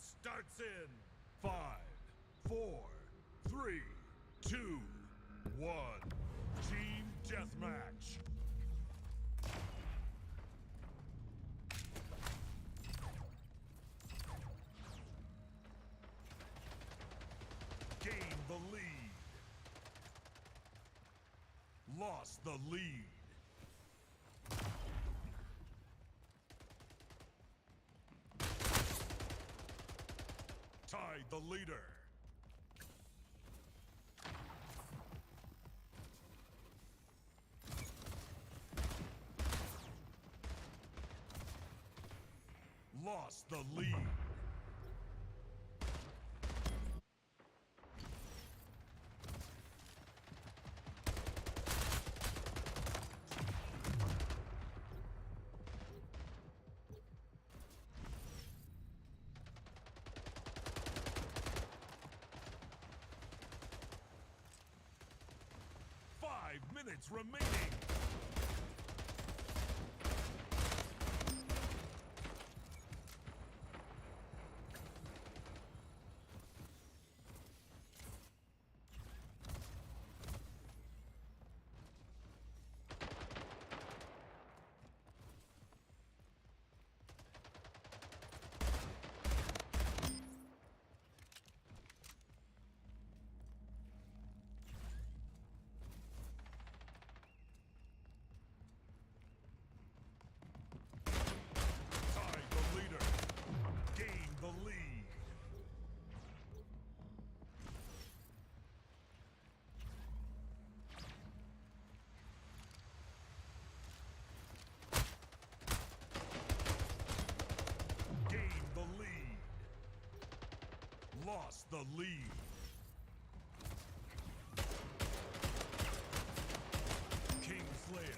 starts in 5, 4, 3, 2, 1. Team Deathmatch. Gain the lead. Lost the lead. Tied the leader. Lost the lead. Five minutes remaining. Gain the lead. Gain the lead. Lost the lead. King Slayer.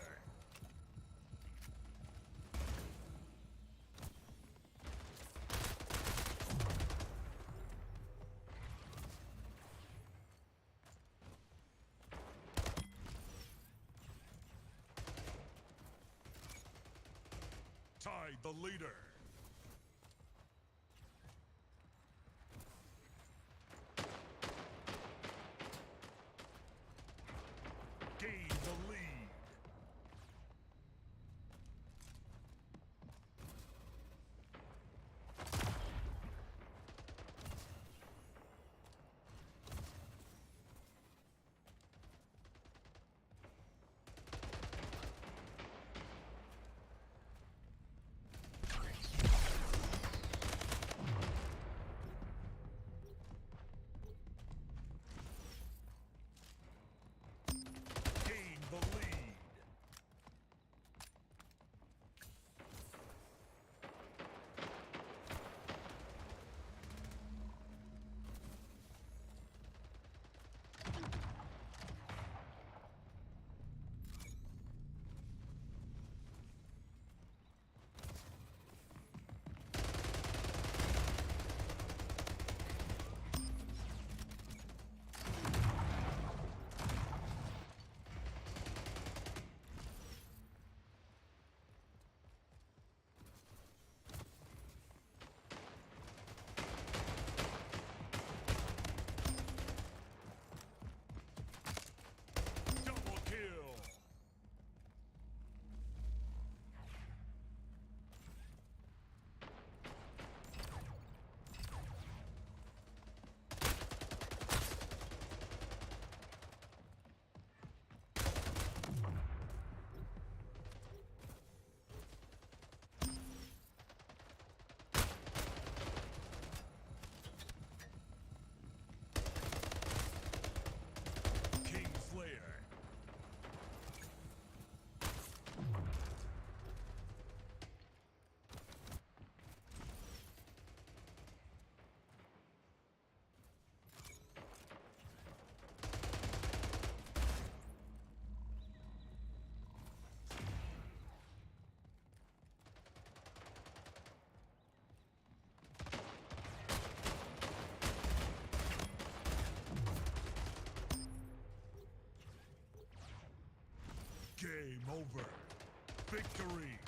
Tied the leader. Gain the lead. The lead. Kill. King Slayer. Game over. Victory.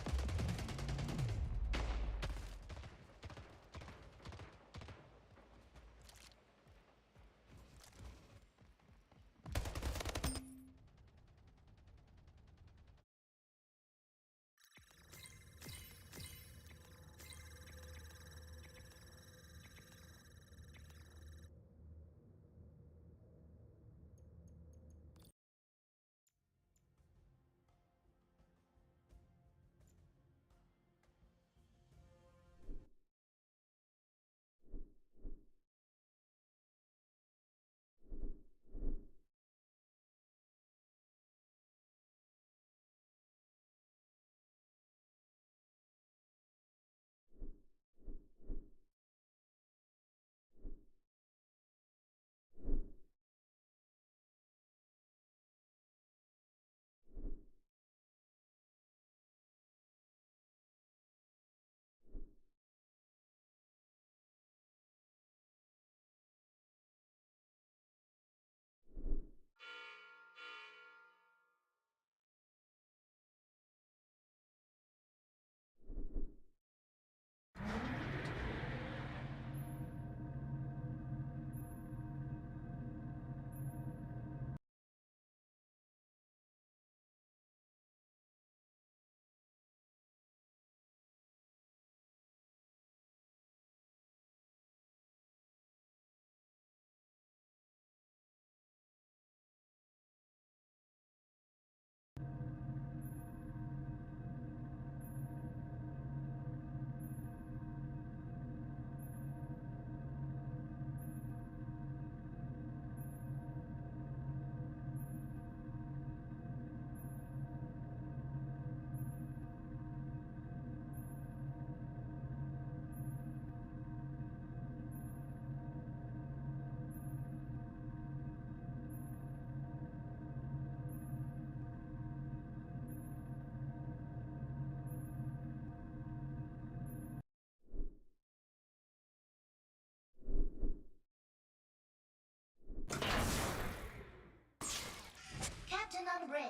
on bridge.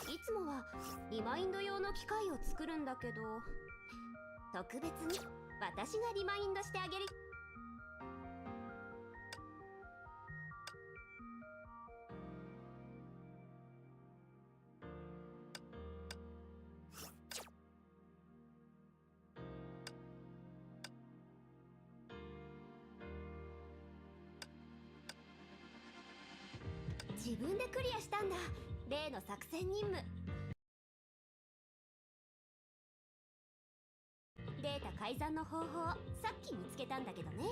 いつもはリマインド用の機械を作るんだけど、特別に私がリマインドしてあげる。自分でクリアしたんだ、例の作戦任務。データ改ざんの方法、さっき見つけたんだけどね。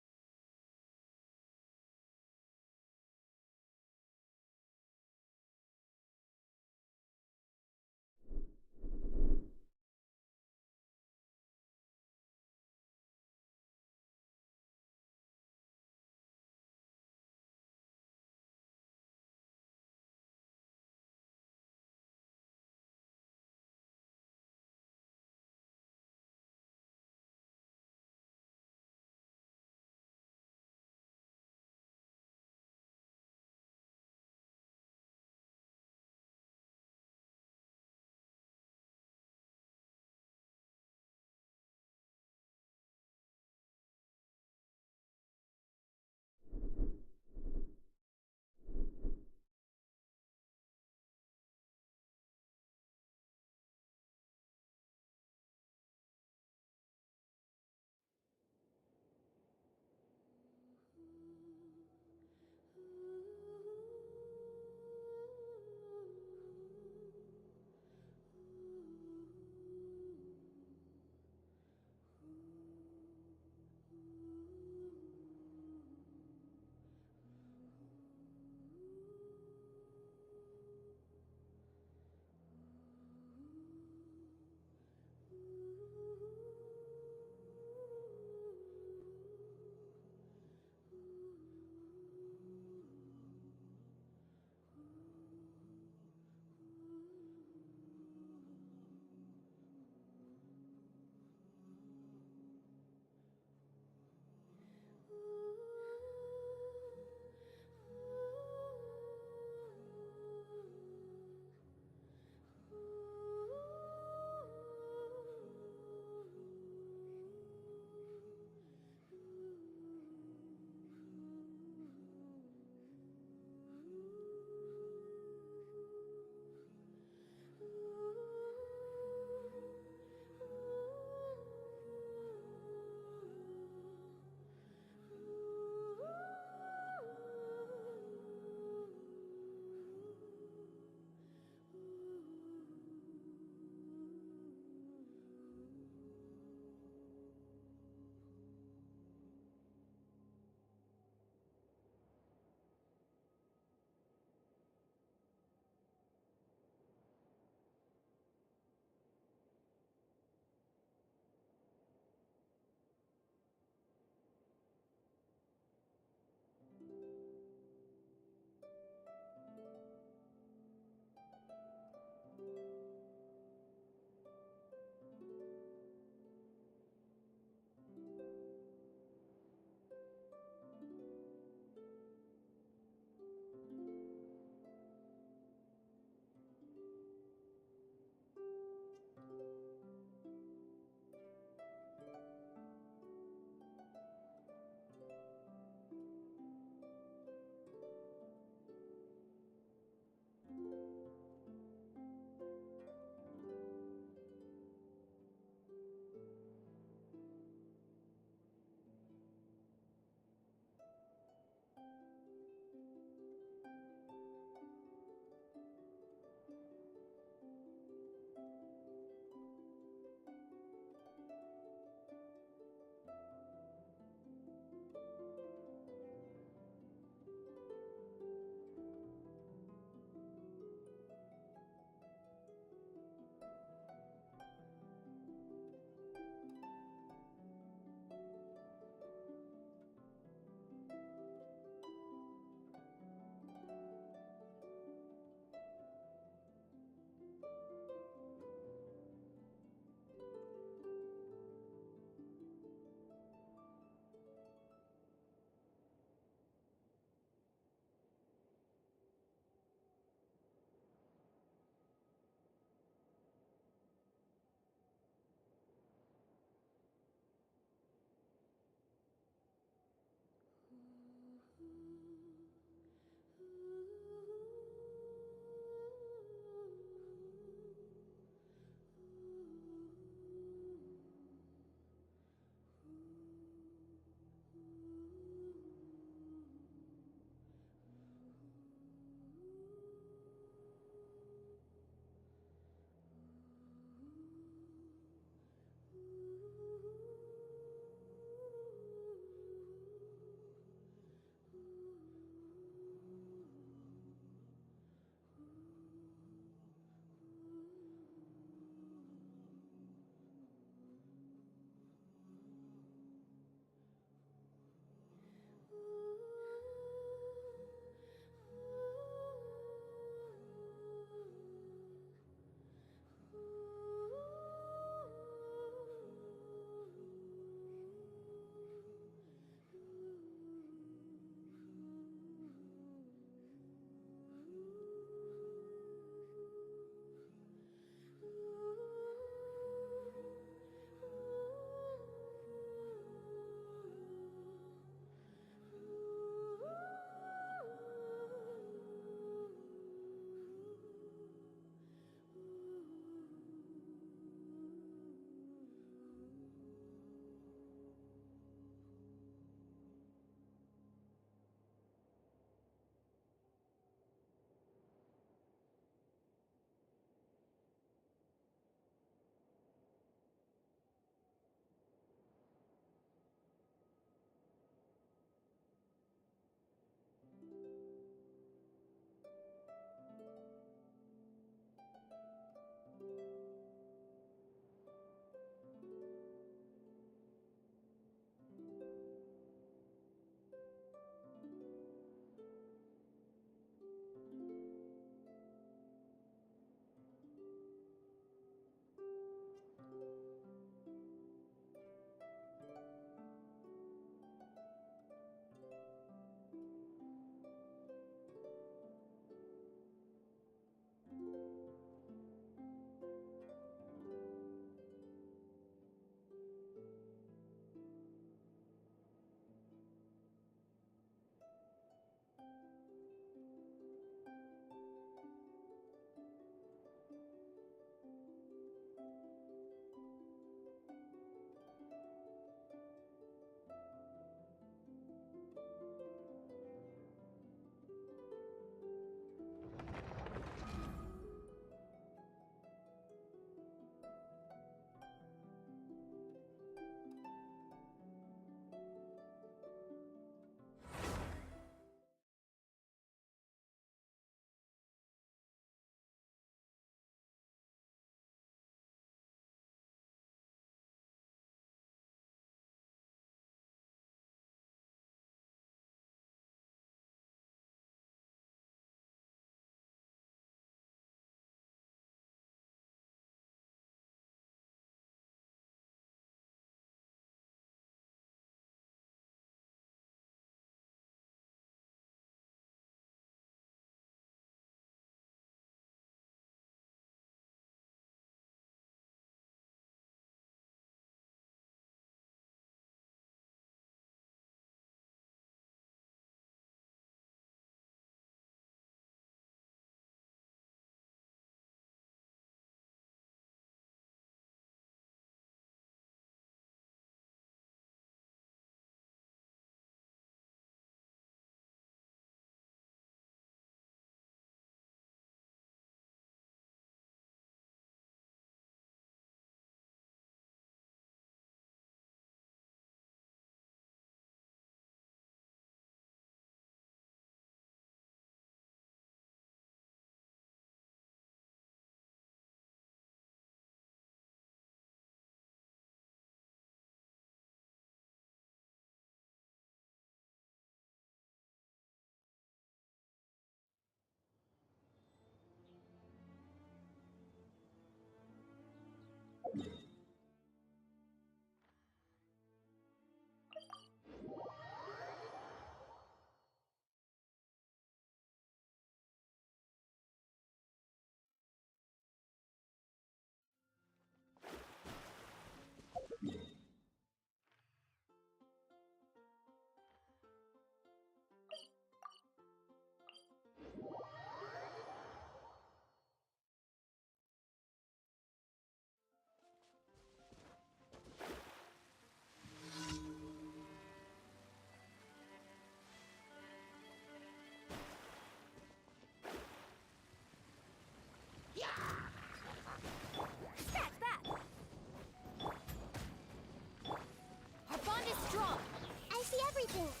everything.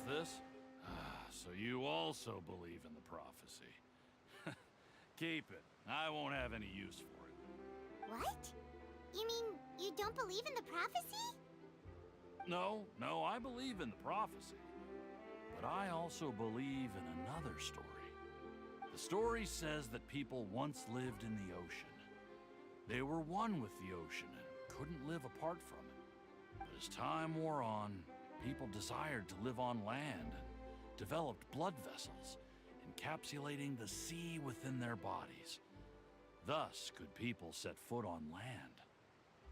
this? So you also believe in the prophecy. Keep it. I won't have any use for it. What? You mean you don't believe in the prophecy? No, I believe in the prophecy. But I also believe in another story. The story says that people once lived in the ocean. They were one with the ocean and couldn't live apart from it. But as time wore on, people desired to live on land and developed blood vessels, encapsulating the sea within their bodies. Thus could people set foot on land.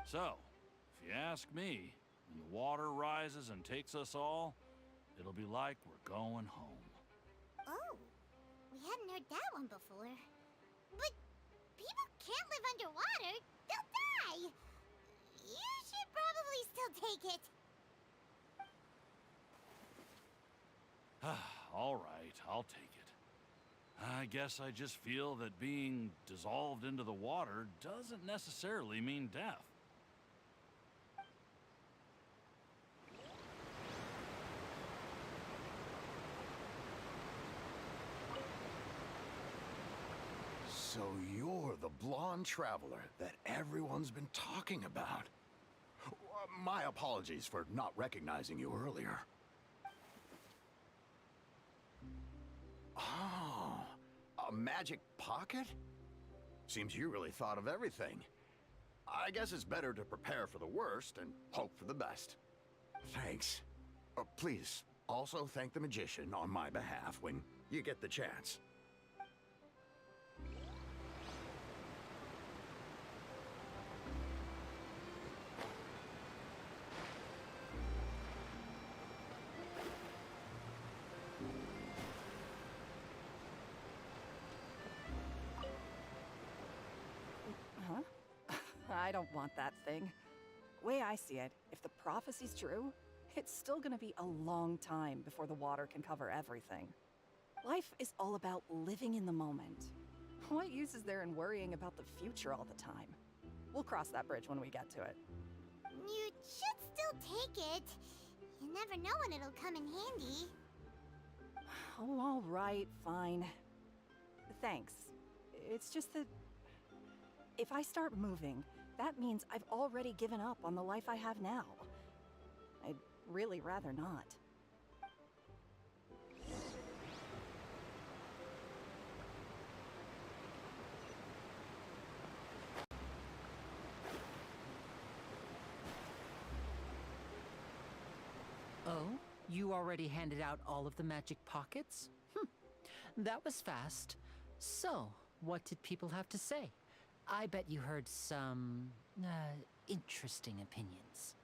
So, if you ask me, when the water rises and takes us all, it'll be like we're going home. Oh, we hadn't heard that one before. But people can't live underwater. They'll die. You should probably still take it. All right, I'll take it. I guess I just feel that being dissolved into the water doesn't necessarily mean death. So you're the blonde traveler that everyone's been talking about. My apologies for not recognizing you earlier. Oh, a magic pocket? Seems you really thought of everything. I guess it's better to prepare for the worst and hope for the best. Thanks. Please, also thank the magician on my behalf when you get the chance. I don't want that thing. Way I see it, if the prophecy's true, it's still gonna be a long time before the water can cover everything. Life is all about living in the moment. What use is there in worrying about the future all the time? We'll cross that bridge when we get to it. You should still take it. You never know when it'll come in handy. Oh, all right, fine. Thanks. It's just that if I start moving, that means I've already given up on the life I have now. I'd really rather not. Oh, you already handed out all of the magic pockets? That was fast. So, what did people have to say? I bet you heard some, interesting opinions.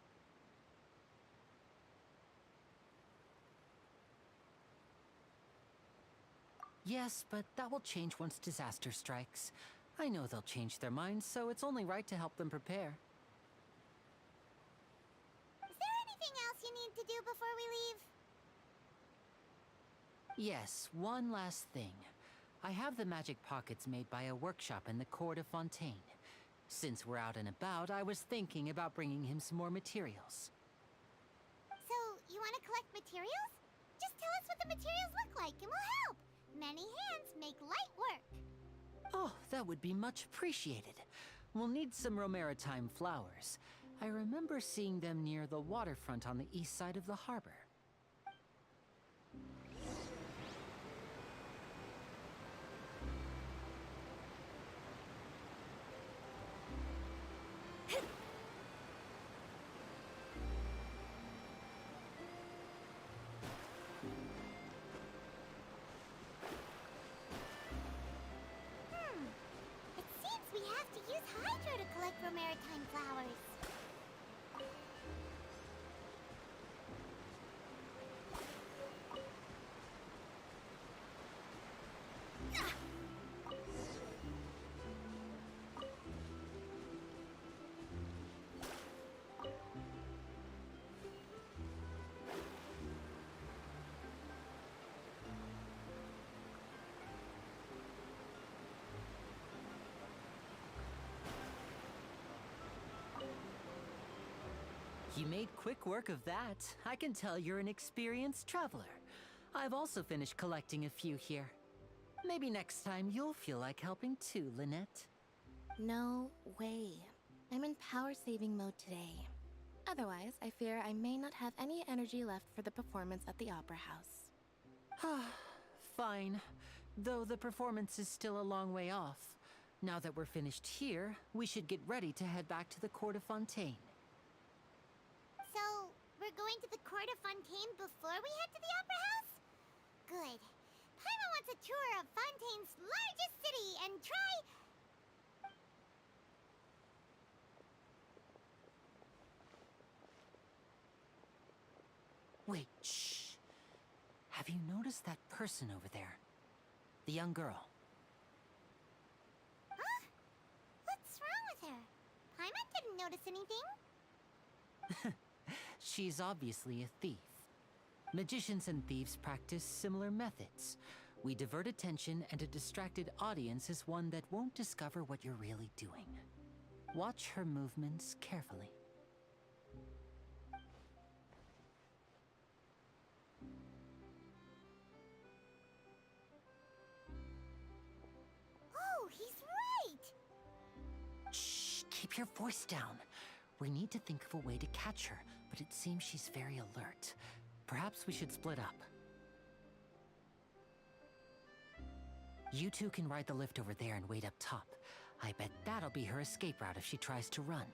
Yes, but that will change once disaster strikes. I know they'll change their minds, so it's only right to help them prepare. Is there anything else you need to do before we leave? Yes, one last thing. I have the magic pockets made by a workshop in the court of Fontaine. Since we're out and about, I was thinking about bringing him some more materials. So, you want to collect materials? Just tell us what the materials look like and we'll help. Many hands make light work. Oh, that would be much appreciated. We'll need some Romaritime flowers. I remember seeing them near the waterfront on the east side of the harbor. It seems we have to use Hydro to collect Romaritime flowers. You made quick work of that. I can tell you're an experienced traveler. I've also finished collecting a few here. Maybe next time you'll feel like helping too, Lynette. No way. I'm in power saving mode today. Otherwise, I fear I may not have any energy left for the performance at the Opera House. Fine. Though the performance is still a long way off. Now that we're finished here, we should get ready to head back to the Court of Fontaine. So, we're going to the Court of Fontaine before we head to the Opera House? Good. Paimon wants a tour of Fontaine's largest city and try... Wait, shh. Have you noticed that person over there? The young girl. Huh? What's wrong with her? Paimon didn't notice anything. She's obviously a thief. Magicians and thieves practice similar methods. We divert attention, and a distracted audience is one that won't discover what you're really doing. Watch her movements carefully. Oh, he's right! Shh, keep your voice down. We need to think of a way to catch her, but it seems she's very alert. Perhaps we should split up. You two can ride the lift over there and wait up top. I bet that'll be her escape route if she tries to run.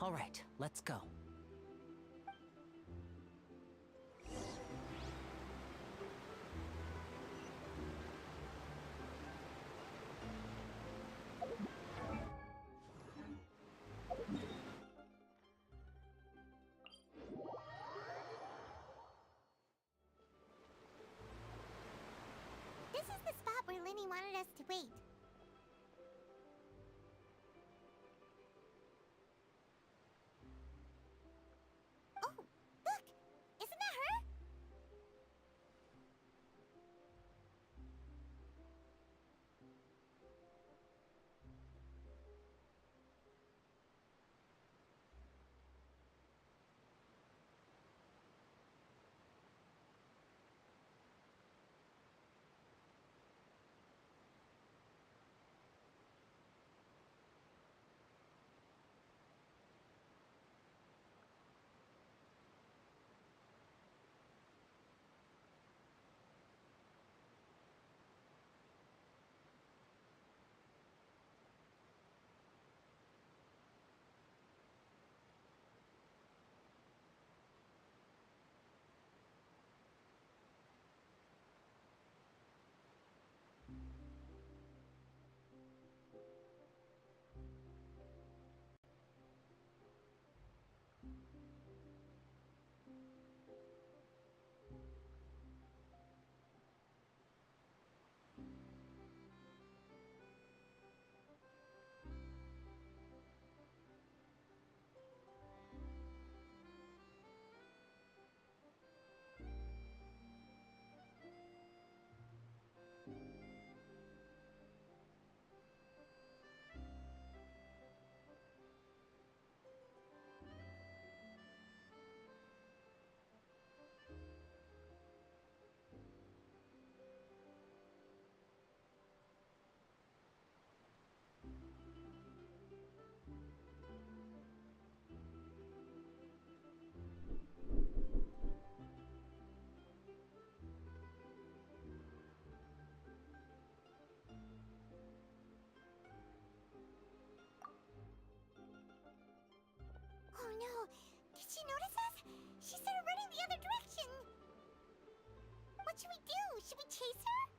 All right, let's go. This is the spot where Linny wanted us to wait. Oh, look! Isn't that her? Oh no! Did she notice us? She started running the other direction! What should we do? Should we chase her?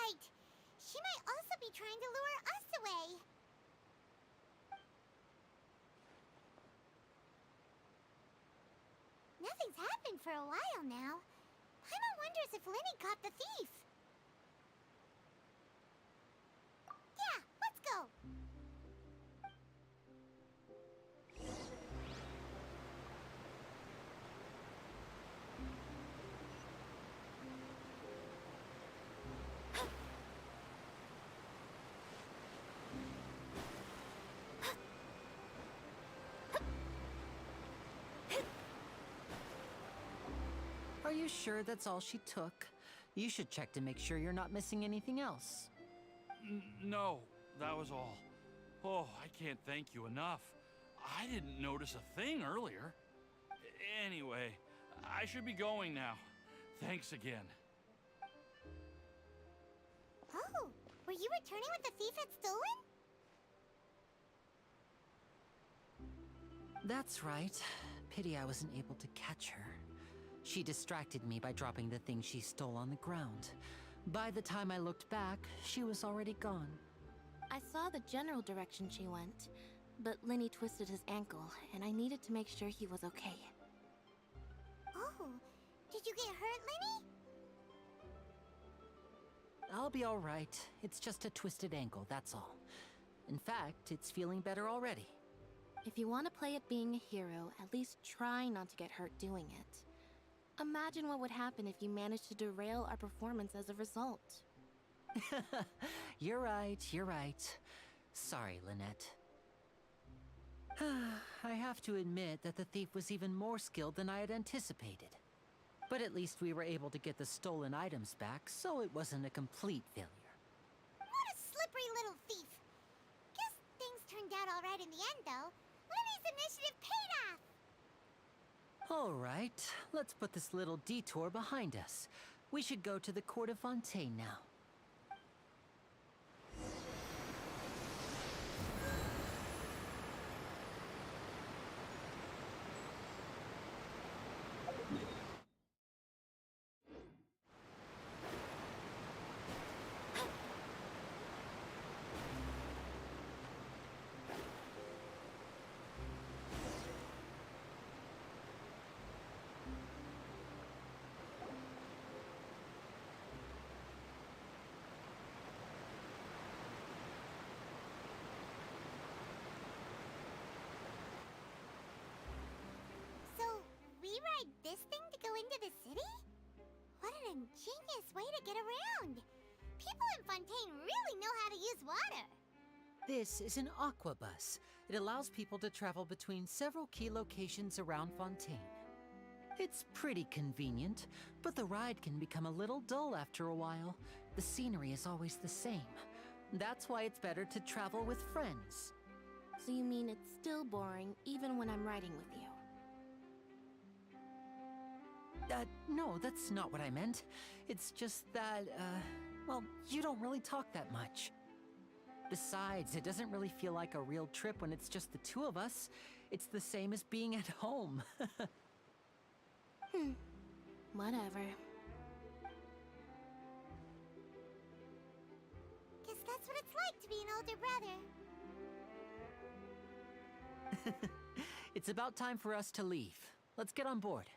right. She might also be trying to lure us away. Nothing's happened for a while now. Paimon wonders if Lenny caught the thief. Yeah, let's go. Are you sure that's all she took? You should check to make sure you're not missing anything else. No, that was all. Oh, I can't thank you enough. I didn't notice a thing earlier. Anyway, I should be going now. Thanks again. Oh, were you returning what the thief had stolen? That's right. Pity I wasn't able to catch her. She distracted me by dropping the thing she stole on the ground. By the time I looked back, she was already gone. I saw the general direction she went, but Lenny twisted his ankle, and I needed to make sure he was okay. Oh, did you get hurt, Lenny? I'll be all right. It's just a twisted ankle, that's all. In fact, it's feeling better already. If you want to play at being a hero, at least try not to get hurt doing it. Imagine what would happen if you managed to derail our performance as a result. You're right, you're right. Sorry, Lynette. I have to admit that the thief was even more skilled than I had anticipated. But at least we were able to get the stolen items back, so it wasn't a complete failure. What a slippery little thief. Guess things turned out all right in the end, though. Lenny's initiative paid off. All right, let's put this little detour behind us. We should go to the Court of Fontaine now. So, we ride this thing to go into the city? What an ingenious way to get around. People in Fontaine really know how to use water. This is an aquabus. It allows people to travel between several key locations around Fontaine. It's pretty convenient, but the ride can become a little dull after a while. The scenery is always the same. That's why it's better to travel with friends. So you mean it's still boring even when I'm riding with you? No, that's not what I meant. It's just that, well, you don't really talk that much. Besides, it doesn't really feel like a real trip when it's just the two of us. It's the same as being at home. Whatever. Guess that's what it's like to be an older brother. It's about time for us to leave. Let's get on board.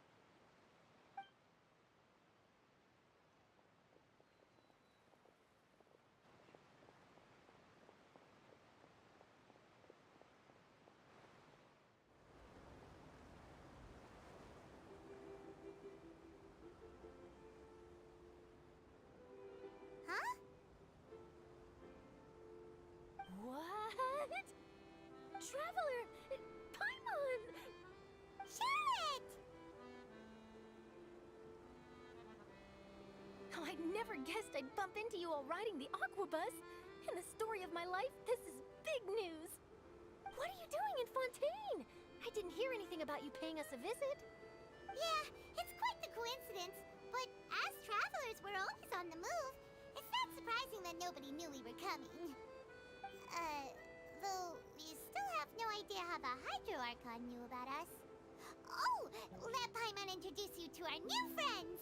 Huh? What? Traveler! Paimon! Charlotte! Oh, I never guessed I'd bump into you while riding the aquabus. In the story of my life, this is big news. What are you doing in Fontaine? I didn't hear anything about you paying us a visit. Yeah, it's quite the coincidence. But as travelers, we're always on the move. It's not surprising that nobody knew we were coming. Though we still have no idea how the Hydro Archon knew about us. Oh, let Paimon introduce you to our new friends.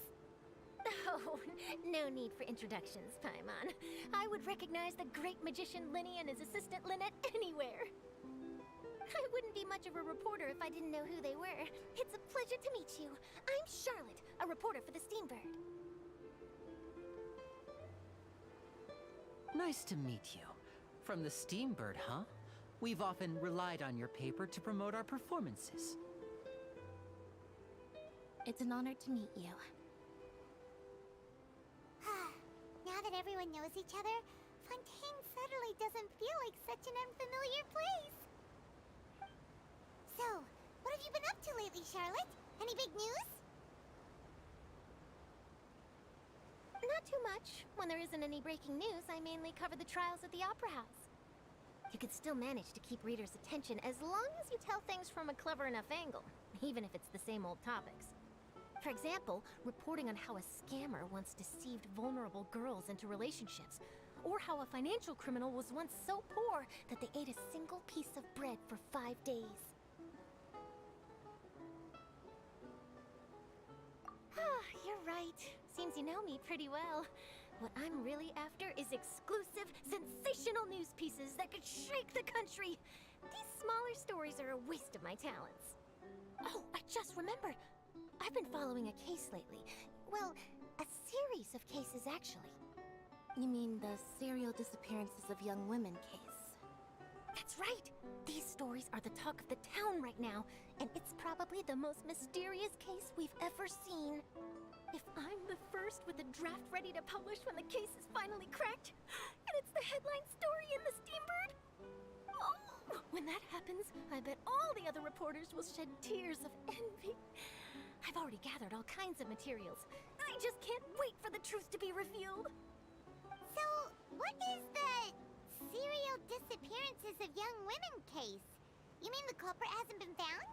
Oh, no need for introductions, Paimon. I would recognize the great magician Linny and his assistant Lynette anywhere. I wouldn't be much of a reporter if I didn't know who they were. It's a pleasure to meet you. I'm Charlotte, a reporter for the Steambird. Nice to meet you. From the Steambird, huh? We've often relied on your paper to promote our performances. It's an honor to meet you. Now that everyone knows each other, Fontaine suddenly doesn't feel like such an unfamiliar place. So, what have you been up to lately, Charlotte? Any big news? Not too much. When there isn't any breaking news, I mainly cover the trials at the Opera House. You can still manage to keep readers' attention as long as you tell things from a clever enough angle, even if it's the same old topics. For example, reporting on how a scammer once deceived vulnerable girls into relationships, or how a financial criminal was once so poor that they ate a single piece of bread for 5 days. You're right. Seems you know me pretty well. What I'm really after is exclusive, sensational news pieces that could shake the country. These smaller stories are a waste of my talents. Oh, I just remembered. I've been following a case lately. Well, a series of cases, actually. You mean the serial disappearances of young women case? That's right! These stories are the talk of the town right now, and it's probably the most mysterious case we've ever seen. If I'm the first with a draft ready to publish when the case is finally cracked, and it's the headline story in the Steambird, oh, when that happens, I bet all the other reporters will shed tears of envy. I've already gathered all kinds of materials. I just can't wait for the truth to be revealed. So, what is the serial disappearances of young women case? You mean the culprit hasn't been found?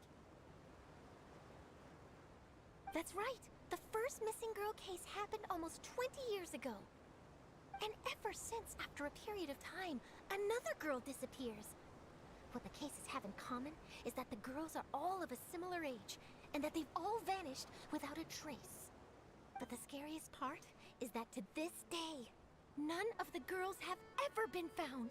That's right. The first missing girl case happened almost 20 years ago. And ever since, after a period of time, another girl disappears. What the cases have in common is that the girls are all of a similar age, and that they've all vanished without a trace. But the scariest part is that to this day, none of the girls have ever been found.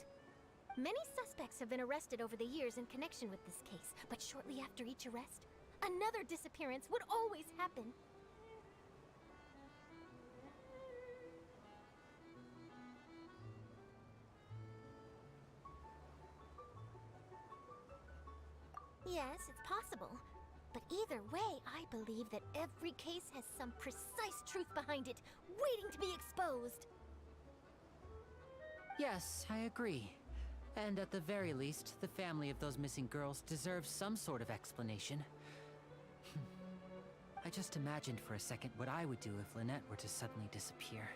Many suspects have been arrested over the years in connection with this case, but shortly after each arrest, another disappearance would always happen. Yes, it's possible. But either way, I believe that every case has some precise truth behind it, waiting to be exposed. Yes, I agree. And at the very least, the family of those missing girls deserves some sort of explanation. I just imagined for a second what I would do if Lynette were to suddenly disappear.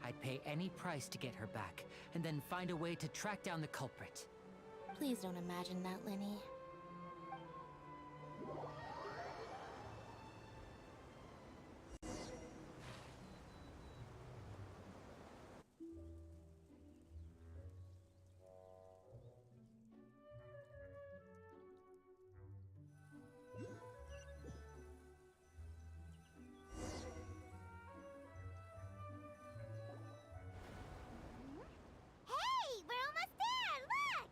I'd pay any price to get her back, and then find a way to track down the culprit. Please don't imagine that, Linny. Hey, we're almost there! Look!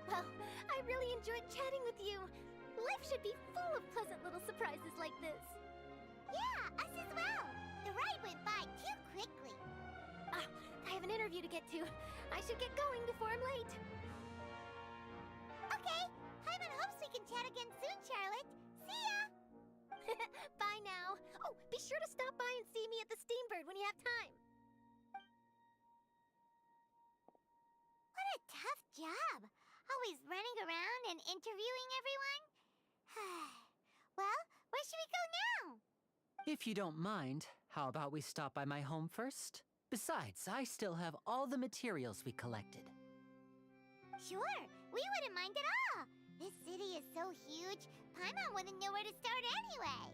Well, I really enjoyed chatting with you. Life should be full of pleasant little surprises like this. Yeah, us as well. The ride went by too quickly. I have an interview interview to get to. I should get going before I'm late. Okay, Hyman hopes we can chat again soon, Charlotte. See ya! Bye now. Oh, be sure to stop by and see me at the Steambird when you have time. What a tough job. Always running around and interviewing everyone. Well, where should we go now? If you don't mind, how about we stop by my home first? Besides, I still have all the materials we collected. Sure, we wouldn't mind at all. This city is so huge, Paimon wouldn't know where to start anyway.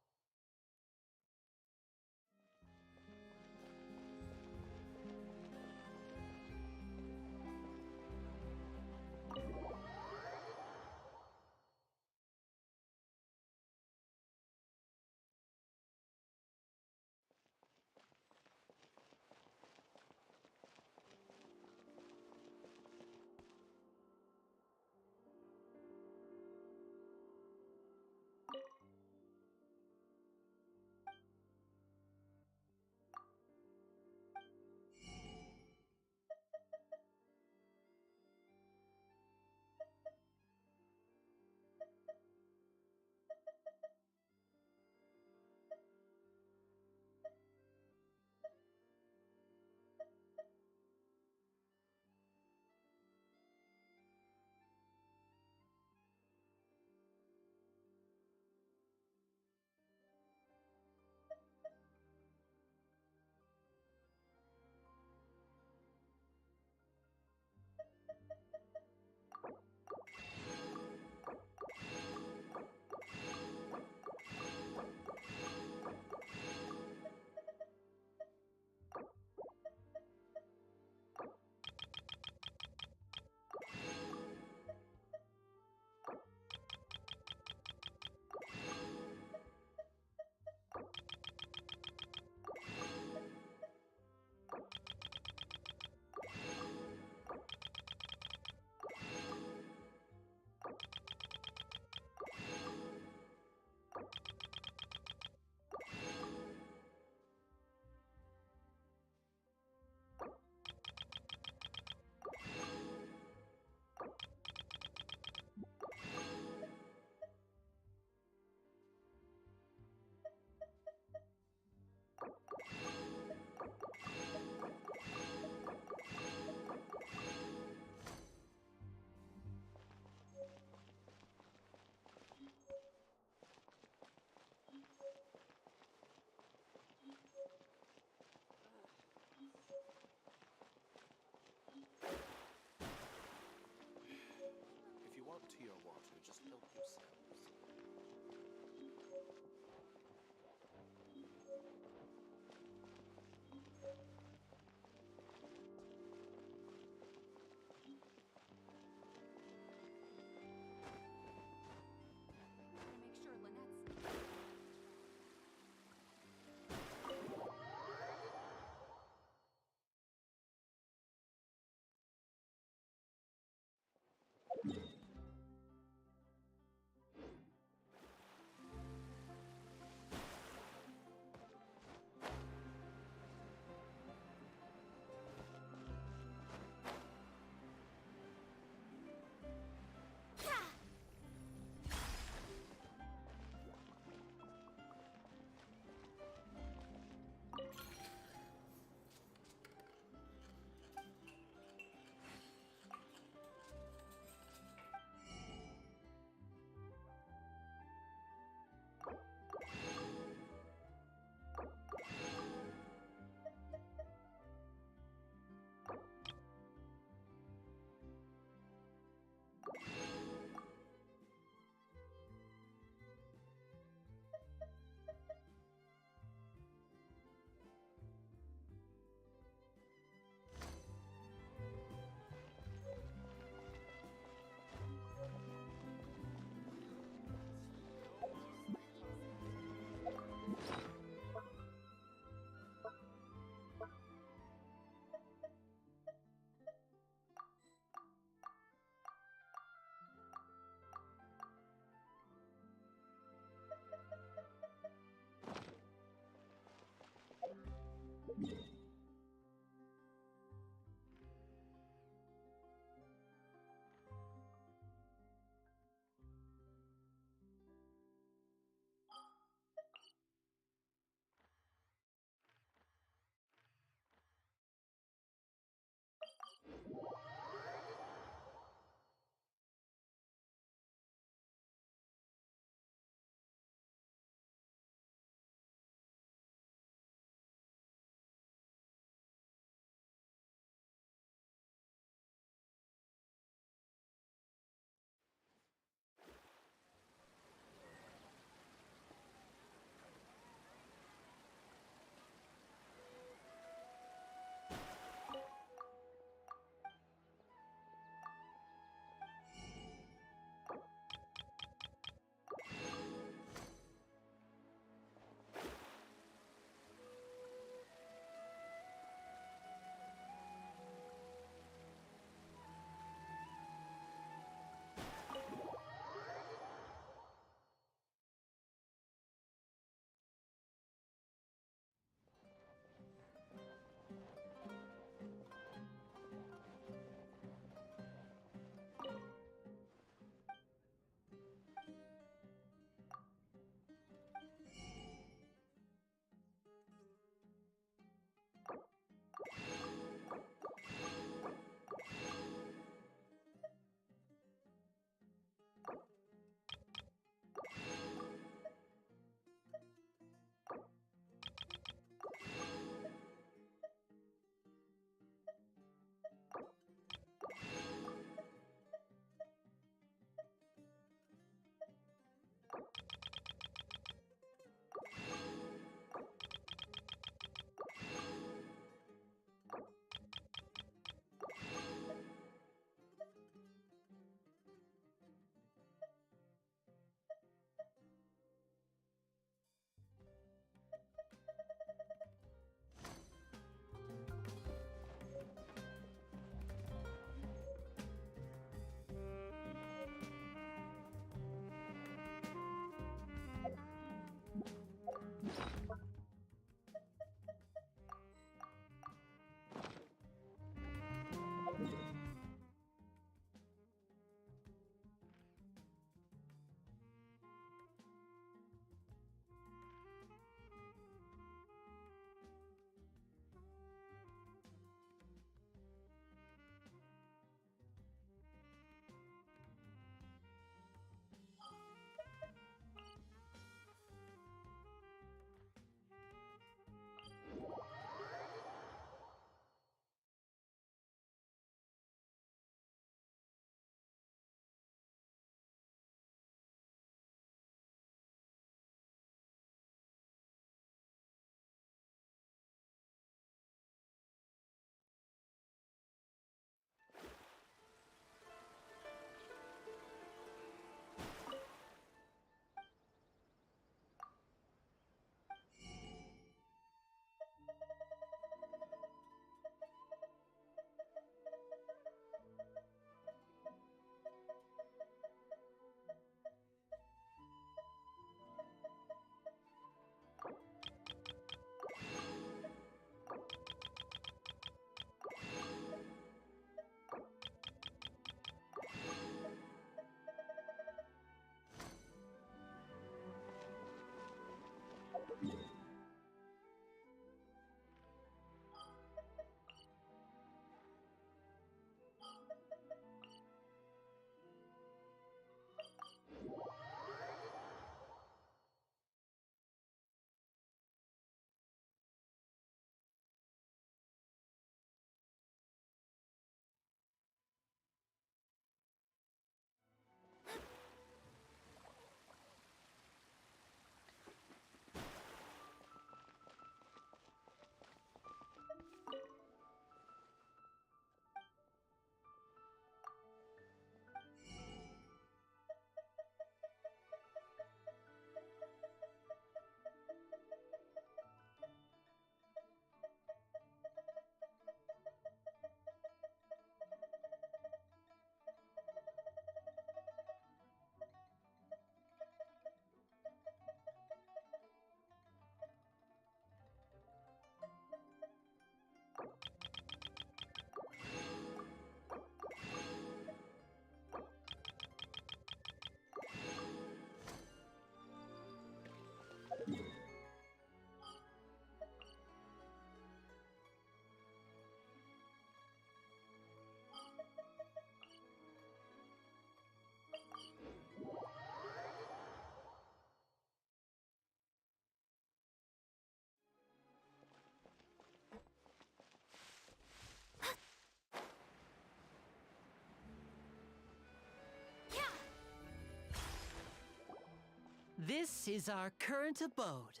This is our current abode.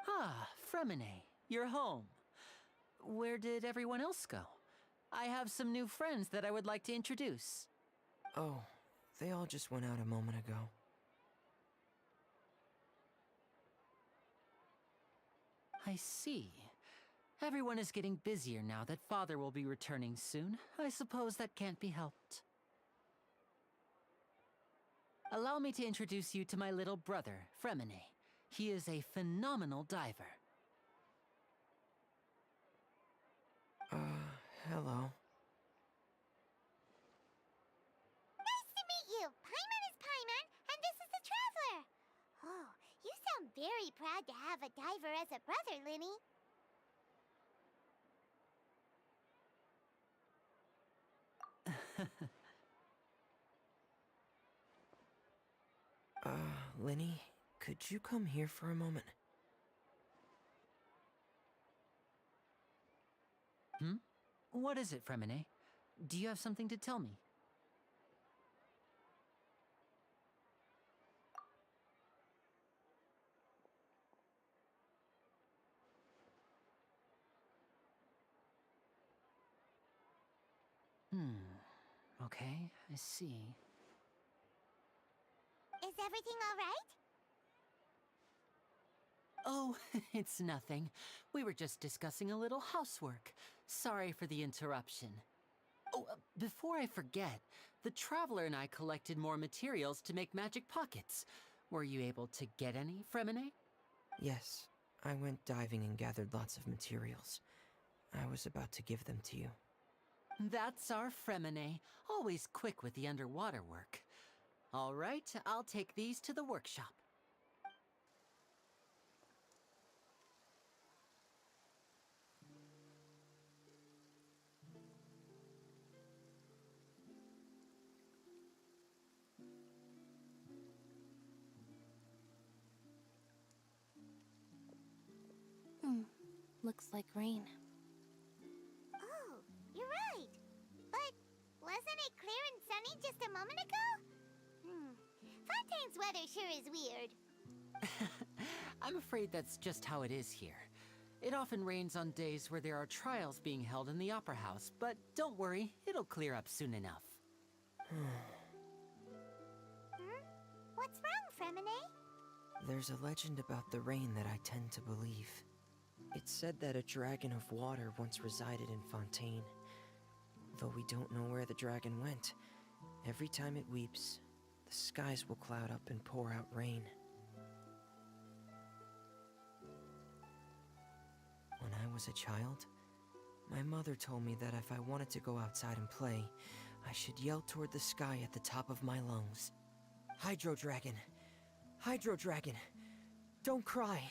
Ah, Fremine, you're home. Where did everyone else go? I have some new friends that I would like to introduce. Oh, they all just went out a moment ago. I see. Everyone is getting busier now that Father will be returning soon. I suppose that can't be helped. Allow me to introduce you to my little brother, Fremine. He is a phenomenal diver. Hello. Nice to meet you! Paimon is Paimon, and this is the Traveler! Oh, you sound very proud to have a diver as a brother, Linny. Linny, could you come here for a moment? What is it, Fremine? Do you have something to tell me? Okay, I see. Is everything all right? Oh, it's nothing. We were just discussing a little housework. Sorry for the interruption. Oh, before I forget, the Traveler and I collected more materials to make magic pockets. Were you able to get any, Fremine? Yes, I went diving and gathered lots of materials. I was about to give them to you. That's our Fremine, always quick with the underwater work. All right, I'll take these to the workshop. Looks like rain. Oh, you're right. But wasn't it clear and sunny just a moment ago? Fontaine's weather sure is weird. I'm afraid that's just how it is here. It often rains on days where there are trials being held in the Opera House, but don't worry, it'll clear up soon enough. What's wrong, Fremine? There's a legend about the rain that I tend to believe. It's said that a dragon of water once resided in Fontaine. Though we don't know where the dragon went, every time it weeps, the skies will cloud up and pour out rain. When I was a child, my mother told me that if I wanted to go outside and play, I should yell toward the sky at the top of my lungs. Hydro Dragon! Hydro Dragon! Don't cry!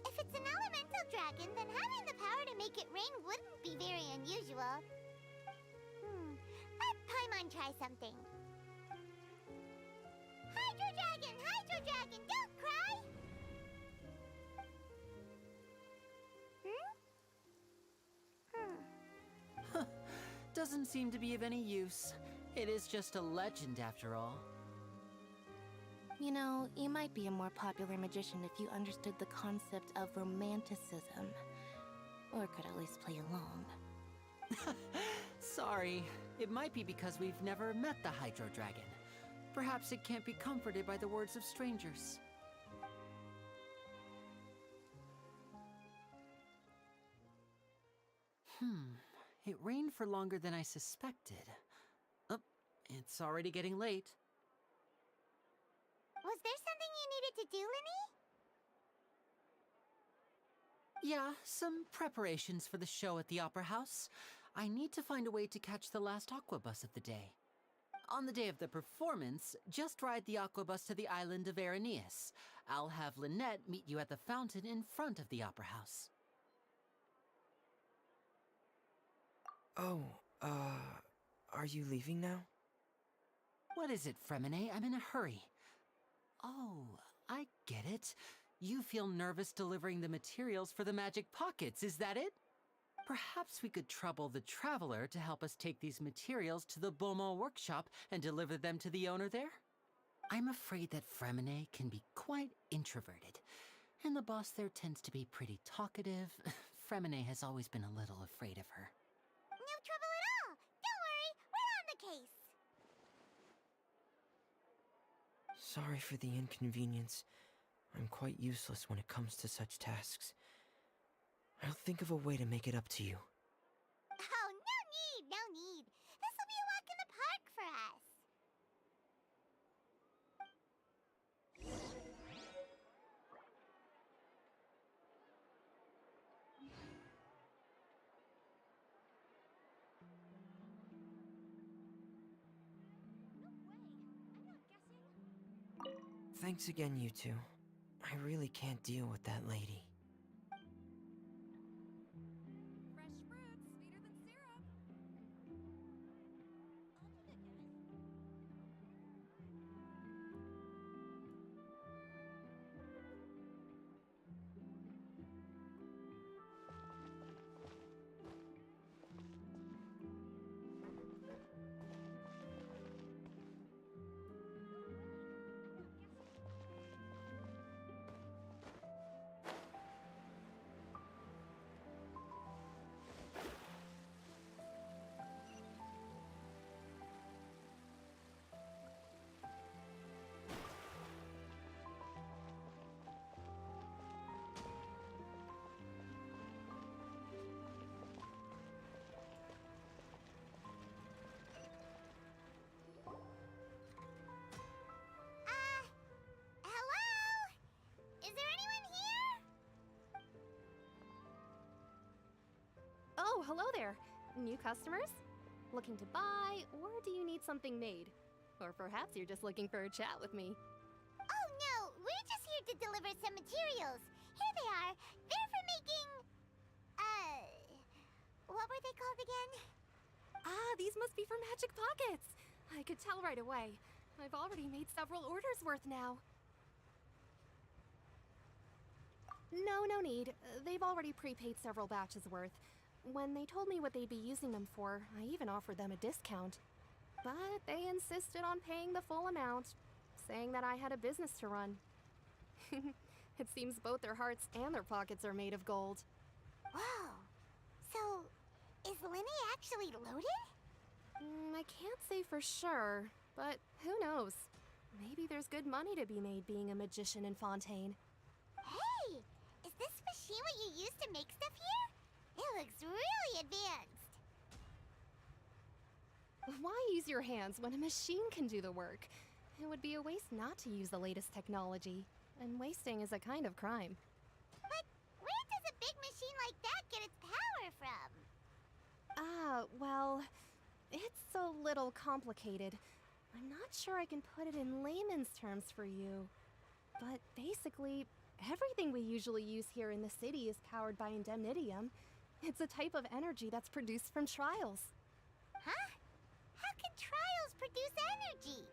If it's an elemental dragon, then having the power to make it rain wouldn't be very unusual. Let Paimon try something. Hydro Dragon, don't cry! Doesn't seem to be of any use. It is just a legend after all. You know, you might be a more popular magician if you understood the concept of romanticism. Or could at least play along. Sorry, it might be because we've never met the Hydro Dragon. Perhaps it can't be comforted by the words of strangers. It rained for longer than I suspected. Oh, it's already getting late. Was there something you needed to do, Linny? Yeah, some preparations for the show at the Opera House. I need to find a way to catch the last aqua bus of the day. On the day of the performance, just ride the aqua bus to the island of Araneus. I'll have Lynette meet you at the fountain in front of the Opera House. Oh, are you leaving now? What is it, Fremine? I'm in a hurry. Oh, I get it. You feel nervous delivering the materials for the magic pockets, is that it? Perhaps we could trouble the Traveler to help us take these materials to the Beaumont workshop and deliver them to the owner there? I'm afraid that Fremine can be quite introverted, and the boss there tends to be pretty talkative. Fremine has always been a little afraid of her. No trouble at all. Don't worry, we're on the case. Sorry for the inconvenience. I'm quite useless when it comes to such tasks. I'll think of a way to make it up to you. Oh, no need, no need. This will be a walk in the park for us. Thanks again, you two. I really can't deal with that lady. Fresh fruits, sweeter than syrup. Hello? Is there anyone here? Oh, hello there. New customers? Looking to buy, or do you need something made? Or perhaps you're just looking for a chat with me. Oh no, we're just here to deliver some materials. Here they are. They're for making... what were they called again? Ah, these must be for magic pockets. I could tell right away. I've already made several orders worth now. No need. They've already prepaid several batches worth. When they told me what they'd be using them for, I even offered them a discount. But they insisted on paying the full amount, saying that I had a business to run. It seems both their hearts and their pockets are made of gold. Whoa. So, is Linny actually loaded? I can't say for sure, but who knows? Maybe there's good money to be made being a magician in Fontaine. Hey! Is this machine what you use to make stuff here? It looks really advanced. Why use your hands when a machine can do the work? It would be a waste not to use the latest technology, and wasting is a kind of crime. But where does a big machine like that get its power from? Well, it's a little complicated. I'm not sure I can put it in layman's terms for you. But basically, everything we usually use here in the city is powered by indemnitium. It's a type of energy that's produced from trials. Huh? How can trials produce energy?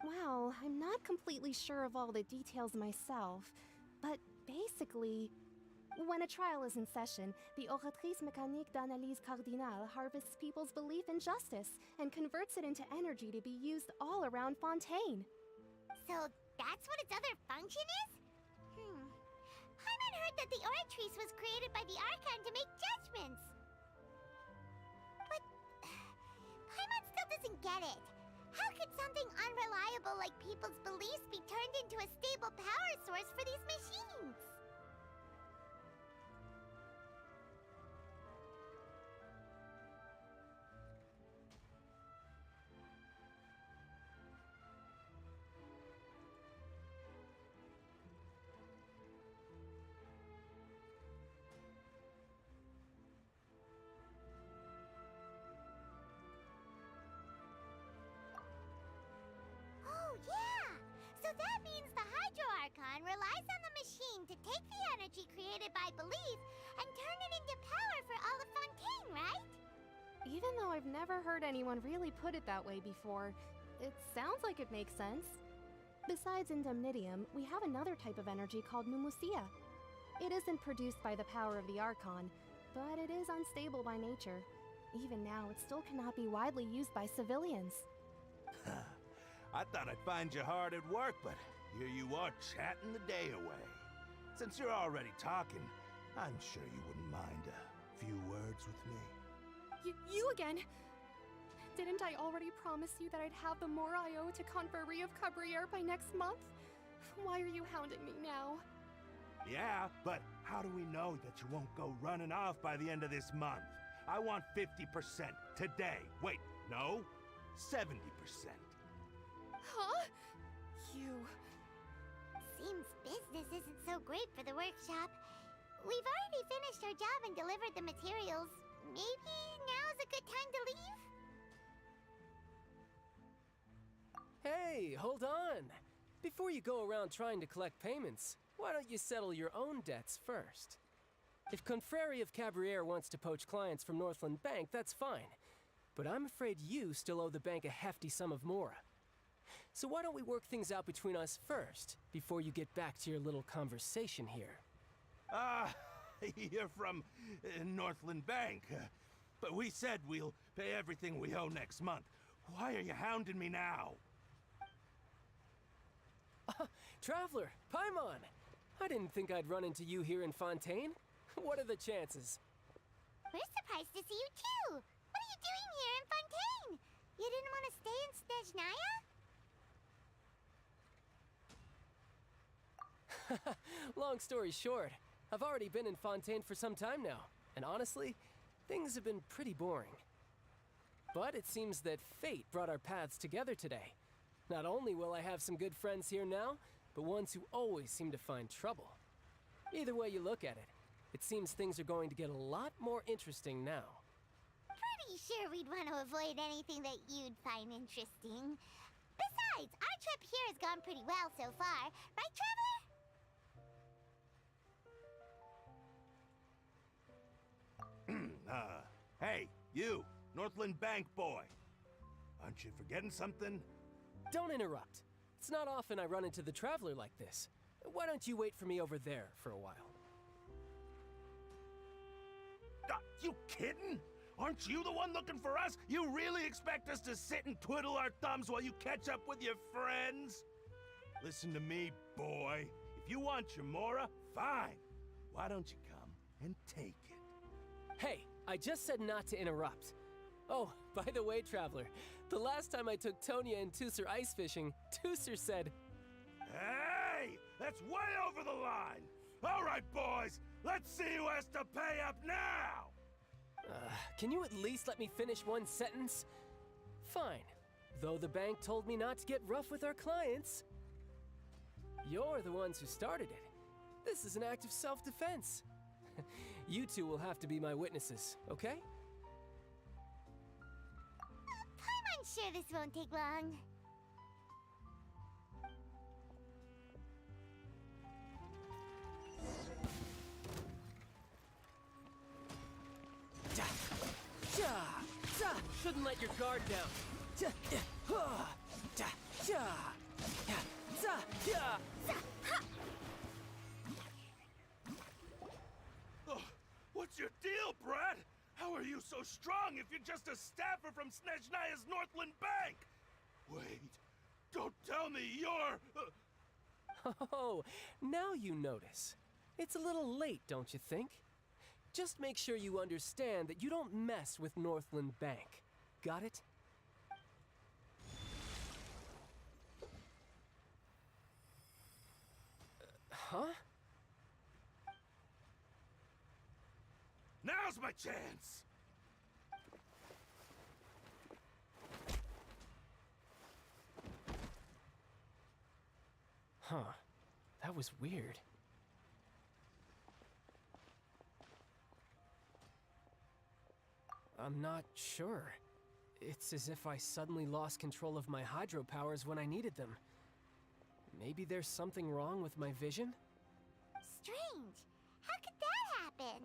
Well, I'm not completely sure of all the details myself, but basically, when a trial is in session, the oratrice mécanique d'analyse cardinale harvests people's belief in justice and converts it into energy to be used all around Fontaine. So that's what its other function is? Paimon heard that the oratrice was created by the Archon to make judgments. But Paimon still doesn't get it. How could something unreliable like people's beliefs be turned into a stable power source for these machines? Oh, yeah! So that means the Hydro Archon relies on the machine to take the energy created by belief and turn it into power for all of Fontaine, right? Even though I've never heard anyone really put it that way before, it sounds like it makes sense. Besides indemnitium, we have another type of energy called pneumosia. It isn't produced by the power of the Archon, but it is unstable by nature. Even now, it still cannot be widely used by civilians. I thought I'd find you hard at work, but here you are chatting the day away. Since you're already talking, I'm sure you wouldn't mind a few words with me. You again? Didn't I already promise you that I'd have the more I owe to Confrérie of Cabriere by next month? Why are you hounding me now? Yeah, but how do we know that you won't go running off by the end of this month? I want 50% today. Wait, no, 70%. Huh? You... Seems business isn't so great for the workshop. We've already finished our job and delivered the materials. Maybe now's a good time to leave? Hey, hold on. Before you go around trying to collect payments, why don't you settle your own debts first? If Confrérie of Cabriere wants to poach clients from Northland Bank, that's fine. But I'm afraid you still owe the bank a hefty sum of mora. So why don't we work things out between us first, before you get back to your little conversation here? You're from Northland Bank. But we said we'll pay everything we owe next month. Why are you hounding me now? Traveler, Paimon! I didn't think I'd run into you here in Fontaine. What are the chances? We're surprised to see you too! What are you doing here in Fontaine? You didn't want to stay in Snezhnaya? Long story short, I've already been in Fontaine for some time now, and honestly, things have been pretty boring. But it seems that fate brought our paths together today. Not only will I have some good friends here now, but ones who always seem to find trouble. Either way you look at it, it seems things are going to get a lot more interesting now. Pretty sure we'd want to avoid anything that you'd find interesting. Besides, our trip here has gone pretty well so far. Right, Traveler? Hey, you, Northland Bank boy. Aren't you forgetting something? Don't interrupt. It's not often I run into the Traveler like this. Why don't you wait for me over there for a while? You kidding? Aren't you the one looking for us? You really expect us to sit and twiddle our thumbs while you catch up with your friends? Listen to me, boy. If you want your mora, fine. Why don't you come and take it? Hey, I just said not to interrupt. Oh, by the way, Traveler, the last time I took Tonya and Tusser ice fishing, Tusser said... Hey! That's way over the line! All right, boys, let's see who has to pay up now! Can you at least let me finish one sentence? Fine. Though the bank told me not to get rough with our clients. You're the ones who started it. This is an act of self-defense. You two will have to be my witnesses, okay? I'm sure this won't take long. Shouldn't let your guard down. Oh, what's your deal, Brad? How are you so strong if you're just a staffer from Snezhnaya's Northland Bank? Wait, don't tell me you're... Oh, now you notice. It's a little late, don't you think? Just make sure you understand that you don't mess with Northland Bank. Got it? Huh? Now's my chance! Huh. That was weird. I'm not sure. It's as if I suddenly lost control of my hydro powers when I needed them. Maybe there's something wrong with my vision? Strange. How could that happen?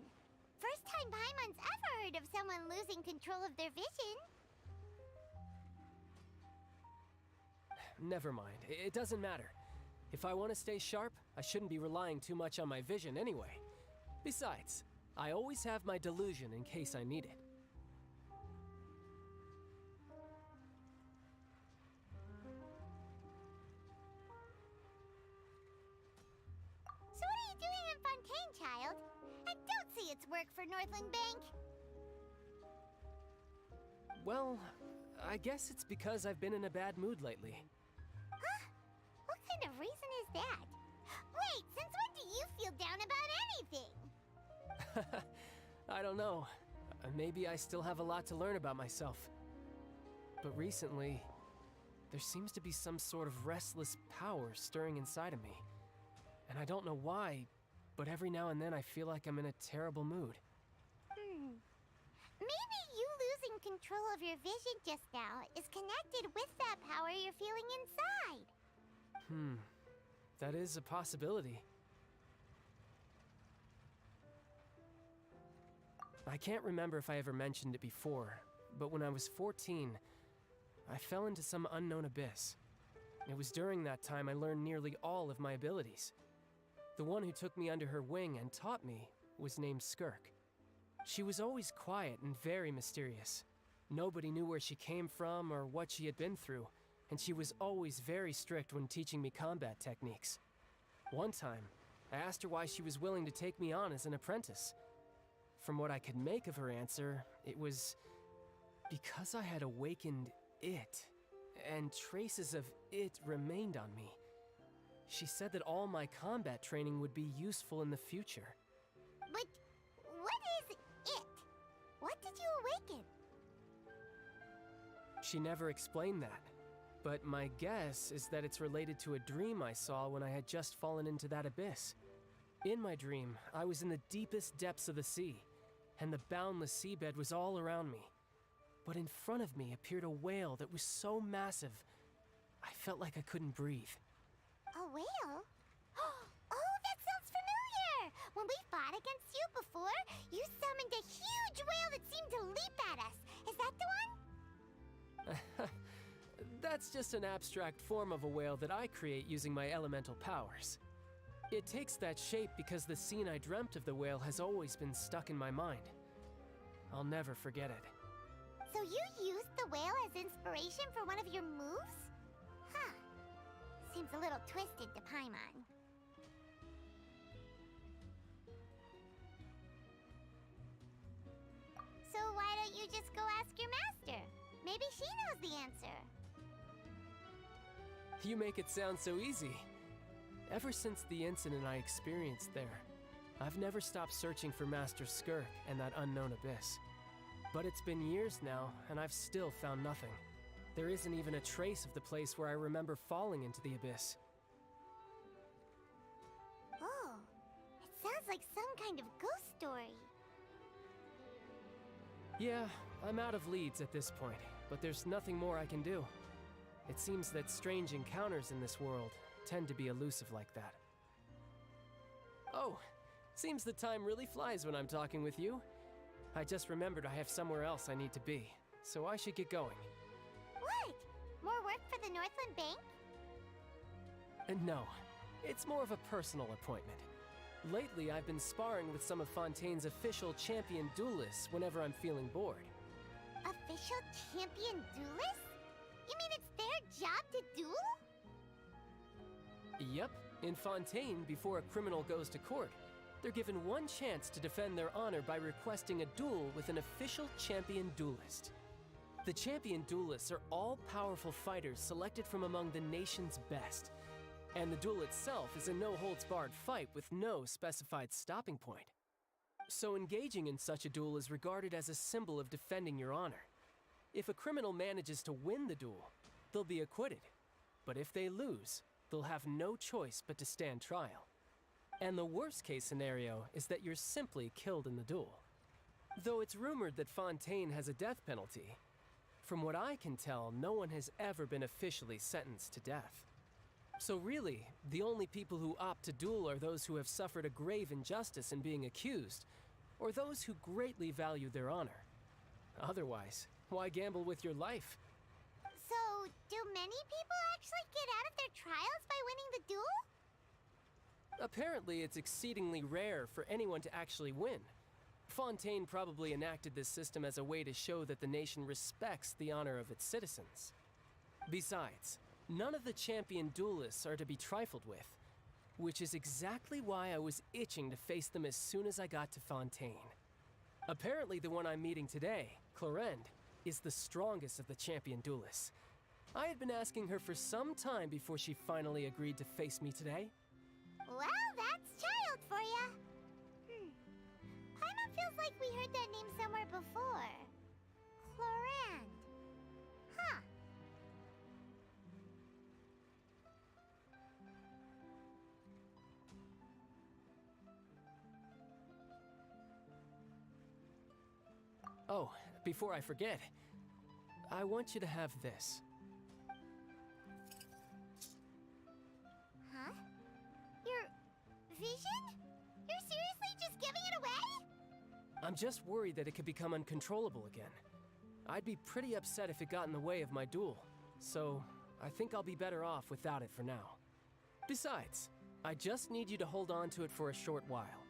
First time Paimon's ever heard of someone losing control of their vision. Never mind. It doesn't matter. If I want to stay sharp, I shouldn't be relying too much on my vision anyway. Besides, I always have my delusion in case I need it. So what are you doing in Fontaine, child? I don't see its work for Northland Bank. Well, I guess it's because I've been in a bad mood lately. Huh? What kind of reason is that? Wait, since when do you feel down about anything? I don't know. Maybe I still have a lot to learn about myself. But recently, there seems to be some sort of restless power stirring inside of me. And I don't know why, but every now and then I feel like I'm in a terrible mood. Maybe you losing control of your vision just now is connected with that power you're feeling inside. That is a possibility. I can't remember if I ever mentioned it before, but when I was 14, I fell into some unknown abyss. It was during that time I learned nearly all of my abilities. The one who took me under her wing and taught me was named Skirk. She was always quiet and very mysterious. Nobody knew where she came from or what she had been through, and she was always very strict when teaching me combat techniques. One time, I asked her why she was willing to take me on as an apprentice. From what I could make of her answer, it was because I had awakened it, and traces of it remained on me. She said that all my combat training would be useful in the future. But what is it? What did you awaken? She never explained that, but my guess is that it's related to a dream I saw when I had just fallen into that abyss. In my dream, I was in the deepest depths of the sea, and the boundless seabed was all around me. But in front of me appeared a whale that was so massive, I felt like I couldn't breathe. A whale? Oh, that sounds familiar! When we fought against you before, you summoned a huge whale that seemed to leap at us. Is that the one? That's just an abstract form of a whale that I create using my elemental powers. It takes that shape because the scene I dreamt of the whale has always been stuck in my mind. I'll never forget it. So you used the whale as inspiration for one of your moves? Huh. Seems a little twisted to Paimon. So why don't you just go ask your master? Maybe she knows the answer. You make it sound so easy. Ever since the incident I experienced there, I've never stopped searching for Master Skirk and that unknown abyss. But it's been years now, and I've still found nothing. There isn't even a trace of the place where I remember falling into the abyss. Oh, it sounds like some kind of ghost story. Yeah, I'm out of leads at this point, but there's nothing more I can do. It seems that strange encounters in this world tend to be elusive like that. Oh, seems the time really flies when I'm talking with you. I just remembered I have somewhere else I need to be, so I should get going. What? More work for the Northland Bank? No, it's more of a personal appointment. Lately, I've been sparring with some of Fontaine's official champion duelists whenever I'm feeling bored. Official champion duelists? You mean it's their job to duel? Yep, in Fontaine, before a criminal goes to court, they're given one chance to defend their honor by requesting a duel with an official champion duelist. The champion duelists are all-powerful fighters selected from among the nation's best, and the duel itself is a no-holds-barred fight with no specified stopping point. So engaging in such a duel is regarded as a symbol of defending your honor. If a criminal manages to win the duel, they'll be acquitted, but if they lose, they'll have no choice but to stand trial. And the worst-case scenario is that you're simply killed in the duel. Though it's rumored that Fontaine has a death penalty, from what I can tell, no one has ever been officially sentenced to death. So really, the only people who opt to duel are those who have suffered a grave injustice in being accused, or those who greatly value their honor. Otherwise, why gamble with your life? So, do many people actually get out of their trials by winning the duel? Apparently, it's exceedingly rare for anyone to actually win. Fontaine probably enacted this system as a way to show that the nation respects the honor of its citizens. Besides, none of the champion duelists are to be trifled with, which is exactly why I was itching to face them as soon as I got to Fontaine. Apparently, the one I'm meeting today, Clorinde, is the strongest of the champion duelists. I had been asking her for some time before she finally agreed to face me today. Well, that's child for ya. Paimon feels like we heard that name somewhere before. Clorinde. Huh. Oh, before I forget, I want you to have this. Huh? Your vision? You're seriously just giving it away? I'm just worried that it could become uncontrollable again. I'd be pretty upset if it got in the way of my duel, so I think I'll be better off without it for now. Besides, I just need you to hold on to it for a short while.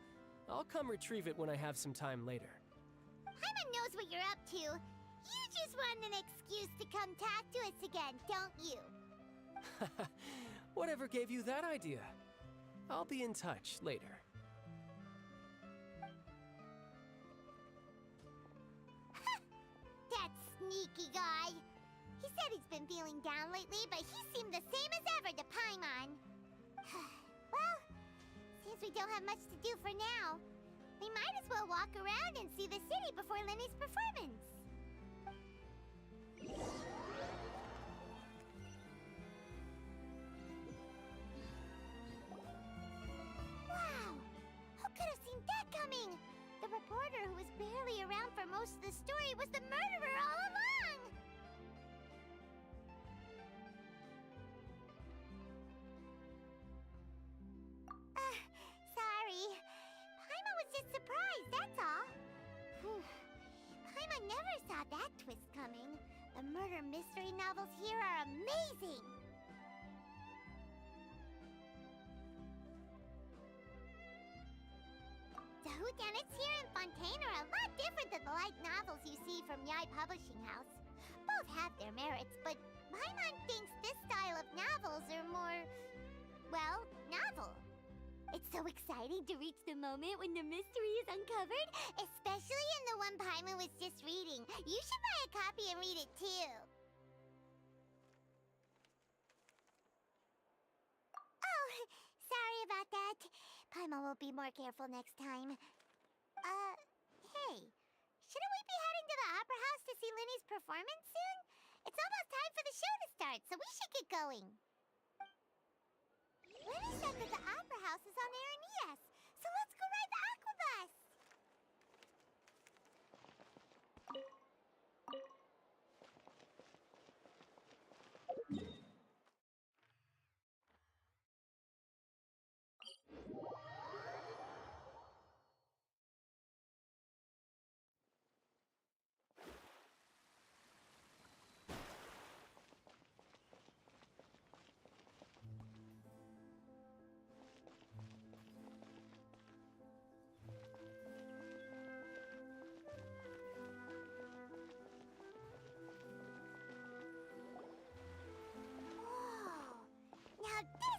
I'll come retrieve it when I have some time later. Paimon knows what you're up to. You just want an excuse to come talk to us again, don't you? Whatever gave you that idea? I'll be in touch later. That sneaky guy. He said he's been feeling down lately, but he seemed the same as ever to Paimon. Well, since we don't have much to do for now, we might as well walk around and see the city before Lenny's performance. Wow! Who could have seen that coming? The reporter who was barely around for most of the story was the murderer all along! Sorry. Paimon was just surprised, that's all. Paimon never saw that twist coming. The murder mystery novels here are amazing! The whodunits here in Fontaine are a lot different than the light novels you see from Yai Publishing House. Both have their merits, but Paimon thinks this style of novels are more, well, novel. It's so exciting to reach the moment when the mystery is uncovered, especially in the one Paimon was just reading. You should buy a copy and read it too. Oh, sorry about that. Paimon will be more careful next time. Hey, shouldn't we be heading to the Opera House to see Lenny's performance soon? It's almost time for the show to start, so we should get going. Lenny said that the Opera House is on Aranias, so let's go ride the Aqua Bus!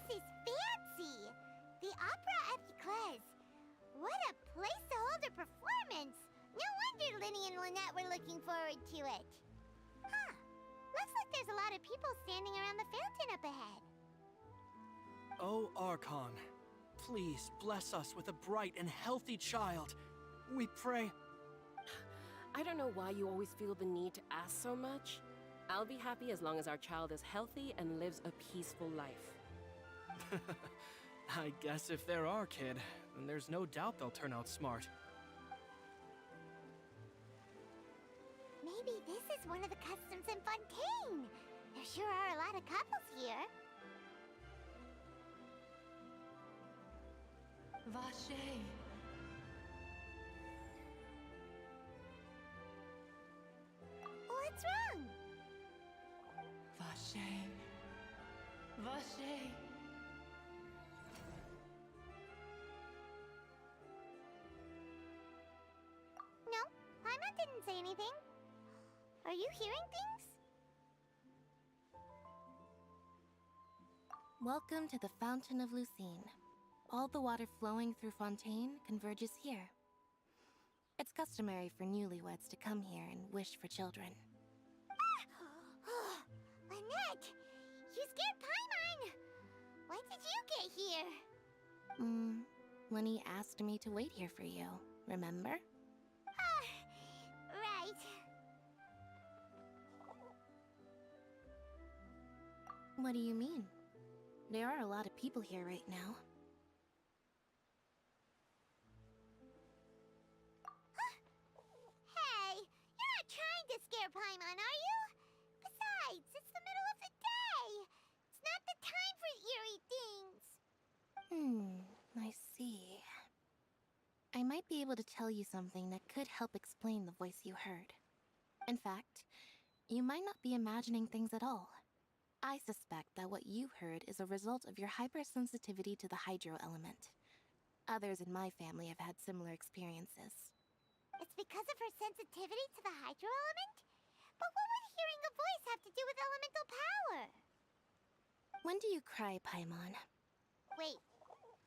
This is fancy! The Opera Epiclese. What a place to hold a performance! No wonder Lenny and Lynette were looking forward to it. Huh. Looks like there's a lot of people standing around the fountain up ahead. Oh, Archon, please bless us with a bright and healthy child. We pray. I don't know why you always feel the need to ask so much. I'll be happy as long as our child is healthy and lives a peaceful life. I guess if they're our kid, then there's no doubt they'll turn out smart. Maybe this is one of the customs in Fontaine. There sure are a lot of couples here. Vache. Vache. Vache. No, Paimon didn't say anything. Are you hearing things? Welcome to the Fountain of Lucine. All the water flowing through Fontaine converges here. It's customary for newlyweds to come here and wish for children. Ah! Lynette! You scared Paimon! When did you get here? Lenny asked me to wait here for you, remember? Right. What do you mean? There are a lot of people here right now. Hey, you're not trying to scare Paimon, are you? Besides, it's the middle of the day. It's not the time for eerie things. I see. I might be able to tell you something that could help explain the voice you heard. In fact, you might not be imagining things at all. I suspect that what you heard is a result of your hypersensitivity to the hydro element. Others in my family have had similar experiences. It's because of her sensitivity to the hydro element? But what would hearing a voice have to do with elemental power? When do you cry, Paimon? Wait,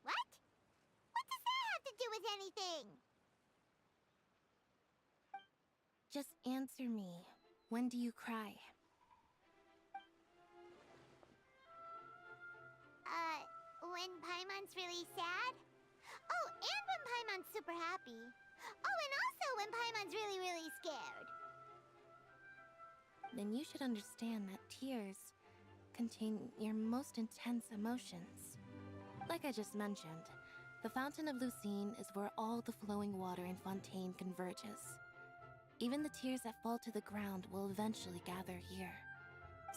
what? What does that have to do with anything? Just answer me. When do you cry? When Paimon's really sad? Oh, and when Paimon's super happy. Oh, and also when Paimon's really, really scared. Then you should understand that tears contain your most intense emotions. Like I just mentioned, the Fountain of Lucine is where all the flowing water in Fontaine converges. Even the tears that fall to the ground will eventually gather here.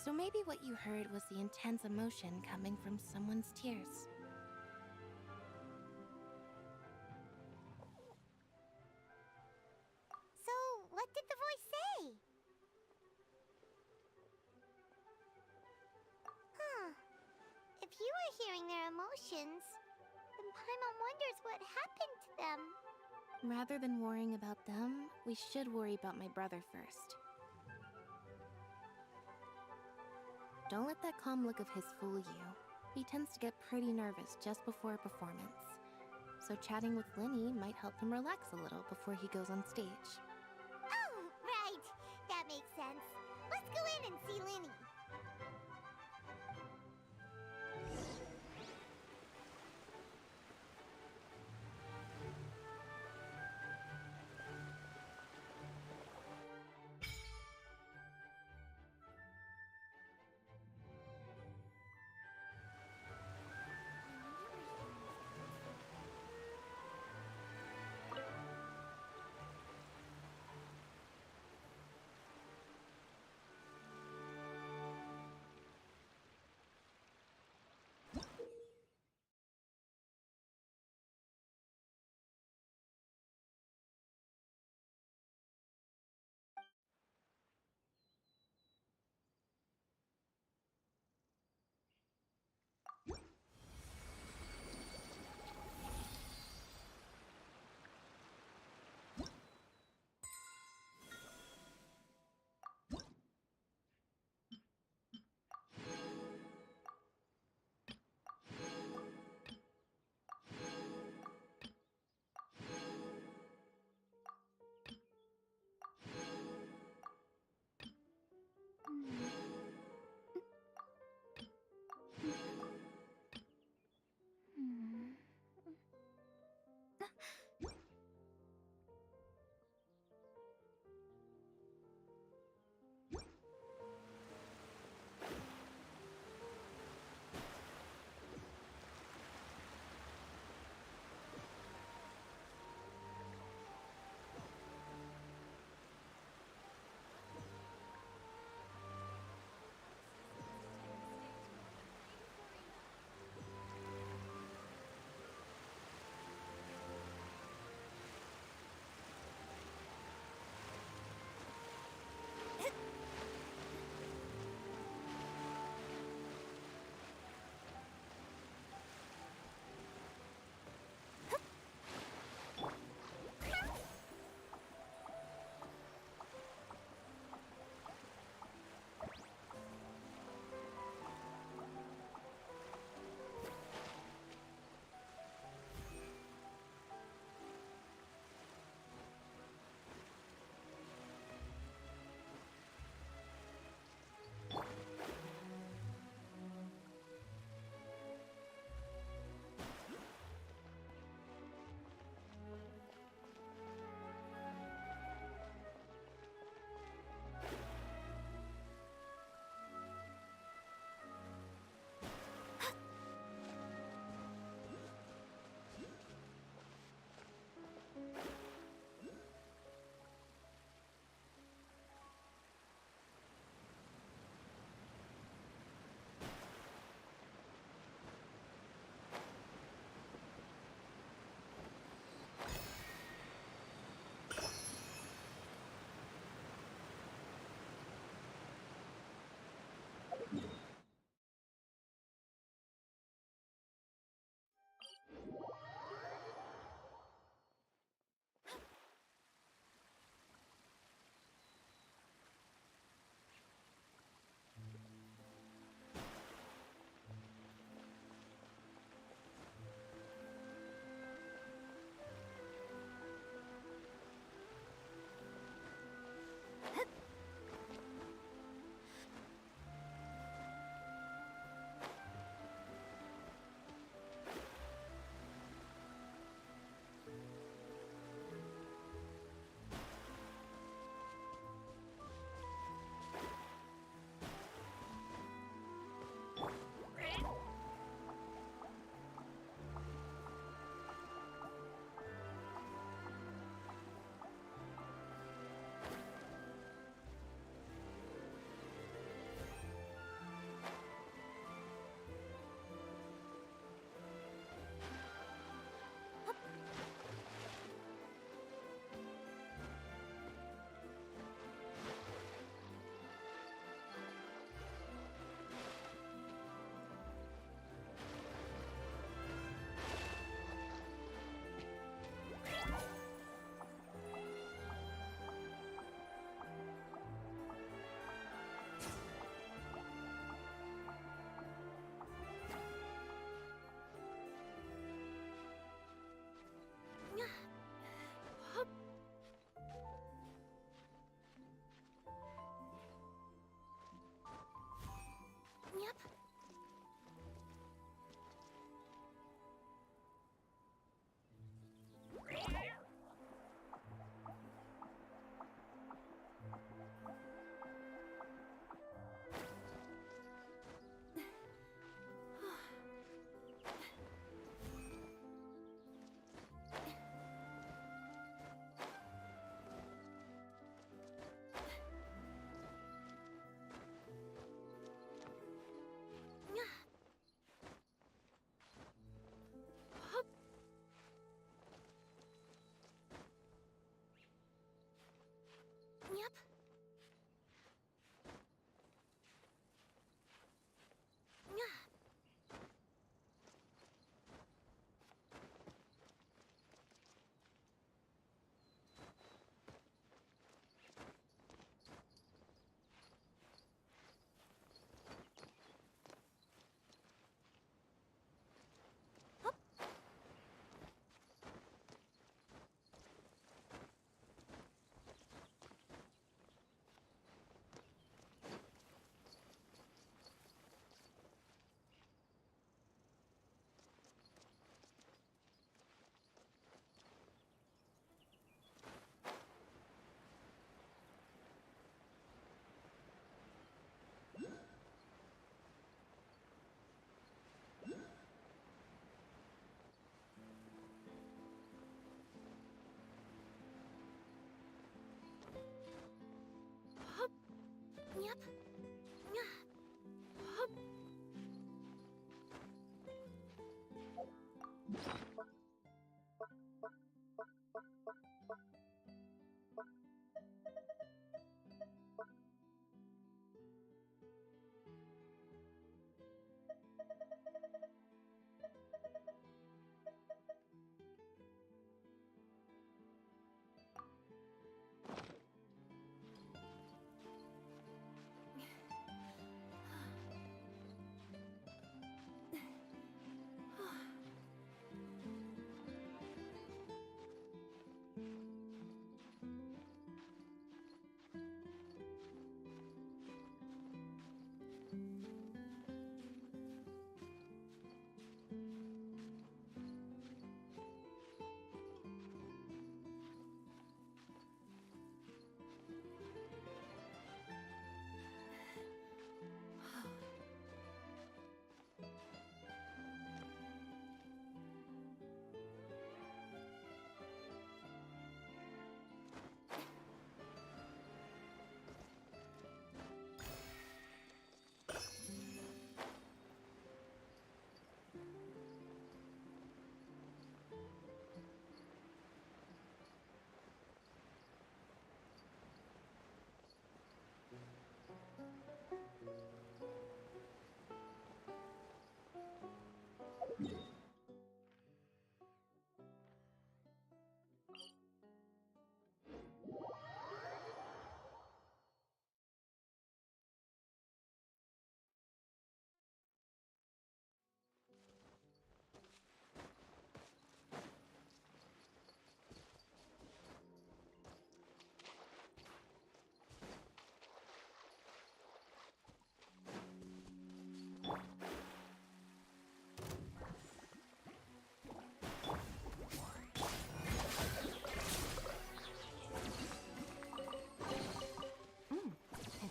So maybe what you heard was the intense emotion coming from someone's tears. So, what did the voice say? If you were hearing their emotions, then Paimon wonders what happened to them. Rather than worrying about them, we should worry about my brother first. Don't let that calm look of his fool you. He tends to get pretty nervous just before a performance. So chatting with Linny might help him relax a little before he goes on stage. Oh, right. That makes sense. Let's go in and see Linny.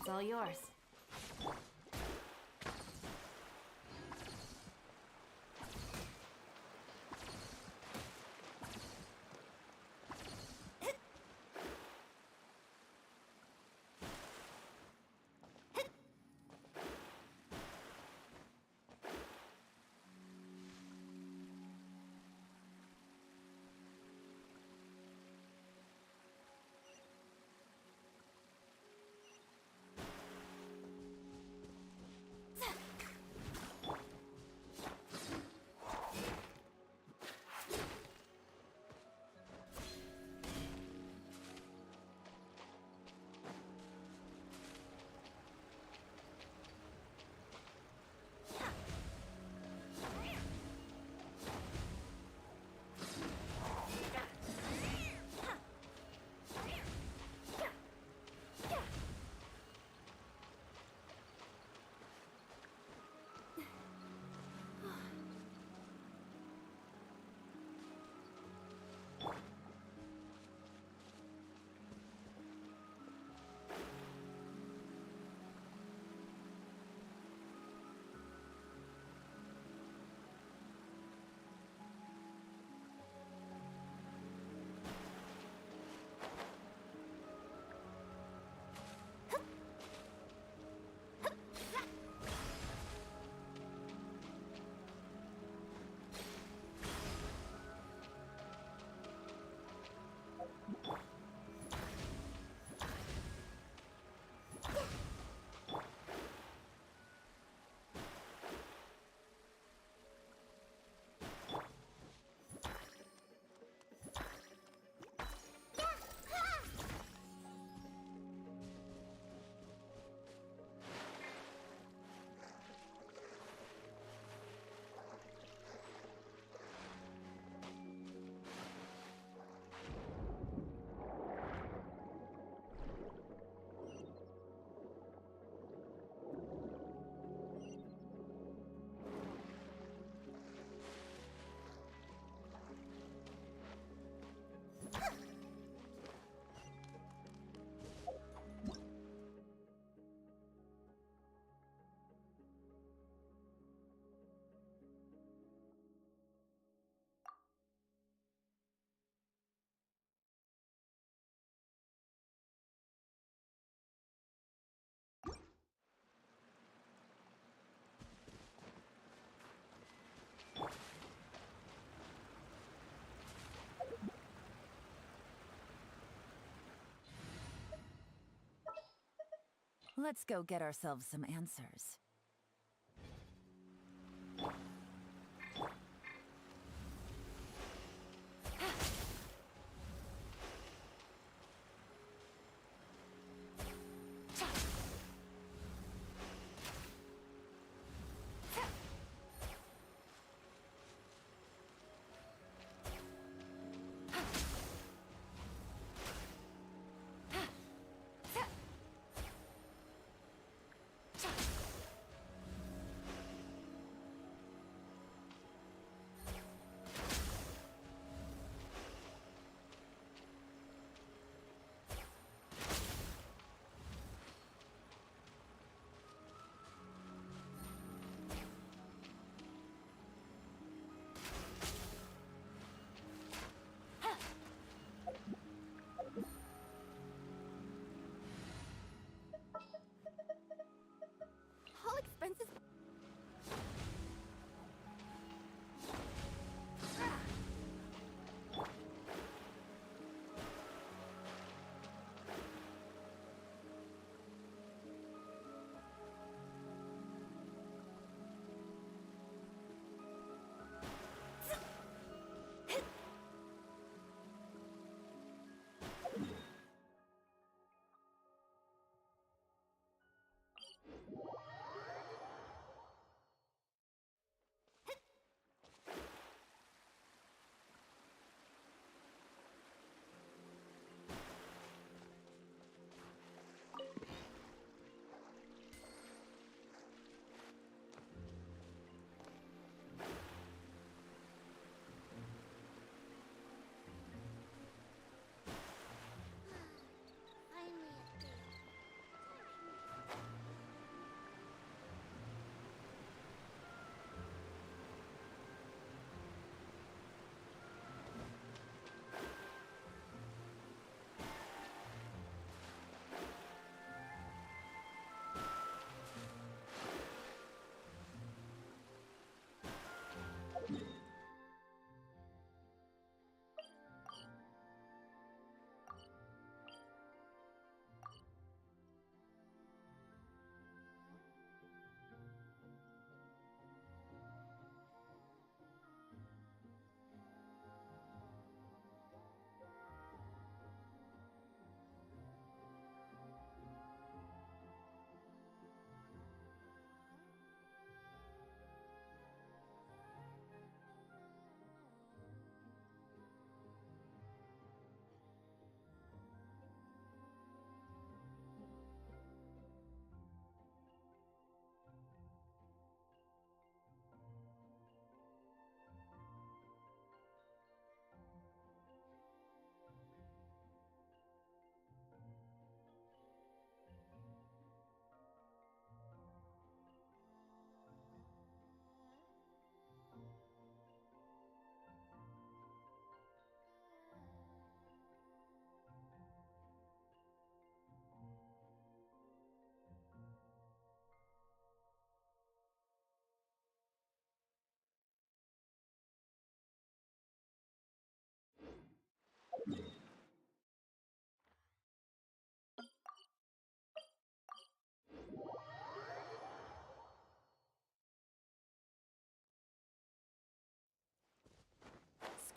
It's all yours. Let's go get ourselves some answers.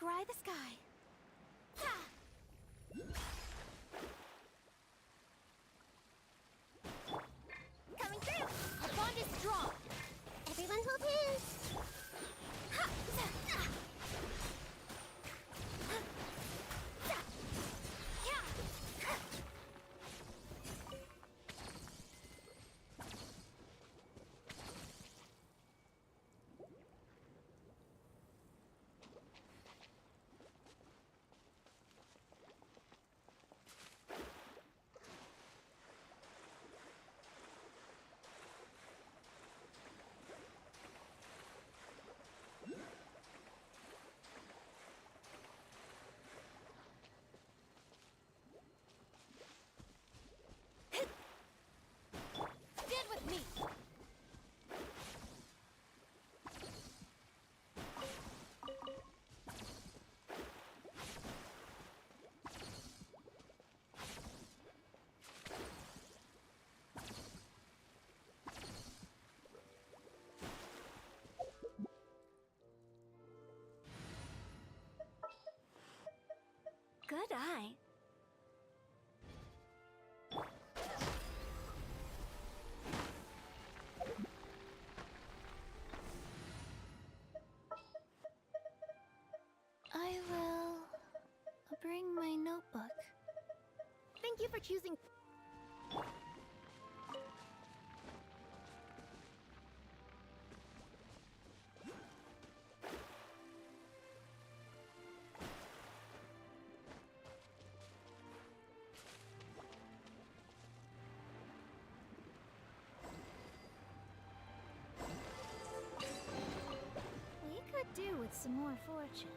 scry the sky. Coming through! The bond is strong! Everyone hold hands! Stand with me! Good eye. I will bring my notebook. Thank you for choosing. We could do with some more fortune.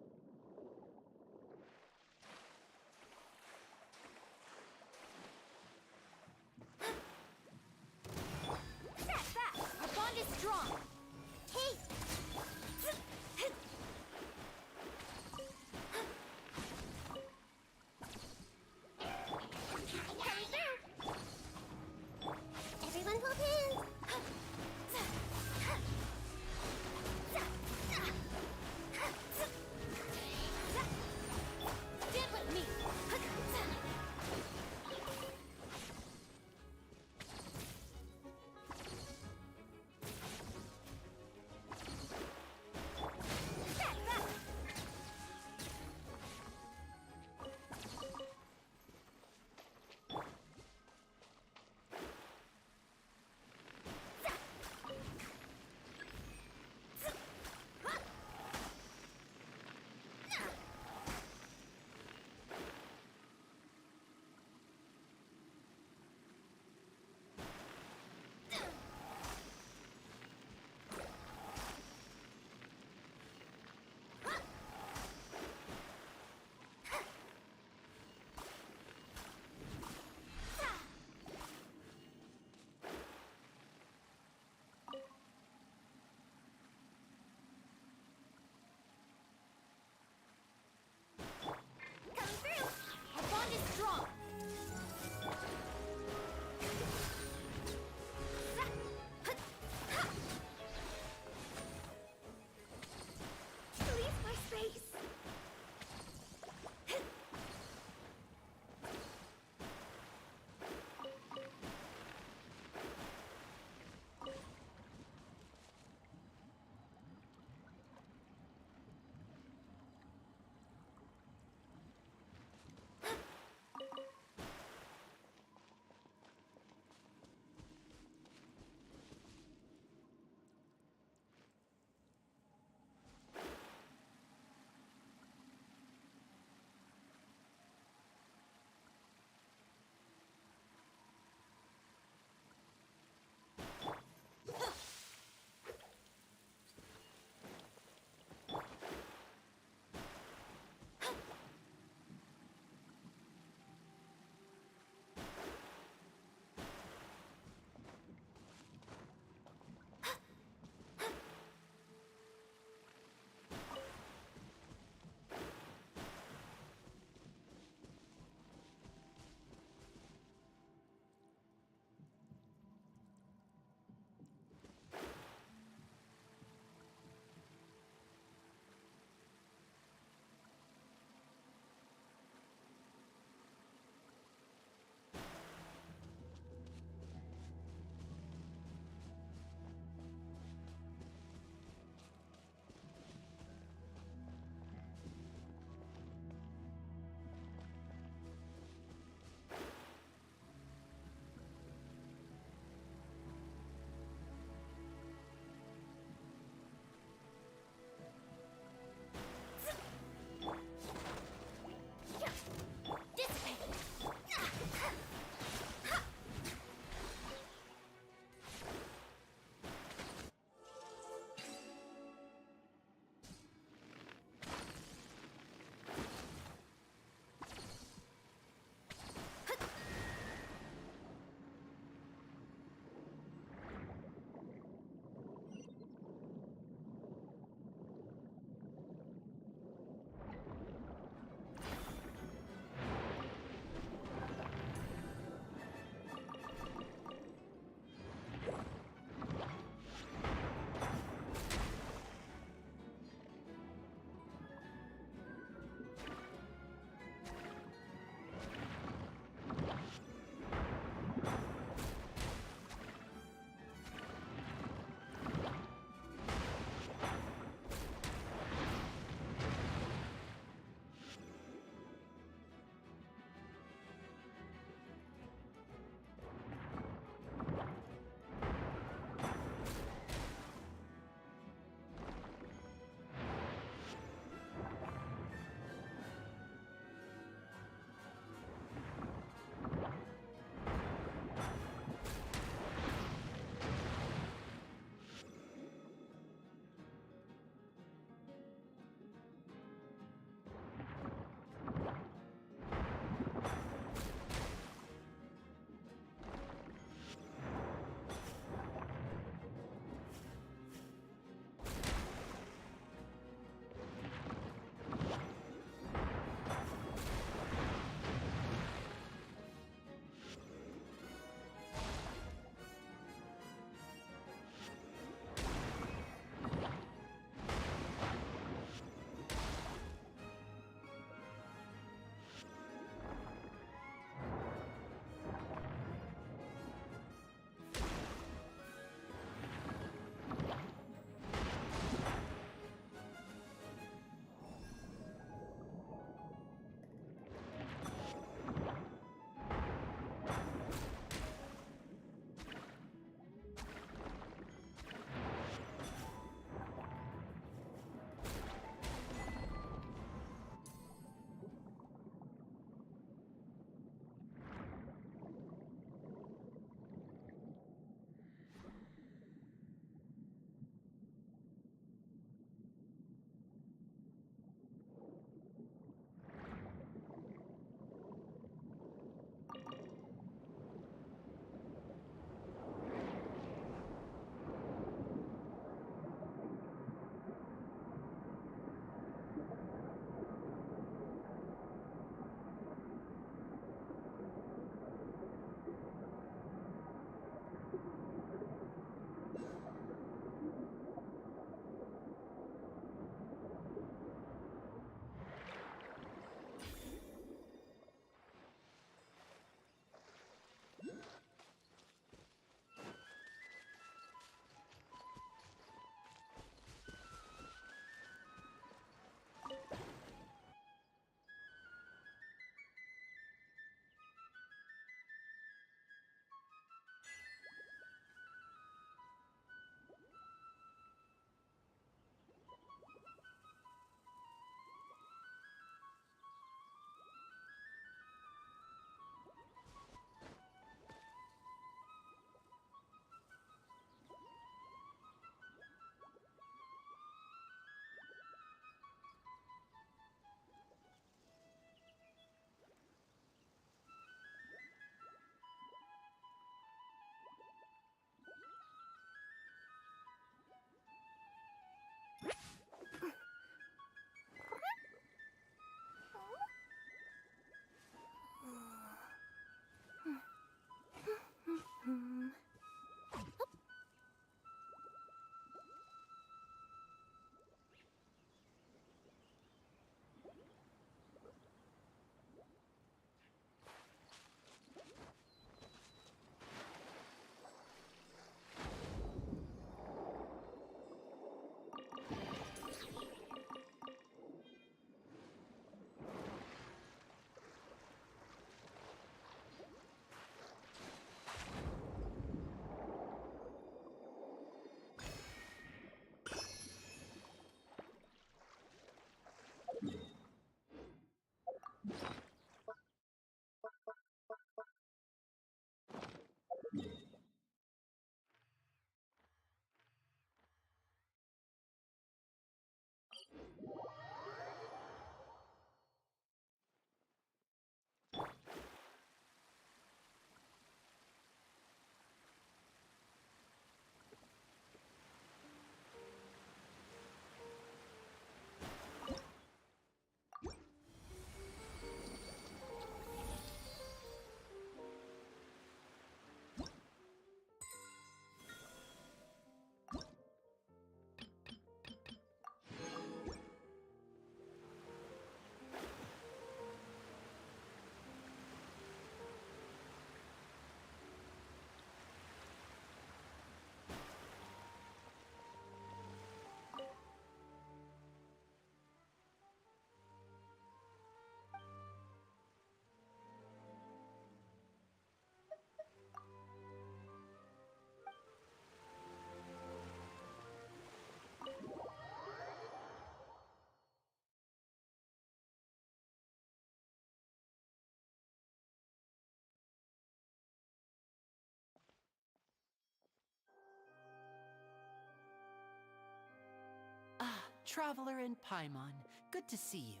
Traveler and Paimon. Good to see you.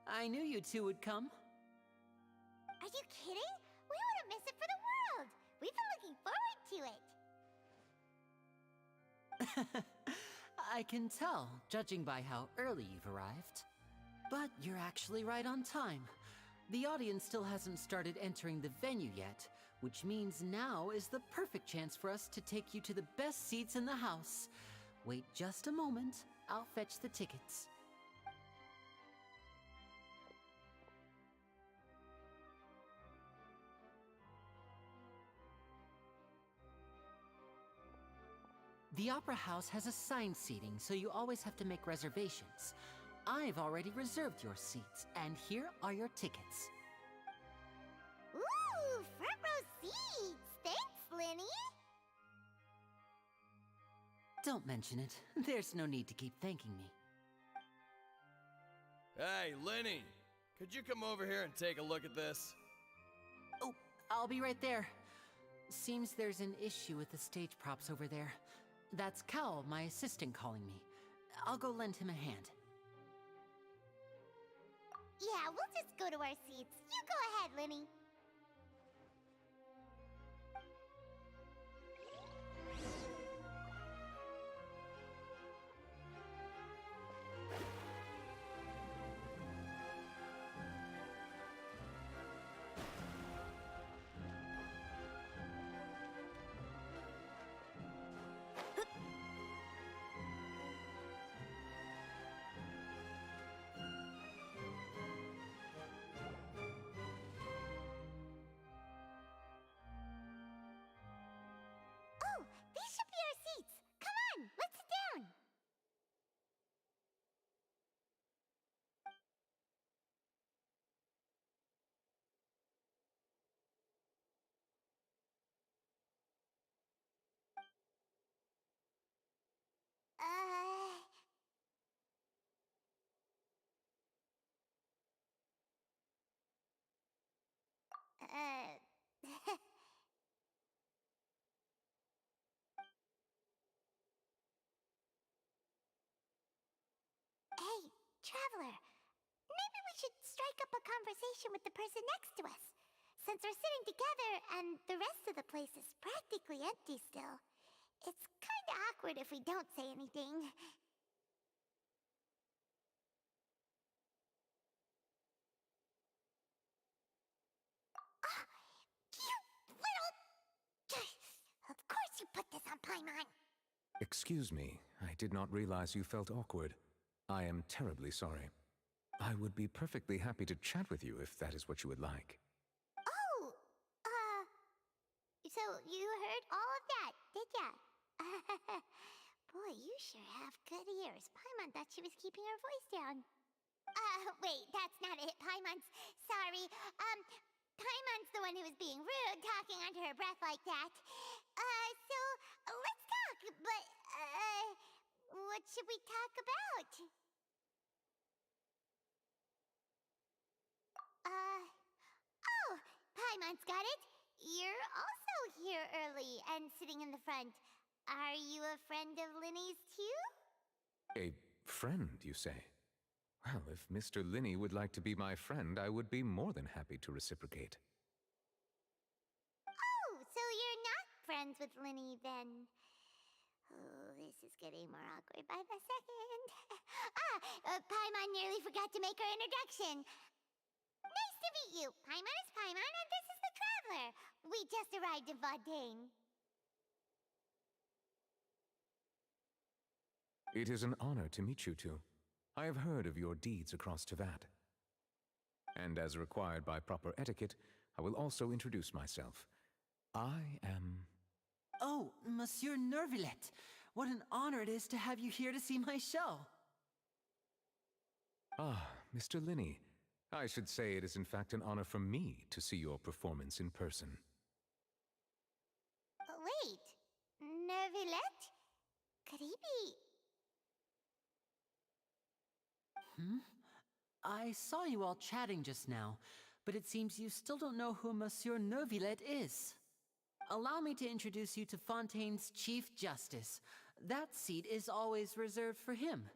I knew you two would come. Are you kidding? We wouldn't miss it for the world. We've been looking forward to it. I can tell, judging by how early you've arrived. But you're actually right on time. The audience still hasn't started entering the venue yet, which means now is the perfect chance for us to take you to the best seats in the house. Wait just a moment. I'll fetch the tickets. The Opera House has assigned seating, so you always have to make reservations. I've already reserved your seats, and here are your tickets. Ooh, front row seats! Thanks, Linny! Don't mention it. There's no need to keep thanking me. Hey, Lenny! Could you come over here and take a look at this? Oh, I'll be right there. Seems there's an issue with the stage props over there. That's Cal, my assistant, calling me. I'll go lend him a hand. Yeah, we'll just go to our seats. You go ahead, Linny. Oh, these should be our seats. Come on, let's sit down. Hey, Traveler. Maybe we should strike up a conversation with the person next to us. Since we're sitting together and the rest of the place is practically empty still, it's kinda awkward if we don't say anything. Ah, you little... Of course you put this on Paimon! Excuse me, I did not realize you felt awkward. I am terribly sorry. I would be perfectly happy to chat with you if that is what you would like. Oh, so you heard all of that, did ya? Boy, you sure have good ears. Paimon thought she was keeping her voice down. Wait, that's not it. Paimon's... Sorry. Paimon's the one who was being rude, talking under her breath like that. So, let's talk, but, what should we talk about? Oh, Paimon's got it. You're also here early and sitting in the front. Are you a friend of Linny's too? A friend, you say? Well, if Mr. Linney would like to be my friend, I would be more than happy to reciprocate. Oh, so you're not friends with Linny then? Oh, this is getting more awkward by the second. Paimon nearly forgot to make her introduction. Nice to meet you. Paimon is Paimon, and this is the Traveler. We just arrived in Fontaine. It is an honor to meet you two. I have heard of your deeds across Tevat. And as required by proper etiquette, I will also introduce myself. I am... Oh, Monsieur Nervillet. What an honor it is to have you here to see my show. Ah, Mr. Linney. I should say it is in fact an honor for me to see your performance in person. Wait, Nervillet? Could he be... I saw you all chatting just now, but it seems you still don't know who Monsieur Nervillet is. Allow me to introduce you to Fontaine's Chief Justice. That seat is always reserved for him.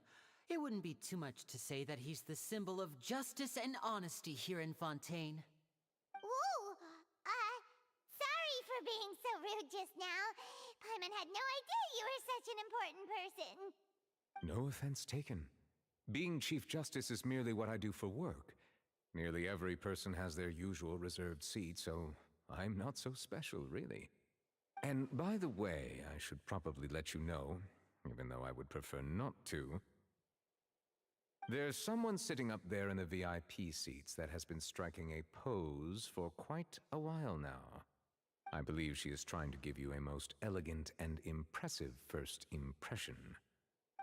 It wouldn't be too much to say that he's the symbol of justice and honesty here in Fontaine. Ooh, sorry for being so rude just now. Paimon had no idea you were such an important person. No offense taken. Being Chief Justice is merely what I do for work. Nearly every person has their usual reserved seat, so I'm not so special, really. And by the way, I should probably let you know, even though I would prefer not to. There's someone sitting up there in the VIP seats that has been striking a pose for quite a while now. I believe she is trying to give you a most elegant and impressive first impression.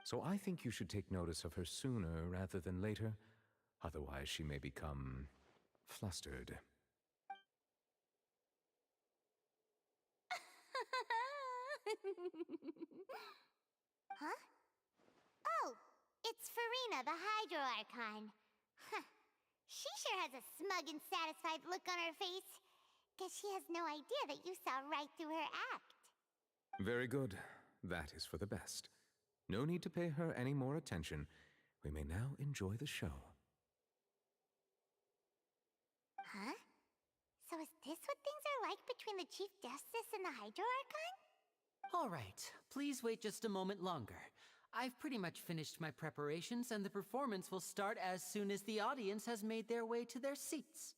So I think you should take notice of her sooner rather than later. Otherwise, she may become flustered. Huh? Oh, it's Farina, the Hydro Archon. Huh. She sure has a smug and satisfied look on her face. Guess she has no idea that you saw right through her act. Very good. That is for the best. No need to pay her any more attention. We may now enjoy the show. Huh? So is this what things are like between the Chief Justice and the Hydro Archon? All right, please wait just a moment longer. I've pretty much finished my preparations, and the performance will start as soon as the audience has made their way to their seats.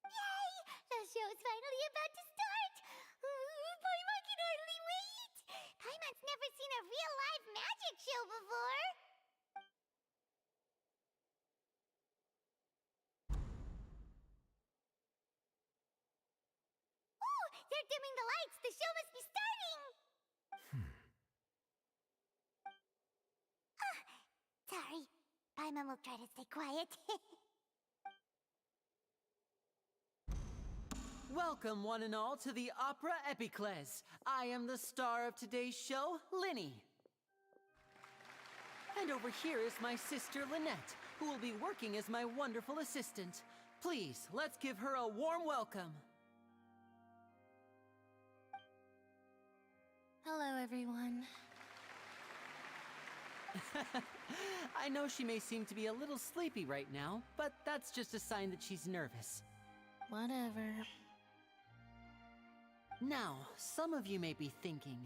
Yay! The show's finally about to start! Paimon can hardly wait! Paimon's never seen a real live magic show before! Ooh! They're dimming the lights! The show must be starting! Sorry. Paimon will try to stay quiet. Welcome, one and all, to the Opera Epiclese. I am the star of today's show, Linny. And over here is my sister, Lynette, who will be working as my wonderful assistant. Please, let's give her a warm welcome. Hello, everyone. I know she may seem to be a little sleepy right now, but that's just a sign that she's nervous. Whatever. Now, some of you may be thinking,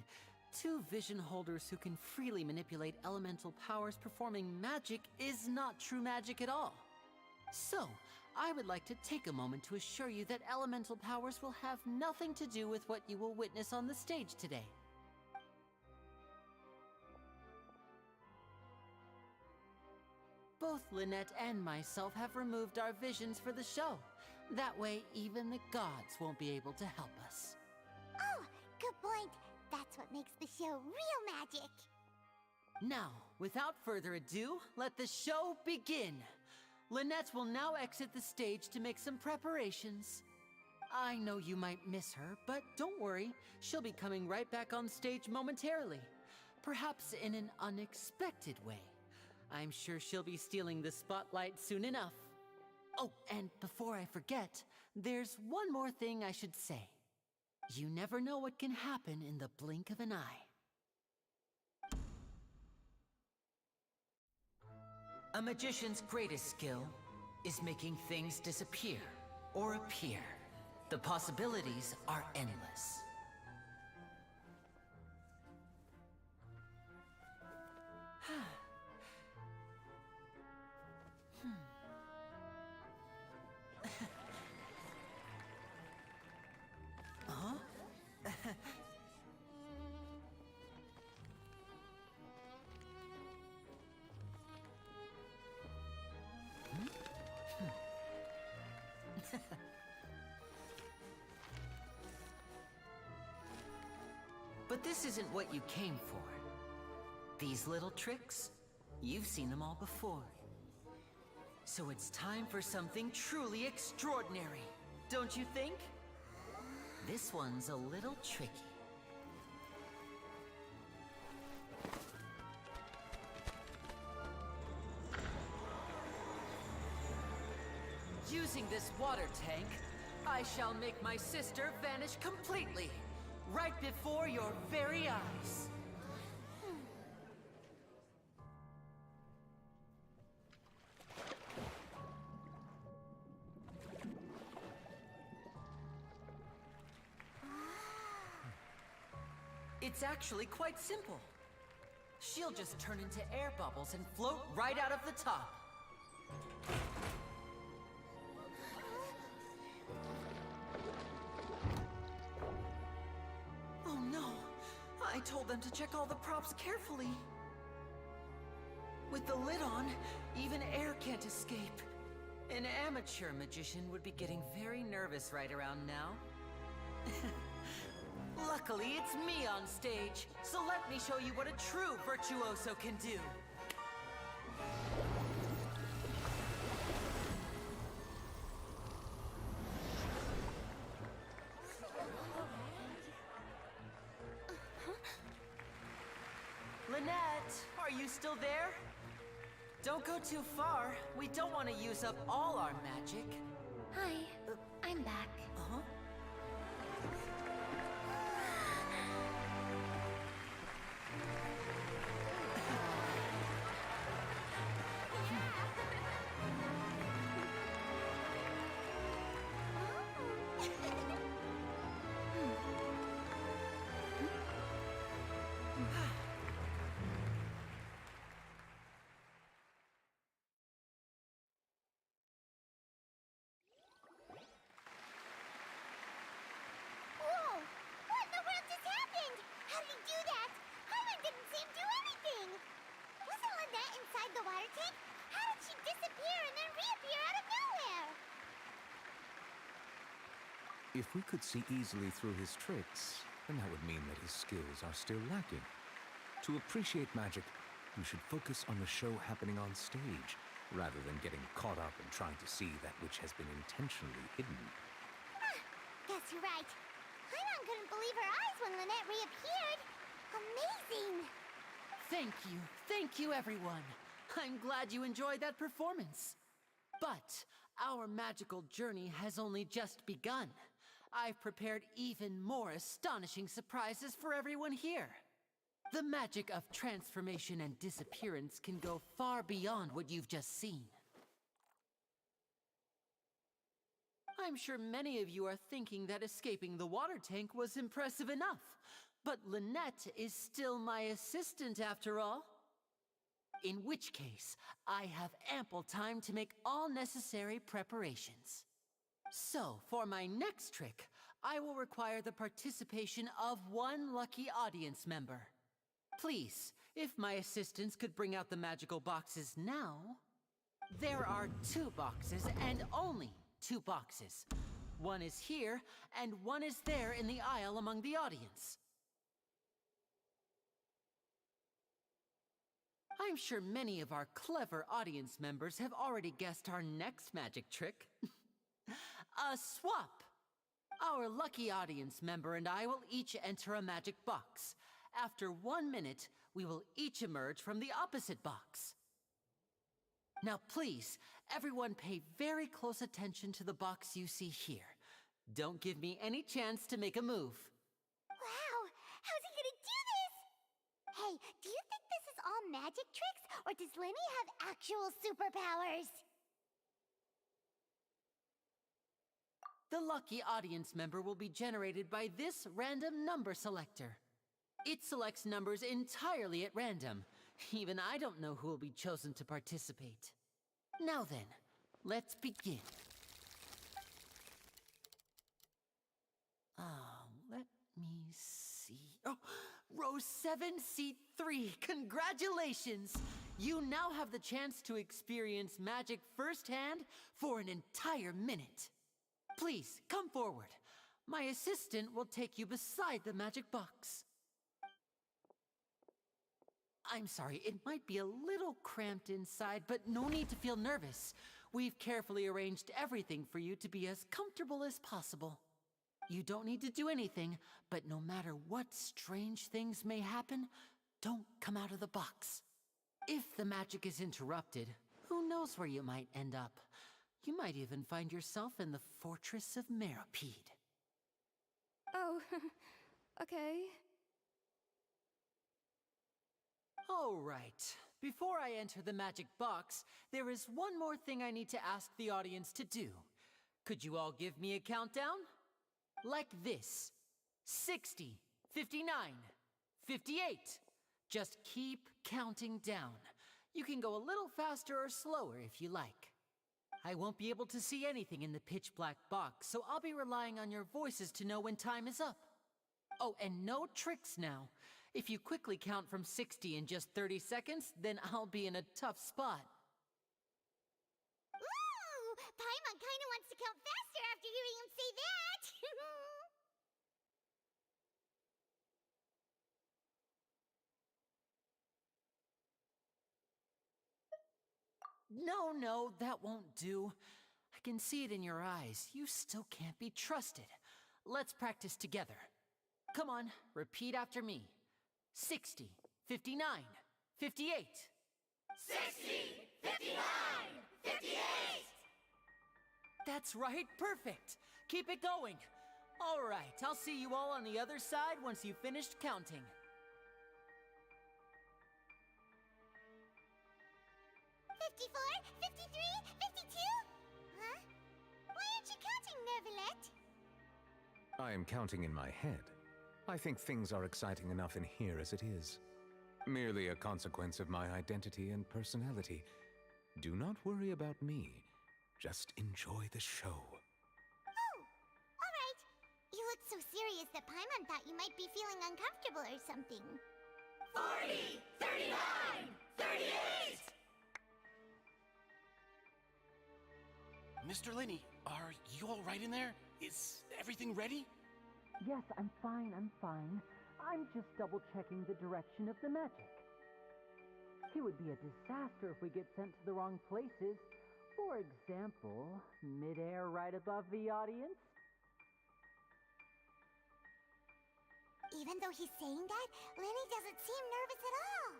two vision holders who can freely manipulate elemental powers performing magic is not true magic at all. So, I would like to take a moment to assure you that elemental powers will have nothing to do with what you will witness on the stage today. Both Lynette and myself have removed our visions for the show. That way, even the gods won't be able to help us. Oh, good point. That's what makes the show real magic. Now, without further ado, let the show begin. Lynette will now exit the stage to make some preparations. I know you might miss her, but don't worry. She'll be coming right back on stage momentarily. Perhaps in an unexpected way. I'm sure she'll be stealing the spotlight soon enough. Oh, and before I forget, there's one more thing I should say. You never know what can happen in the blink of an eye. A magician's greatest skill is making things disappear or appear. The possibilities are endless. But this isn't what you came for. These little tricks, you've seen them all before. So it's time for something truly extraordinary, don't you think? This one's a little tricky. Using this water tank, I shall make my sister vanish completely, right before your very eyes. It's actually quite simple. She'll just turn into air bubbles and float right out of the top. Oh no! I told them to check all the props carefully. With the lid on, even air can't escape. An amateur magician would be getting very nervous right around now. Luckily, it's me on stage, so let me show you what a true virtuoso can do. Lynette, are you still there? Don't go too far. We don't want to use up all our magic. Hi, I'm back. Uh-huh. Whoa! What in the world just happened? How did he do that? Harlan didn't seem to do anything. Wasn't Lynette inside the water tank? How did she disappear and then reappear out of nowhere? If we could see easily through his tricks, then that would mean that his skills are still lacking. To appreciate magic, you should focus on the show happening on stage, rather than getting caught up in trying to see that which has been intentionally hidden. Guess you're right. Harlan couldn't believe her eyes when Lynette reappeared. Amazing! Thank you everyone. I'm glad you enjoyed that performance. But our magical journey has only just begun. I've prepared even more astonishing surprises for everyone here. The magic of transformation and disappearance can go far beyond what you've just seen. I'm sure many of you are thinking that escaping the water tank was impressive enough, but Lynette is still my assistant after all. In which case, I have ample time to make all necessary preparations. So, for my next trick, I will require the participation of one lucky audience member. Please, if my assistants could bring out the magical boxes now. There are 2 boxes, and only 2 boxes. One is here, and one is there in the aisle among the audience. I'm sure many of our clever audience members have already guessed our next magic trick. A swap! Our lucky audience member and I will each enter a magic box. After 1 minute, we will each emerge from the opposite box. Now please, everyone pay very close attention to the box you see here. Don't give me any chance to make a move. Wow! How's he gonna do this? Hey, do you think this is all magic tricks, or does Lenny have actual superpowers? The lucky audience member will be generated by this random number selector. It selects numbers entirely at random. Even I don't know who will be chosen to participate. Now then, let's begin. Let me see. Oh, row 7, seat 3. Congratulations! You now have the chance to experience magic firsthand for an entire minute. Please, come forward. My assistant will take you beside the magic box. I'm sorry, it might be a little cramped inside, but no need to feel nervous. We've carefully arranged everything for you to be as comfortable as possible. You don't need to do anything, but no matter what strange things may happen, don't come out of the box. If the magic is interrupted, who knows where you might end up? You might even find yourself in the Fortress of Meropide. Oh, okay. All right. Before I enter the magic box, there is one more thing I need to ask the audience to do. Could you all give me a countdown? Like this. 60, 59, 58. Just keep counting down. You can go a little faster or slower if you like. I won't be able to see anything in the pitch black box, so I'll be relying on your voices to know when time is up. Oh, and no tricks now. If you quickly count from 60 in just 30 seconds, then I'll be in a tough spot. Ooh! Paimon kinda wants to count faster after hearing him say that! No, that won't do. I can see it in your eyes. You still can't be trusted. Let's practice together. Come on, repeat after me. 60, 59, 58. 60, 59, 58! That's right, perfect. Keep it going. All right, I'll see you all on the other side once you've finished counting. 54, 53, 52? Huh? Why aren't you counting, Nervalet? I am counting in my head. I think things are exciting enough in here as it is. Merely a consequence of my identity and personality. Do not worry about me. Just enjoy the show. Oh, alright. You look so serious that Paimon thought you might be feeling uncomfortable or something. 40, 39, 38! Mr. Linney, are you all right in there? Is everything ready? Yes, I'm fine. I'm just double-checking the direction of the magic. It would be a disaster if we get sent to the wrong places. For example, mid-air right above the audience. Even though he's saying that, Lenny doesn't seem nervous at all.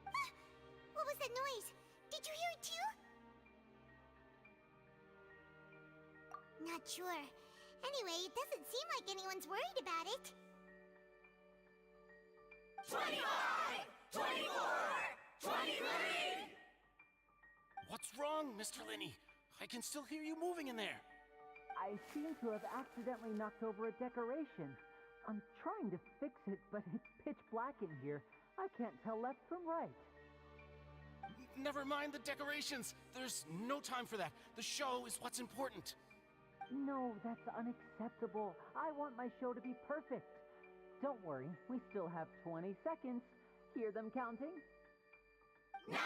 Ah! What was that noise? Did you hear it too? Not sure. Anyway, it doesn't seem like anyone's worried about it. 25! 24! 23! What's wrong, Mr. Linney? I can still hear you moving in there. I seem to have accidentally knocked over a decoration. I'm trying to fix it, but it's pitch black in here. I can't tell left from right. Never mind the decorations. There's no time for that. The show is what's important. No, that's unacceptable. I want my show to be perfect. Don't worry, we still have 20 seconds. Hear them counting? 19!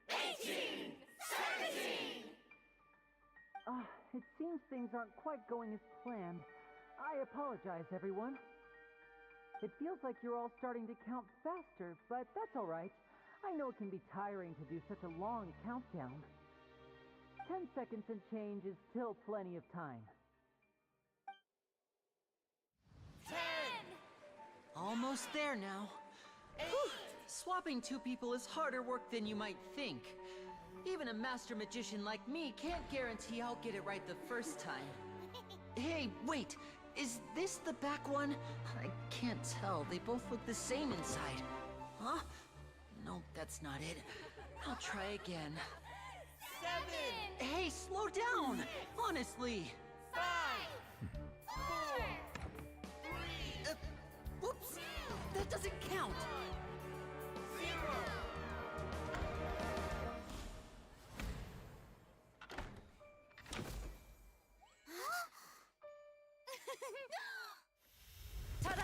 18! 17! It seems things aren't quite going as planned. I apologize, everyone. It feels like you're all starting to count faster, but that's all right. I know it can be tiring to do such a long countdown. 10 seconds and change is still plenty of time. 10! Almost there now. Whew. Swapping two people is harder work than you might think. Even a master magician like me can't guarantee I'll get it right the first time. Hey, wait! Is this the back one? I can't tell. They both look the same inside. Huh? No, that's not it. I'll try again. 7! Hey, slow down! Honestly! 5! 4! 3! Whoops! That doesn't count! 0! Ta-da!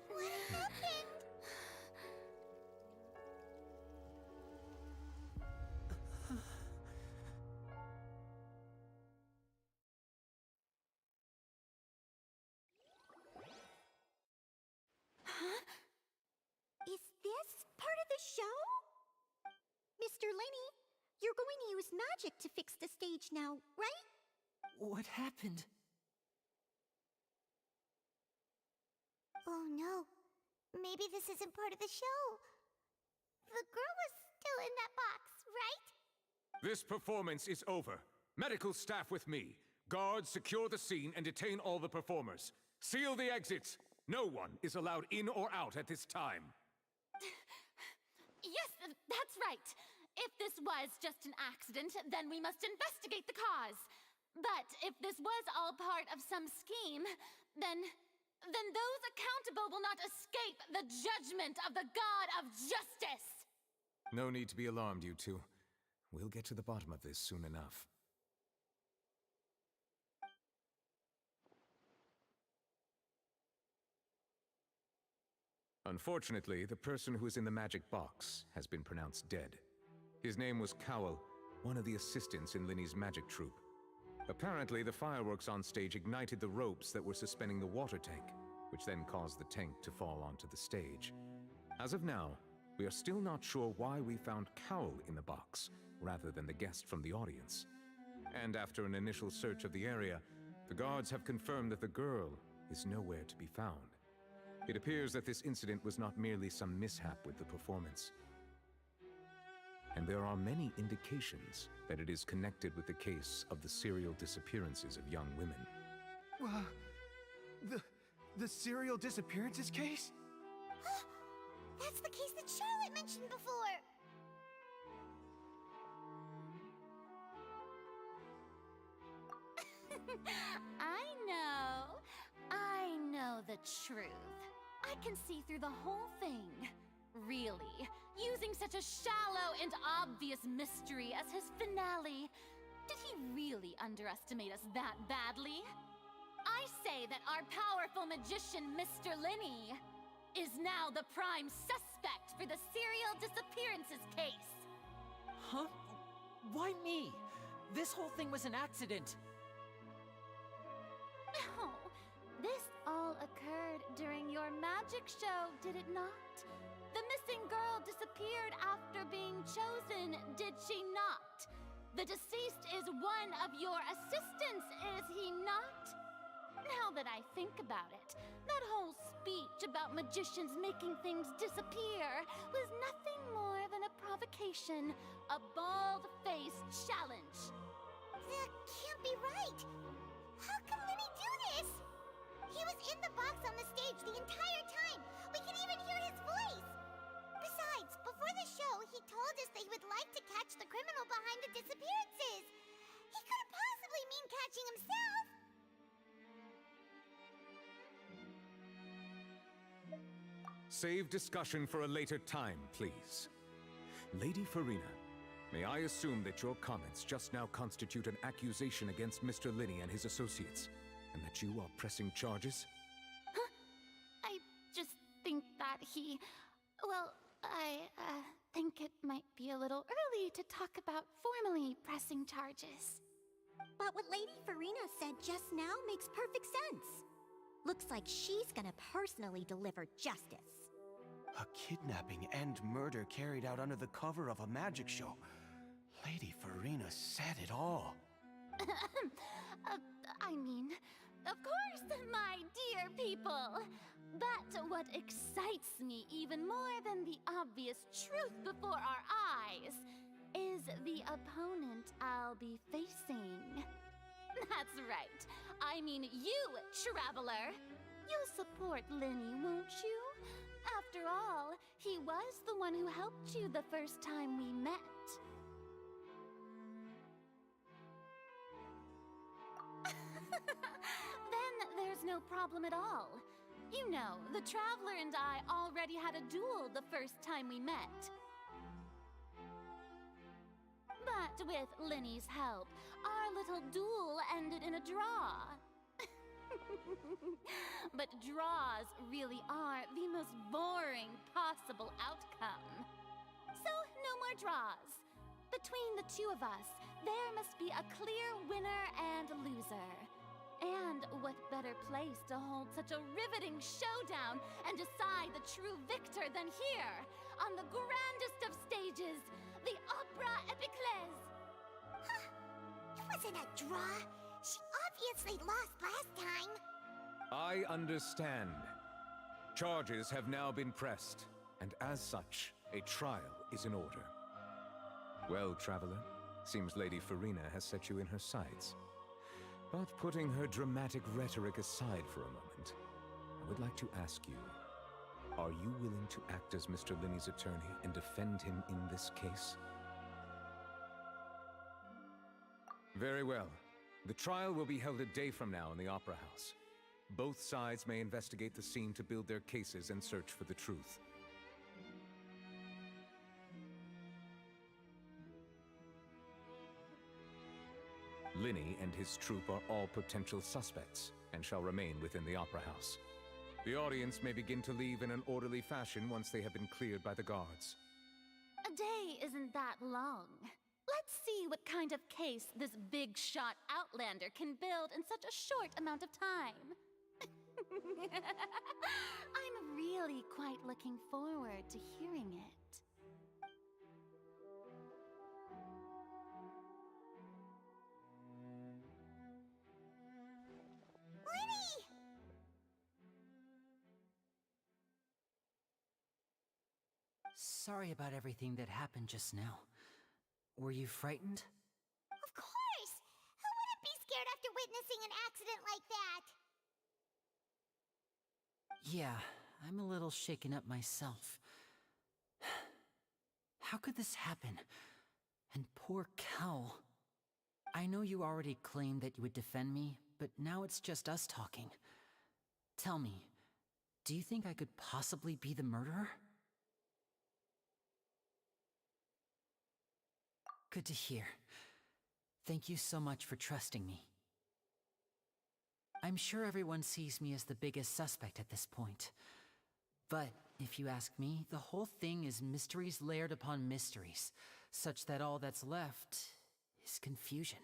What happened? Huh? Is this part of the show? Mr. Linney, You're going to use magic to fix the stage now, right? What happened? Oh no. Maybe this isn't part of the show. The girl was still in that box, right? This performance is over. Medical staff with me. Guards, secure the scene and detain all the performers. Seal the exits. No one is allowed in or out at this time. Yes, that's right. If this was just an accident, then we must investigate the cause. But if this was all part of some scheme, then those accountable will not escape the judgment of the God of Justice! No need to be alarmed, you two. We'll get to the bottom of this soon enough. Unfortunately, the person who is in the magic box has been pronounced dead. His name was Cowell, one of the assistants in Linny's magic troupe. Apparently, the fireworks on stage ignited the ropes that were suspending the water tank, which then caused the tank to fall onto the stage. As of now, we are still not sure why we found Cowell in the box, rather than the guest from the audience. And after an initial search of the area, the guards have confirmed that the girl is nowhere to be found. It appears that this incident was not merely some mishap with the performance. And there are many indications that it is connected with the case of the serial disappearances of young women. The serial disappearances case? That's the case that Charlotte mentioned before! I know the truth. I can see through the whole thing. Really, using such a shallow and obvious mystery as his finale. Did he really underestimate us that badly? I say that our powerful magician, Mr. Linny, is now the prime suspect for the serial disappearances case. Huh? Why me? This whole thing was an accident. No, this all occurred during your magic show, did it not? The missing girl disappeared after being chosen, did she not? The deceased is one of your assistants, is he not? Now that I think about it, that whole speech about magicians making things disappear was nothing more than a provocation, a bald-faced challenge. That can't be right! How can Linny do this? He was in the box on the stage the entire time! We can even hear his voice! Besides, before the show, he told us that he would like to catch the criminal behind the disappearances! He couldn't possibly mean catching himself! Save discussion for a later time, please. Lady Farina, may I assume that your comments just now constitute an accusation against Mr. Linny and his associates, and that you are pressing charges? Huh? I just think that he... Well, I think it might be a little early to talk about formally pressing charges. But what Lady Farina said just now makes perfect sense. Looks like she's gonna personally deliver justice. A kidnapping and murder carried out under the cover of a magic show. Lady Farina said it all. I mean, of course, my dear people. But what excites me even more than the obvious truth before our eyes is the opponent I'll be facing. That's right. I mean you, Traveler. You'll support Linny, won't you? After all, he was the one who helped you the first time we met. Then there's no problem at all. You know, the Traveler and I already had a duel the first time we met. But with Linny's help, our little duel ended in a draw. But draws really are the most boring possible outcome. So, no more draws. Between the two of us, there must be a clear winner and loser. And what better place to hold such a riveting showdown and decide the true victor than here, on the grandest of stages, the Opera Epiclese. It wasn't a draw. She obviously lost last time. I understand. Charges have now been pressed, and as such, a trial is in order. Well, Traveler, seems Lady Farina has set you in her sights. But putting her dramatic rhetoric aside for a moment, I would like to ask you, are you willing to act as Mr. Linney's attorney and defend him in this case? Very well. The trial will be held a day from now in the Opera House. Both sides may investigate the scene to build their cases and search for the truth. Linney and his troupe are all potential suspects and shall remain within the Opera House. The audience may begin to leave in an orderly fashion once they have been cleared by the guards. A day isn't that long. Let's see what kind of case this big shot Outlander can build in such a short amount of time. I'm really quite looking forward to hearing it. Lenny! Sorry about everything that happened just now. Were you frightened? Of course! Who wouldn't be scared after witnessing an accident like that? Yeah, I'm a little shaken up myself. How could this happen? And poor Cal. I know you already claimed that you would defend me, but now it's just us talking. Tell me, do you think I could possibly be the murderer? Good to hear. Thank you so much for trusting me. I'm sure everyone sees me as the biggest suspect at this point. But if you ask me, the whole thing is mysteries layered upon mysteries, such that all that's left is confusion.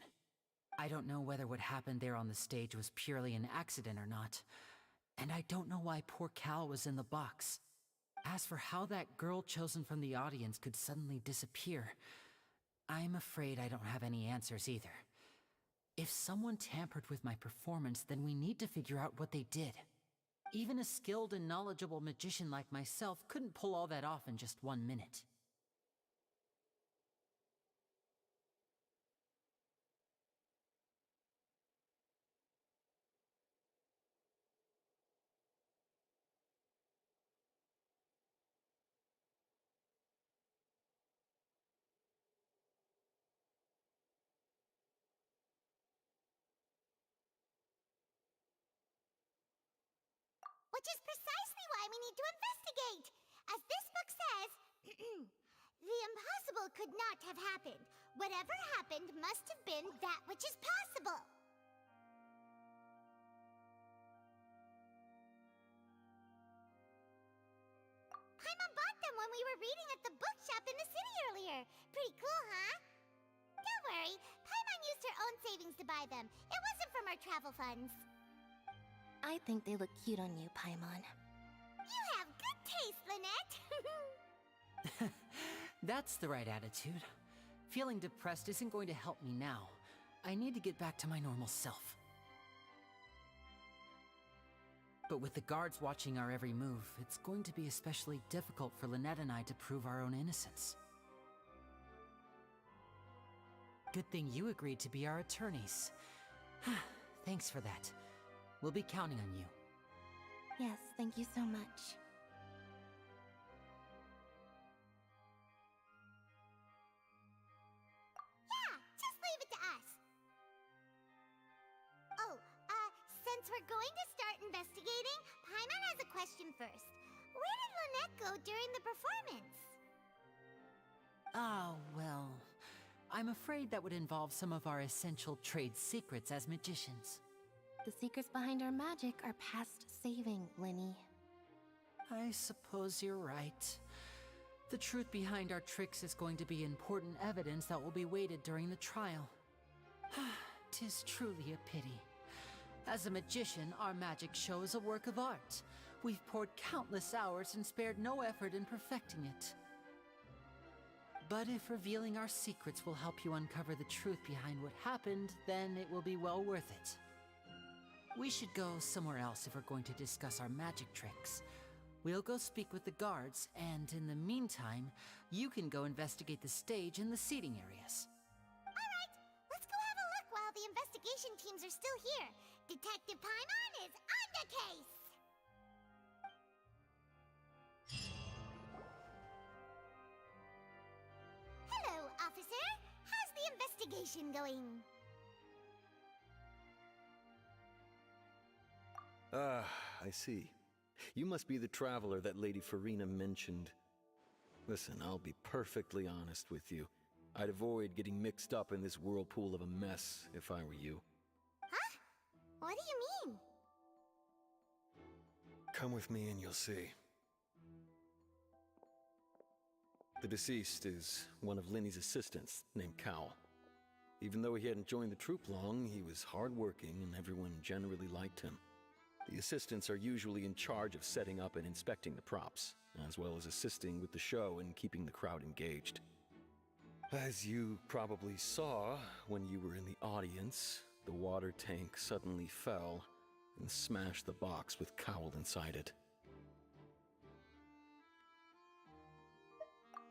I don't know whether what happened there on the stage was purely an accident or not, and I don't know why poor Cal was in the box. As for how that girl chosen from the audience could suddenly disappear, I'm afraid I don't have any answers either. If someone tampered with my performance, then we need to figure out what they did. Even a skilled and knowledgeable magician like myself couldn't pull all that off in just 1 minute. Which is precisely why we need to investigate! As this book says, the impossible could not have happened. Whatever happened must have been that which is possible. Paimon bought them when we were reading at the bookshop in the city earlier. Pretty cool, huh? Don't worry, Paimon used her own savings to buy them. It wasn't from our travel funds. I think they look cute on you, Paimon. You have good taste, Lynette! That's the right attitude. Feeling depressed isn't going to help me now. I need to get back to my normal self. But with the guards watching our every move, it's going to be especially difficult for Lynette and I to prove our own innocence. Good thing you agreed to be our attorneys. Thanks for that. We'll be counting on you. Yes, thank you so much. Yeah, just leave it to us. Oh, since we're going to start investigating, Paimon has a question first. Where did Lynette go during the performance? Ah, well, I'm afraid that would involve some of our essential trade secrets as magicians. The secrets behind our magic are past saving, Lenny. I suppose you're right. The truth behind our tricks is going to be important evidence that will be weighted during the trial. 'Tis truly a pity. As a magician, our magic show is a work of art. We've poured countless hours and spared no effort in perfecting it. But if revealing our secrets will help you uncover the truth behind what happened, then it will be well worth it. We should go somewhere else if we're going to discuss our magic tricks. We'll go speak with the guards, and in the meantime, you can go investigate the stage and the seating areas. Alright, let's go have a look while the investigation teams are still here. Detective Paimon is on the case! Hello, officer. How's the investigation going? Ah, I see. You must be the traveler that Lady Farina mentioned. Listen, I'll be perfectly honest with you. I'd avoid getting mixed up in this whirlpool of a mess if I were you. Huh? What do you mean? Come with me and you'll see. The deceased is one of Linny's assistants, named Cowell. Even though he hadn't joined the troupe long, he was hardworking and everyone generally liked him. The assistants are usually in charge of setting up and inspecting the props, as well as assisting with the show and keeping the crowd engaged. As you probably saw when you were in the audience, the water tank suddenly fell and smashed the box with Cowell inside it.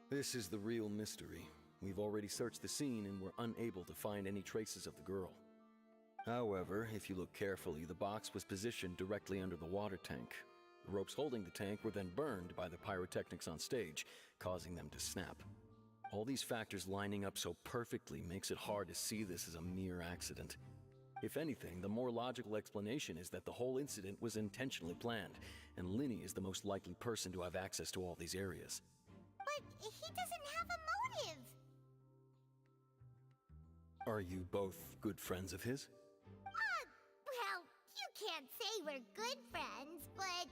This is the real mystery. We've already searched the scene and were unable to find any traces of the girl. However, if you look carefully, the box was positioned directly under the water tank. The ropes holding the tank were then burned by the pyrotechnics on stage, causing them to snap. All these factors lining up so perfectly makes it hard to see this as a mere accident. If anything, the more logical explanation is that the whole incident was intentionally planned, and Linny is the most likely person to have access to all these areas. But he doesn't have a motive! Are you both good friends of his? Well, you can't say we're good friends, but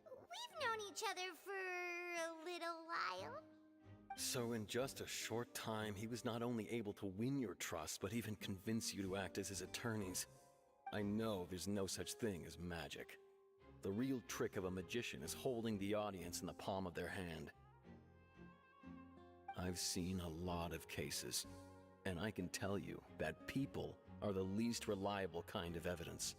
we've known each other for a little while. So in just a short time, he was not only able to win your trust, but even convince you to act as his attorneys. I know there's no such thing as magic. The real trick of a magician is holding the audience in the palm of their hand. I've seen a lot of cases, and I can tell you that people are the least reliable kind of evidence.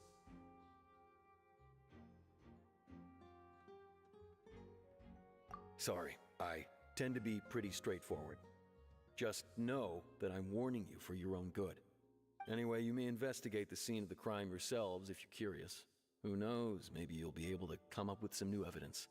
Sorry, I tend to be pretty straightforward. Just know that I'm warning you for your own good. Anyway, you may investigate the scene of the crime yourselves if you're curious. Who knows, maybe you'll be able to come up with some new evidence.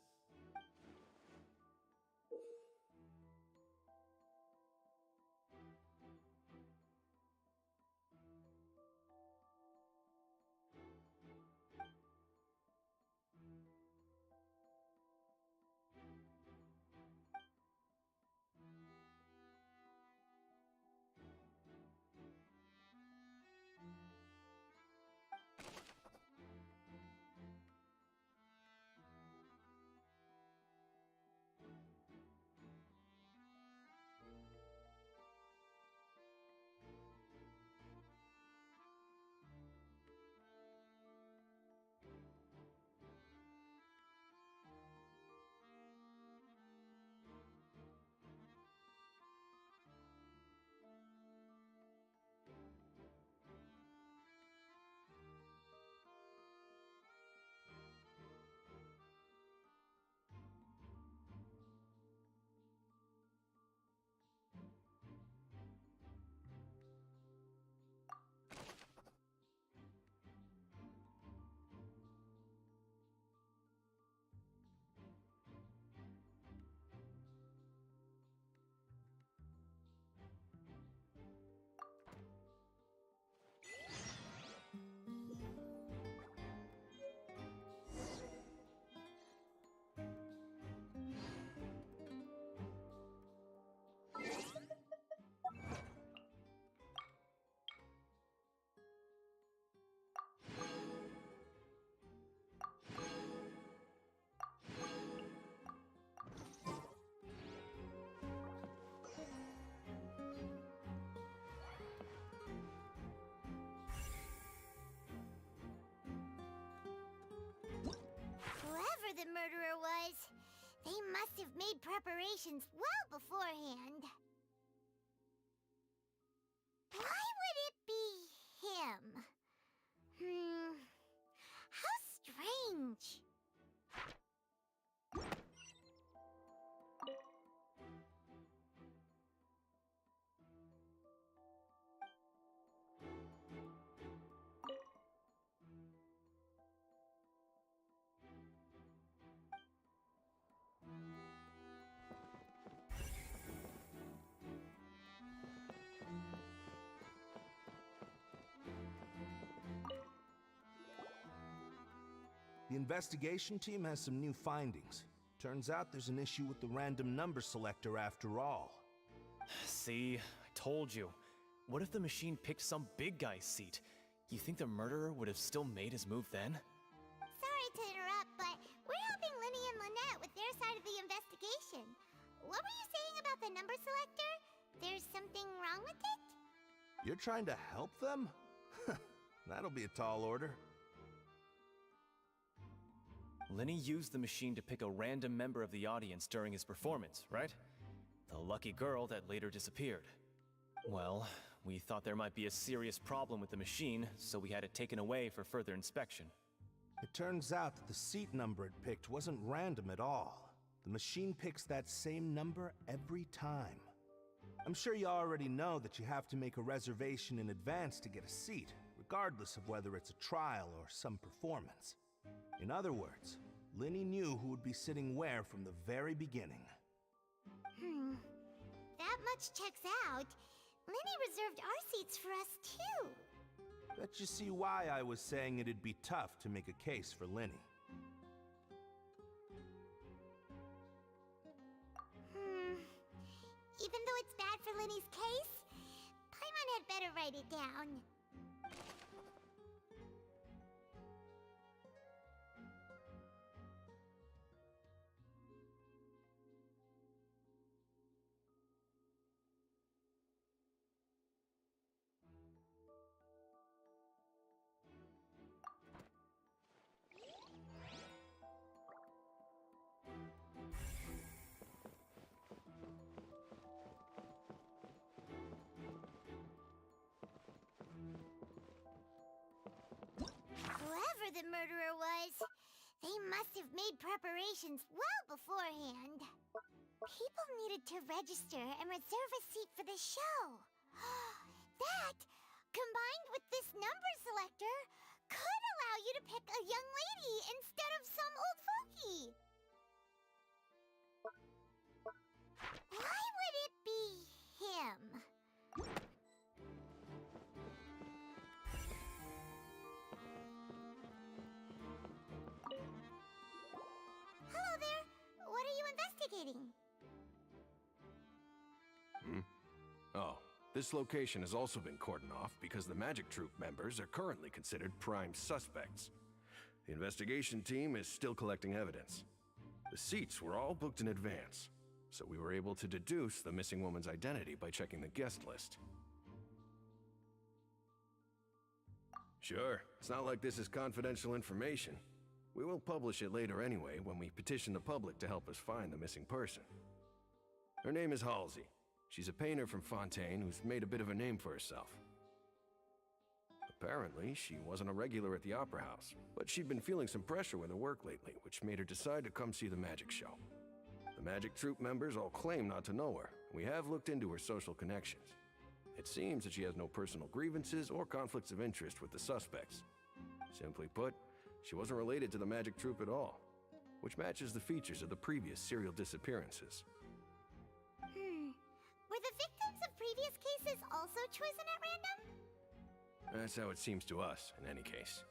was, they must have made preparations well beforehand. Why would it be him? How strange. The investigation team has some new findings. Turns out there's an issue with the random number selector after all. See, I told you. What if the machine picked some big guy's seat? You think the murderer would have still made his move then? Sorry to interrupt, but we're helping Linny and Lynette with their side of the investigation. What were you saying about the number selector? There's something wrong with it? You're trying to help them? That'll be a tall order. Linny used the machine to pick a random member of the audience during his performance, right? The lucky girl that later disappeared. Well, we thought there might be a serious problem with the machine, so we had it taken away for further inspection. It turns out that the seat number it picked wasn't random at all. The machine picks that same number every time. I'm sure you already know that you have to make a reservation in advance to get a seat, regardless of whether it's a trial or some performance. In other words, Linny knew who would be sitting where from the very beginning. That much checks out. Linny reserved our seats for us, too. Bet you see why I was saying it'd be tough to make a case for Linny. Even though it's bad for Linny's case, Paimon had better write it down. Whoever the murderer was, they must have made preparations well beforehand. People needed to register and reserve a seat for the show. That, combined with this number selector, could allow you to pick a young lady instead of some old fogey. Why would it be him? Hello there. What are you investigating? Oh, this location has also been cordoned off because the Magic Troupe members are currently considered prime suspects. The investigation team is still collecting evidence. The seats were all booked in advance, so we were able to deduce the missing woman's identity by checking the guest list. Sure, it's not like this is confidential information. We will publish it later anyway when we petition the public to help us find the missing person. Her name is Halsey. She's a painter from Fontaine who's made a bit of a name for herself. Apparently, she wasn't a regular at the Opera House, but she'd been feeling some pressure with her work lately, which made her decide to come see the magic show. The Magic Troupe members all claim not to know her. We have looked into her social connections. It seems that she has no personal grievances or conflicts of interest with the suspects. Simply put, she wasn't related to the Magic Troupe at all, which matches the features of the previous serial disappearances. Were the victims of previous cases also chosen at random? That's how it seems to us, in any case.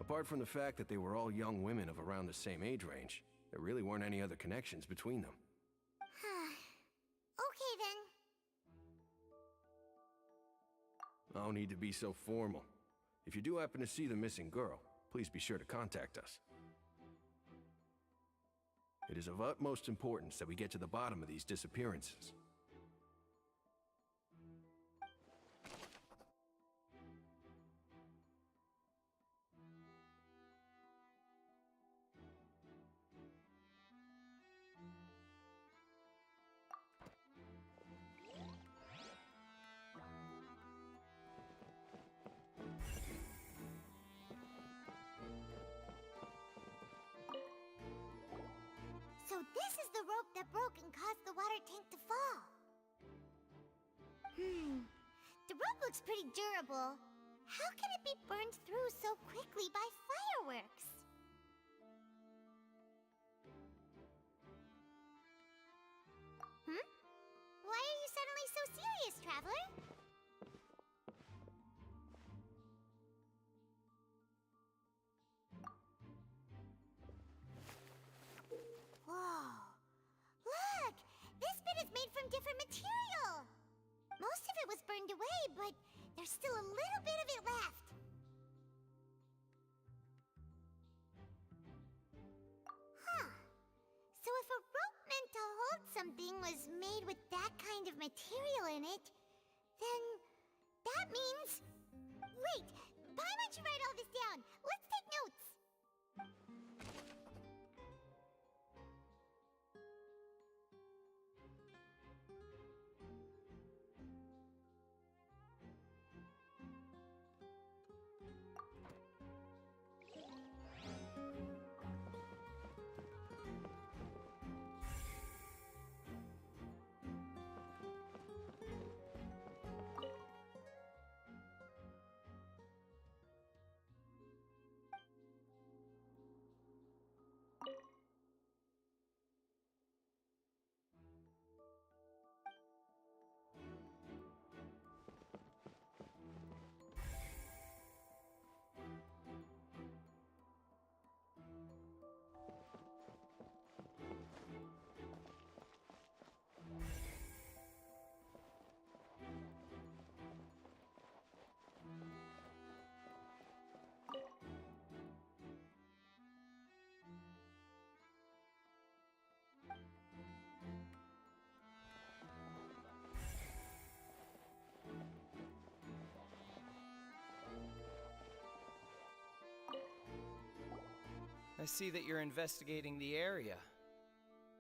Apart from the fact that they were all young women of around the same age range, there really weren't any other connections between them. Okay then. No need to be so formal. If you do happen to see the missing girl, please be sure to contact us. It is of utmost importance that we get to the bottom of these disappearances. the rope that broke and caused the water tank to fall. The rope looks pretty durable. How can it be burned through so quickly by fireworks? Why are you suddenly so serious, Traveler? Whoa. Look! This bit is made from different material! Most of it was burned away, but there's still a little bit of it left. Huh. So if a rope meant to hold something was made with that kind of material in it, then that means... Wait! Why don't you write all this down? Let's take notes! I see that you're investigating the area.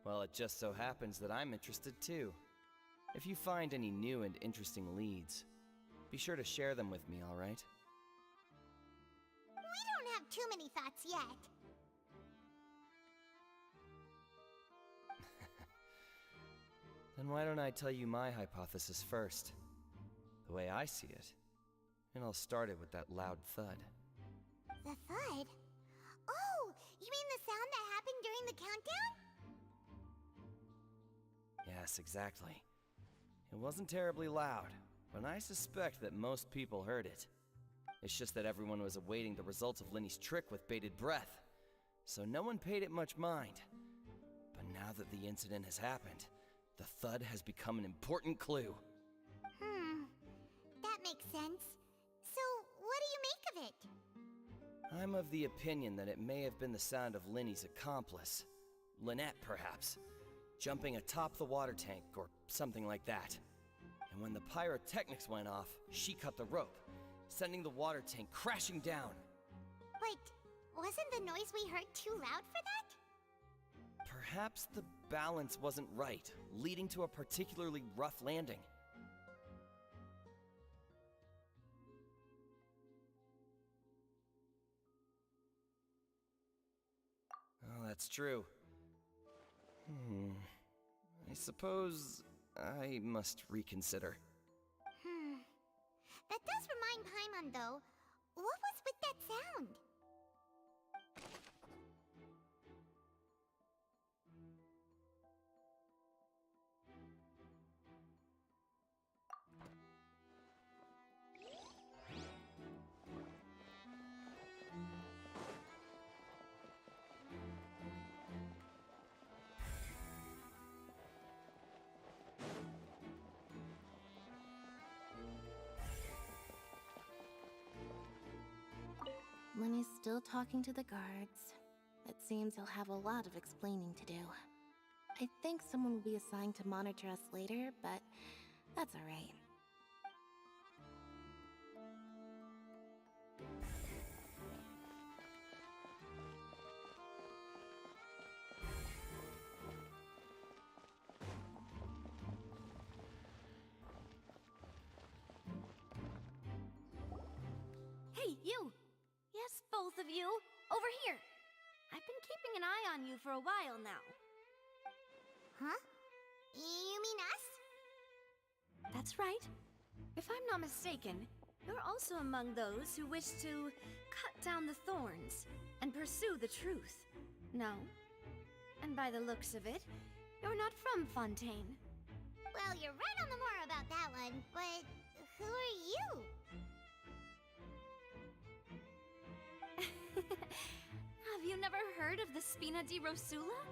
Well, it just so happens that I'm interested too. If you find any new and interesting leads, be sure to share them with me, alright? We don't have too many thoughts yet. Then why don't I tell you my hypothesis first? The way I see it. And I'll start it with that loud thud. The thud? Oh, you mean the sound that happened during the countdown? Yes, exactly. It wasn't terribly loud, but I suspect that most people heard it. It's just that everyone was awaiting the results of Linny's trick with bated breath, so no one paid it much mind. But now that the incident has happened, the thud has become an important clue. That makes sense. So, what do you make of it? I'm of the opinion that it may have been the sound of Linny's accomplice, Lynette perhaps, jumping atop the water tank or something like that. And when the pyrotechnics went off, she cut the rope, sending the water tank crashing down. But wasn't the noise we heard too loud for that? Perhaps the balance wasn't right, leading to a particularly rough landing. Oh, that's true. I suppose I must reconsider. That does remind Paimon, though. What was with that sound? Lenny's still talking to the guards. It seems he'll have a lot of explaining to do. I think someone will be assigned to monitor us later, but that's alright. Hey, you! Yes, both of you! Over here! I've been keeping an eye on you for a while now. Huh? You mean us? That's right. If I'm not mistaken, you're also among those who wish to cut down the thorns and pursue the truth. No? And by the looks of it, you're not from Fontaine. Well, you're right on the more about that one, but who are you? Have you never heard of the Spina di Rosula?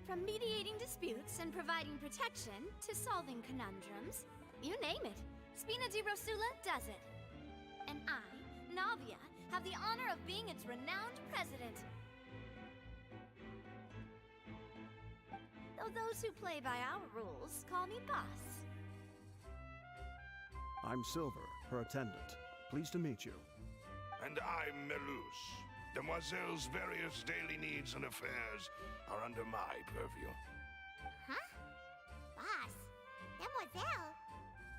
From mediating disputes and providing protection to solving conundrums, you name it, Spina di Rosula does it. And I, Navia, have the honor of being its renowned president. Though those who play by our rules call me boss. I'm Silver, her attendant. Pleased to meet you. And I'm Melus. Demoiselle's various daily needs and affairs are under my purview. Huh? Boss? Demoiselle?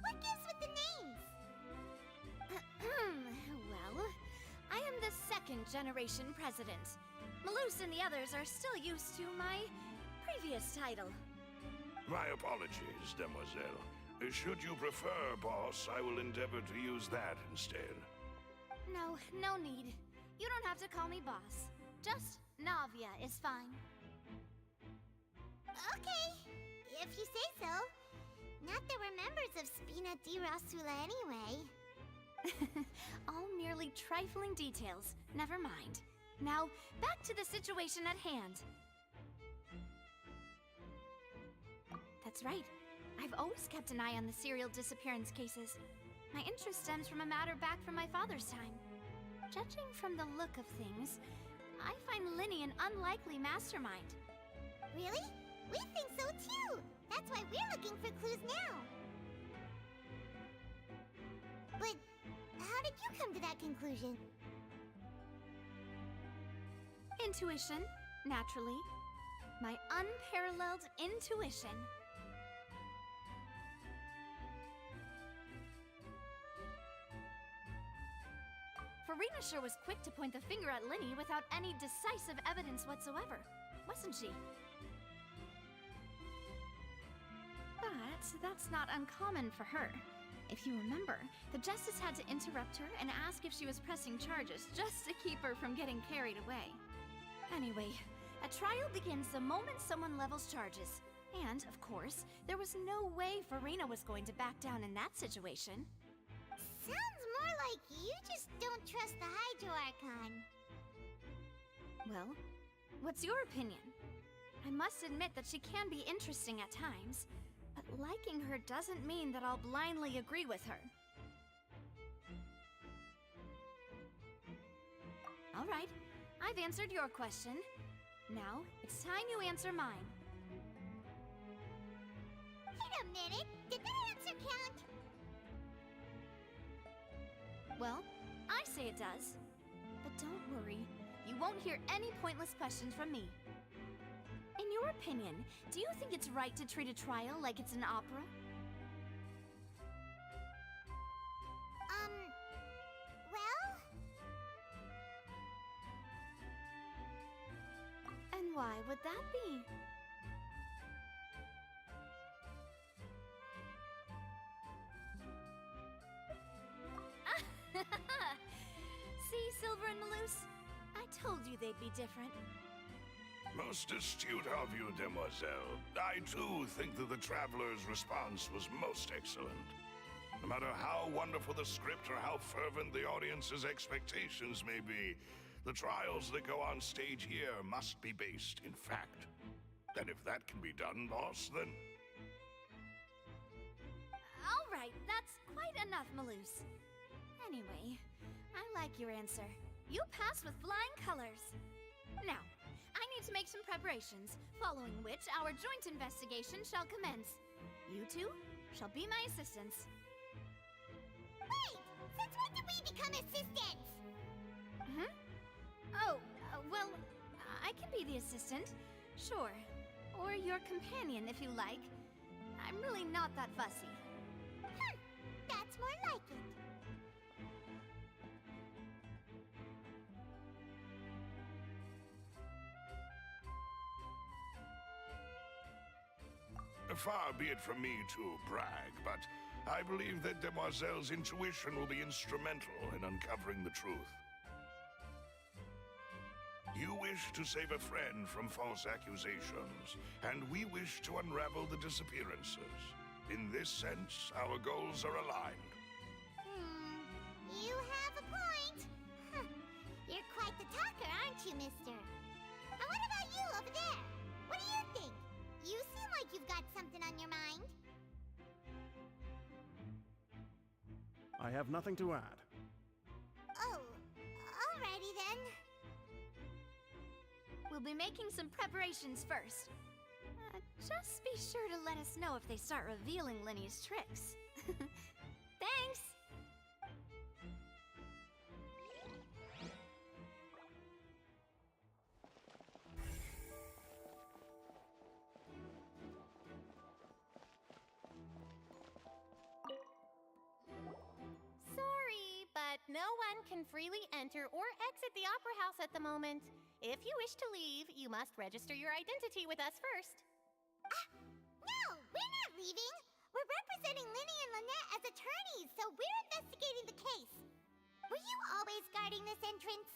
What gives with the names? Well, I am the second generation president. Malus and the others are still used to my previous title. My apologies, Demoiselle. Should you prefer, boss, I will endeavor to use that instead. No need. You don't have to call me boss. Just Navia is fine. Okay, if you say so. Not that we're members of Spina di Rosula anyway. All merely trifling details. Never mind. Now, back to the situation at hand. That's right. I've always kept an eye on the serial disappearance cases. My interest stems from a matter back from my father's time. Judging from the look of things, I find Linny an unlikely mastermind. Really? We think so too! That's why we're looking for clues now! But how did you come to that conclusion? Intuition, naturally. My unparalleled intuition. Farina sure was quick to point the finger at Linny without any decisive evidence whatsoever, wasn't she? But that's not uncommon for her. If you remember, the Justice had to interrupt her and ask if she was pressing charges just to keep her from getting carried away. Anyway, a trial begins the moment someone levels charges. And, of course, there was no way Farina was going to back down in that situation. Sounds more like you just don't trust the Hydro Archon. Well, what's your opinion? I must admit that she can be interesting at times, but liking her doesn't mean that I'll blindly agree with her. All right, I've answered your question. Now, it's time you answer mine. Wait a minute, did that answer count? Well, I say it does. But don't worry, you won't hear any pointless questions from me. In your opinion, do you think it's right to treat a trial like it's an opera? Well? And why would that be? See, Silver and Malus? I told you they'd be different. Most astute of you, Demoiselle. I too think that the Traveler's response was most excellent. No matter how wonderful the script or how fervent the audience's expectations may be, the trials that go on stage here must be based in fact. And if that can be done, boss, then... All right, that's quite enough, Malus. Anyway, I like your answer. You passed with flying colors. Now, I need to make some preparations, following which our joint investigation shall commence. You two shall be my assistants. Wait! Since when did we become assistants? Oh, well, I can be the assistant, sure. Or your companion, if you like. I'm really not that fussy. That's more like it. Far be it from me to brag, but I believe that Demoiselle's intuition will be instrumental in uncovering the truth. You wish to save a friend from false accusations, and we wish to unravel the disappearances. In this sense, our goals are aligned. You have a point. Huh. You're quite the talker, aren't you, mister? And what about you over there? What do you think? You seem like you've got something on your mind. I have nothing to add. Oh, alrighty then. We'll be making some preparations first. Just be sure to let us know if they start revealing Linny's tricks. Thanks! Sorry, but no one can freely enter or exit the Opera House at the moment. If you wish to leave, you must register your identity with us first. No, we're not leaving. We're representing Linny and Lynette as attorneys, so we're investigating the case. Were you always guarding this entrance?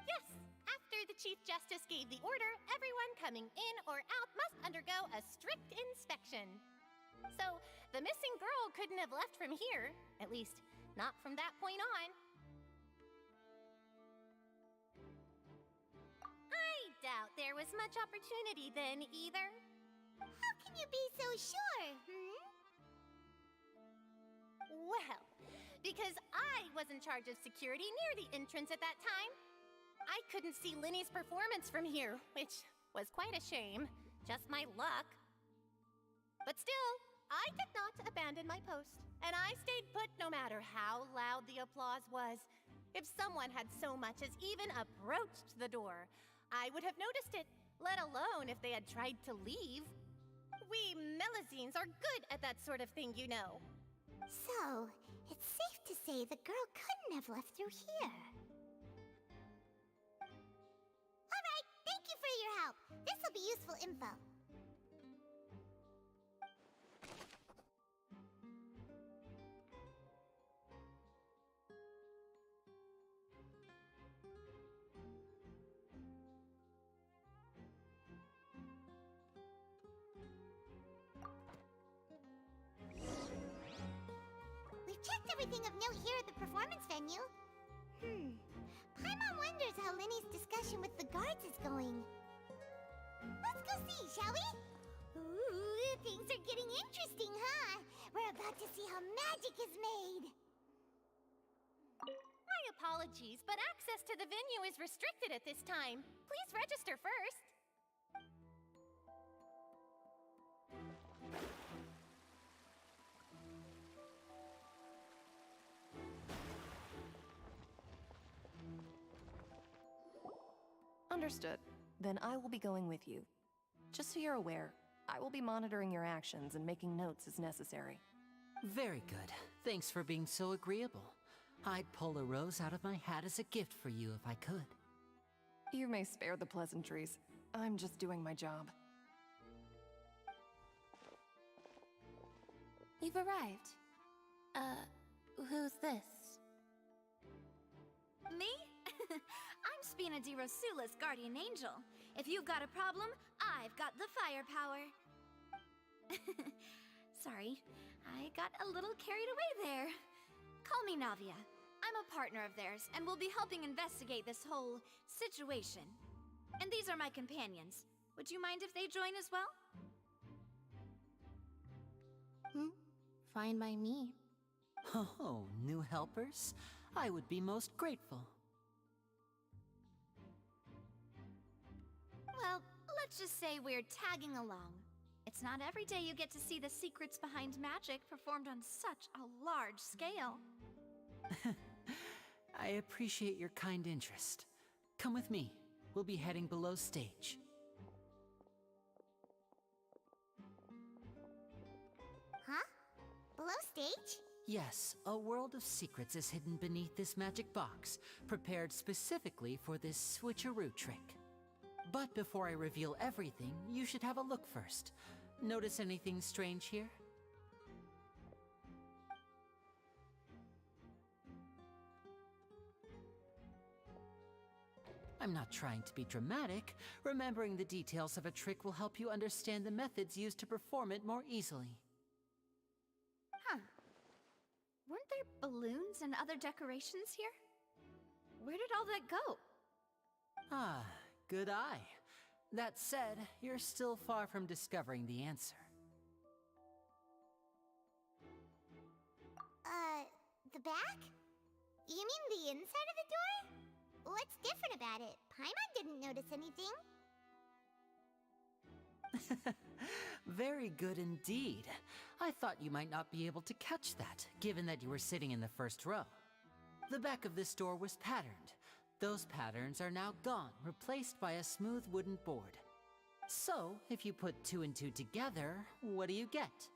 Yes, after the Chief Justice gave the order, everyone coming in or out must undergo a strict inspection. So, the missing girl couldn't have left from here, at least, not from that point on. I doubt there was much opportunity then, either. How can you be so sure, Well, because I was in charge of security near the entrance at that time. I couldn't see Linny's performance from here, which was quite a shame. Just my luck. But still, I did not abandon my post, and I stayed put no matter how loud the applause was. If someone had so much as even approached the door, I would have noticed it, let alone if they had tried to leave. We Melusines are good at that sort of thing, you know. So, it's safe to say the girl couldn't have left through here. Alright, thank you for your help. This'll be useful info. We've checked everything of note here at the performance venue. Paimon wonders how Linny's discussion with the guards is going. Let's go see, shall we? Ooh, things are getting interesting, huh? We're about to see how magic is made. My apologies, but access to the venue is restricted at this time. Please register first. Understood. Then I will be going with you. Just so you're aware, I will be monitoring your actions and making notes as necessary. Very good. Thanks for being so agreeable. I'd pull a rose out of my hat as a gift for you if I could. You may spare the pleasantries. I'm just doing my job. You've arrived. Who's this? Me? I'm Spina di Rosula's guardian angel. If you've got a problem, I've got the firepower. Sorry, I got a little carried away there. Call me Navia. I'm a partner of theirs, and will be helping investigate this whole situation. And these are my companions. Would you mind if they join as well? Fine by me. Oh, new helpers? I would be most grateful. Well, let's just say we're tagging along. It's not every day you get to see the secrets behind magic performed on such a large scale. I appreciate your kind interest. Come with me. We'll be heading below stage. Huh? Below stage? Yes, a world of secrets is hidden beneath this magic box, prepared specifically for this switcheroo trick. But before I reveal everything, you should have a look first. Notice anything strange here? I'm not trying to be dramatic. Remembering the details of a trick will help you understand the methods used to perform it more easily. Huh. Weren't there balloons and other decorations here? Where did all that go? Ah, good eye. That said, you're still far from discovering the answer. The back? You mean the inside of the door? What's different about it? Paimon didn't notice anything. Very good indeed. I thought you might not be able to catch that, given that you were sitting in the first row. The back of this door was patterned. Those patterns are now gone, replaced by a smooth wooden board. So, if you put 2 and 2 together, what do you get?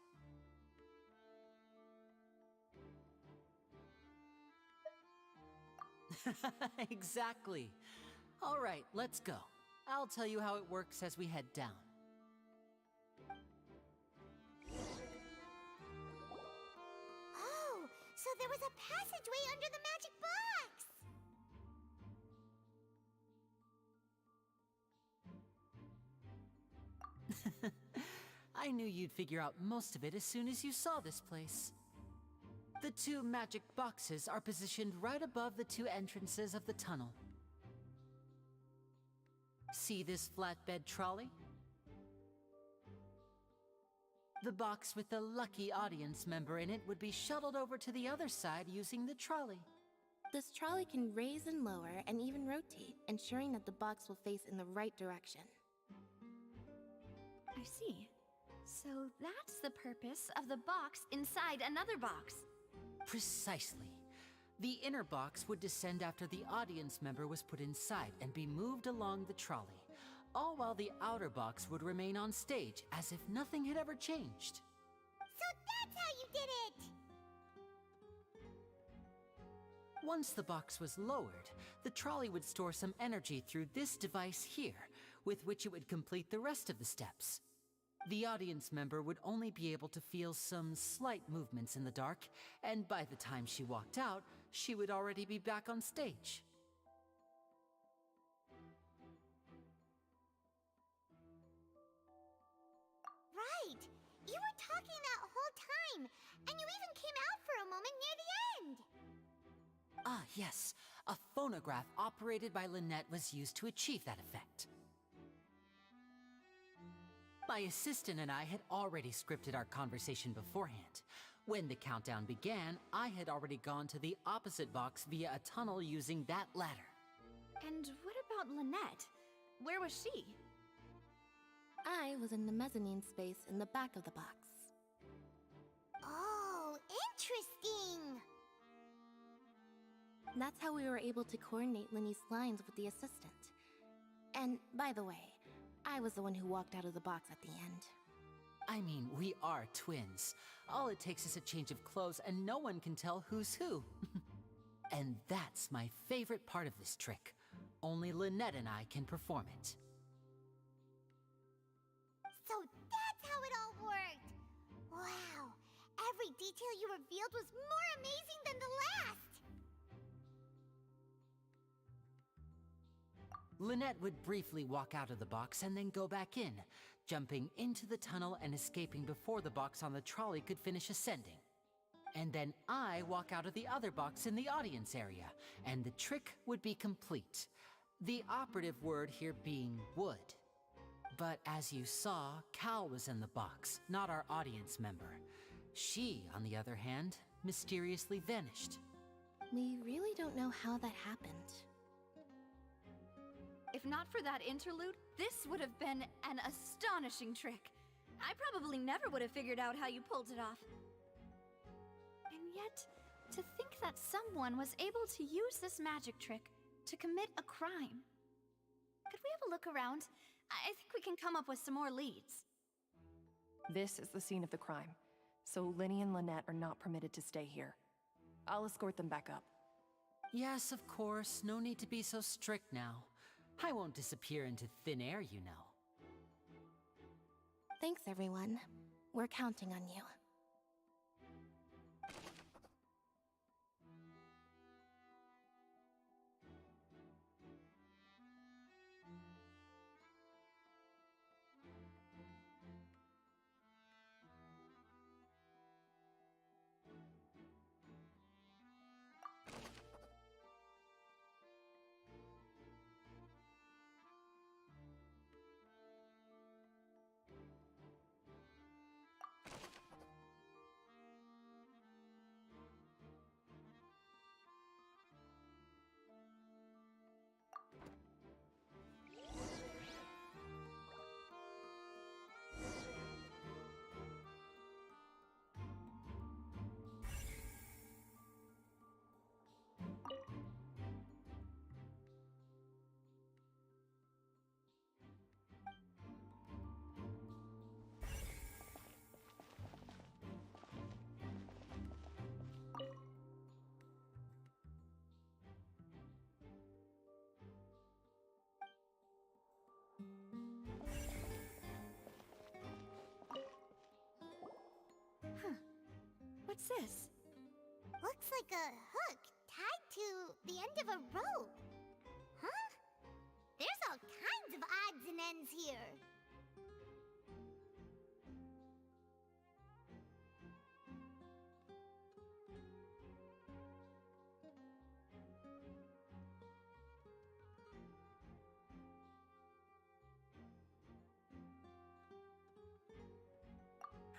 Exactly. All right, let's go. I'll tell you how it works as we head down. Oh, so there was a passageway under the magic box! I knew you'd figure out most of it as soon as you saw this place. The 2 magic boxes are positioned right above the 2 entrances of the tunnel. See this flatbed trolley? The box with the lucky audience member in it would be shuttled over to the other side using the trolley. This trolley can raise and lower and even rotate, ensuring that the box will face in the right direction. I see. So that's the purpose of the box inside another box. Precisely. The inner box would descend after the audience member was put inside and be moved along the trolley, all while the outer box would remain on stage as if nothing had ever changed. So that's how you did it! Once the box was lowered, the trolley would store some energy through this device here, with which it would complete the rest of the steps. The audience member would only be able to feel some slight movements in the dark, and by the time she walked out, she would already be back on stage. Right! You were talking that whole time, and you even came out for a moment near the end! Ah, yes. A phonograph operated by Lynette was used to achieve that effect. My assistant and I had already scripted our conversation beforehand. When the countdown began, I had already gone to the opposite box via a tunnel using that ladder. And what about Lynette? Where was she? I was in the mezzanine space in the back of the box. Oh, interesting! That's how we were able to coordinate Linny's lines with the assistant. And, by the way, I was the one who walked out of the box at the end. I mean, we are twins. All it takes is a change of clothes and no one can tell who's who. And that's my favorite part of this trick. Only Lynette and I can perform it. So that's how it all worked! Wow! Every detail you revealed was more amazing than the last! Lynette would briefly walk out of the box and then go back in, jumping into the tunnel and escaping before the box on the trolley could finish ascending. And then I walk out of the other box in the audience area, and the trick would be complete. The operative word here being would. But as you saw, Cal was in the box, not our audience member. She, on the other hand, mysteriously vanished. We really don't know how that happened. If not for that interlude, this would have been an astonishing trick. I probably never would have figured out how you pulled it off. And yet, to think that someone was able to use this magic trick to commit a crime. Could we have a look around? I think we can come up with some more leads. This is the scene of the crime, so Linny and Lynette are not permitted to stay here. I'll escort them back up. Yes, of course. No need to be so strict now. I won't disappear into thin air, you know. Thanks, everyone. We're counting on you. What's this? Looks like a hook tied to the end of a rope. Huh? There's all kinds of odds and ends here.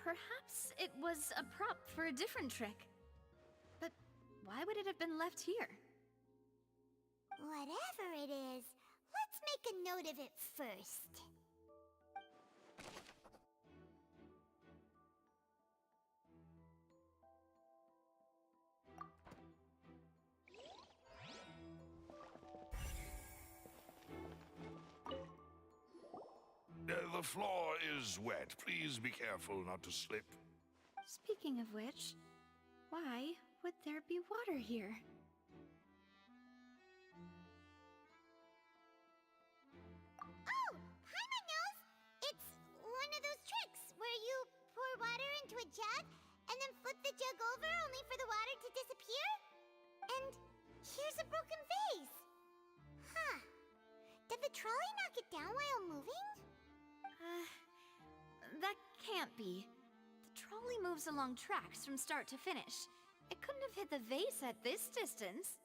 Perhaps it was a prop for a different trick. But why would it have been left here? Whatever it is, let's make a note of it first. The floor is wet. Please be careful not to slip. Speaking of which, why would there be water here? Oh! Paimon knows! It's one of those tricks where you pour water into a jug and then flip the jug over only for the water to disappear? And here's a broken vase! Huh. Did the trolley knock it down while moving? That can't be. The trolley moves along tracks from start to finish. It couldn't have hit the vase at this distance.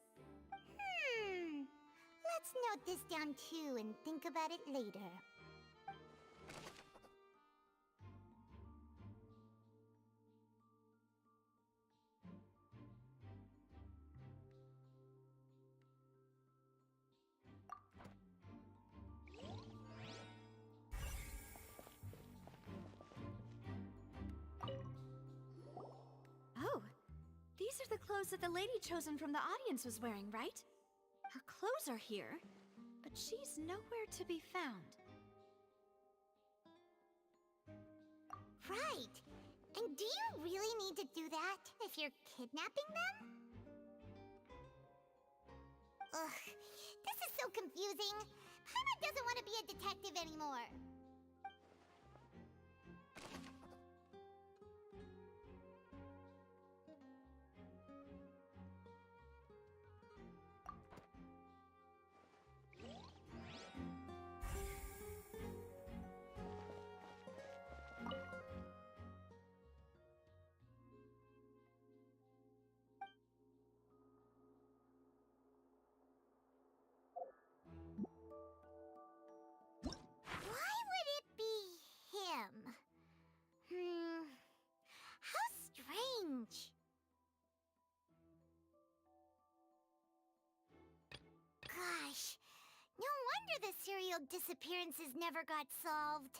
Let's note this down too and think about it later. Oh, these are the clothes that the lady chosen from the audience was wearing, right? Her clothes are here, but she's nowhere to be found. Right! And do you really need to do that if you're kidnapping them? Ugh, this is so confusing. Paimon doesn't want to be a detective anymore. Why would it be him? How strange. Gosh, no wonder the serial disappearances never got solved.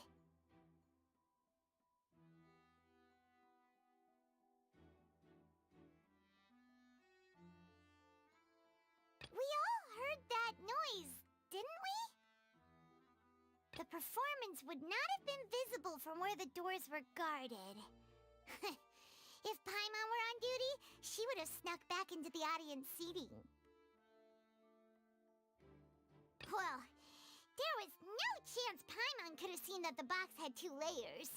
We all heard that noise, didn't we? The performance would not have been visible from where the doors were guarded. If Paimon were on duty, she would have snuck back into the audience seating. Well, There was no chance Paimon could have seen that the box had 2 layers.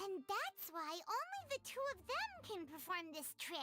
And that's why only the 2 of them can perform this trick.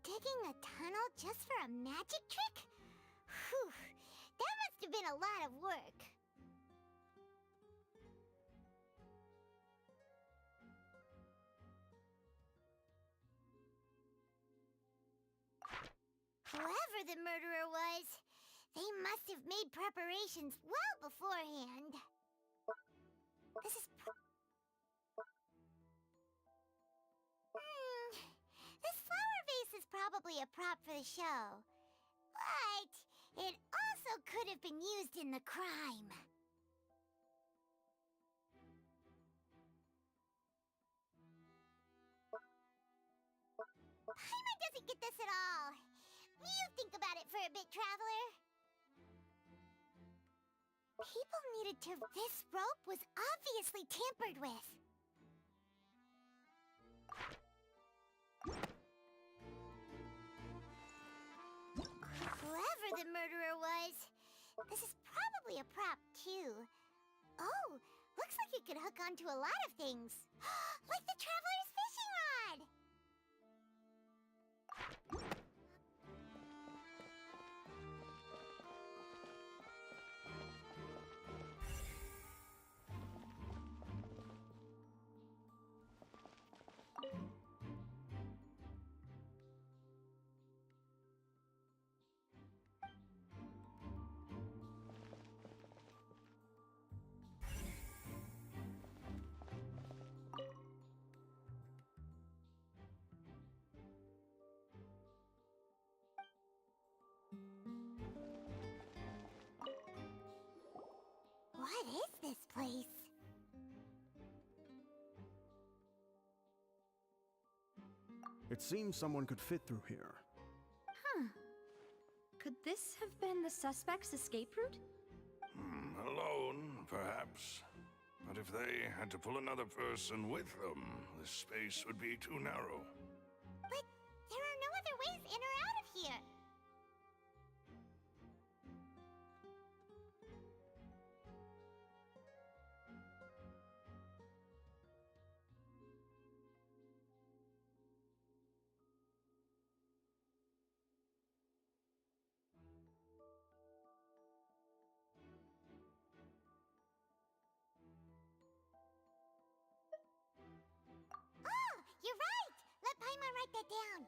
Digging a tunnel just for a magic trick? Whew, that must have been a lot of work. Whoever the murderer was, they must have made preparations well beforehand. This is... This flower vase is probably a prop for the show. But it also could have been used in the crime. Paimon doesn't get this at all. You think about it for a bit, Traveler. People needed to... This rope was obviously tampered with. Whoever the murderer was, this is probably a prop, too. Oh, looks like it could hook onto a lot of things. Like the Traveler's fishing rod! What is this place? It seems someone could fit through here. Huh. Could this have been the suspect's escape route? Alone, perhaps. But if they had to pull another person with them, the space would be too narrow. But there are no other ways in or out of here. Oh, you're right! Let Paimon write that down.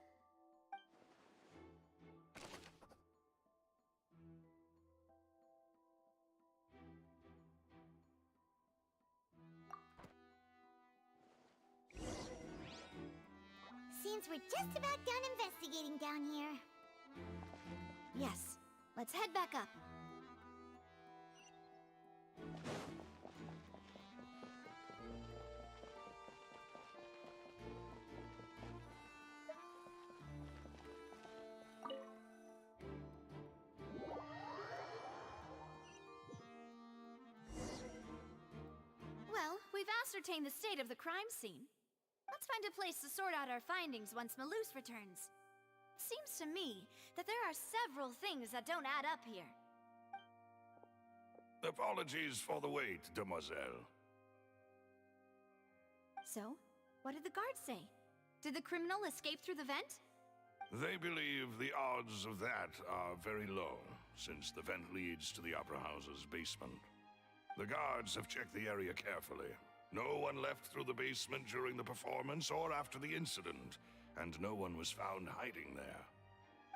Seems we're just about done investigating down here. Yes. Let's head back up. Well, we've ascertained the state of the crime scene. Let's find a place to sort out our findings once Malus returns. Seems to me that there are several things that don't add up here. Apologies for the wait, demoiselle. So, what did the guards say? Did the criminal escape through the vent? They believe the odds of that are very low, since the vent leads to the Opera House's basement. The guards have checked the area carefully. No one left through the basement during the performance or after the incident, and no one was found hiding there.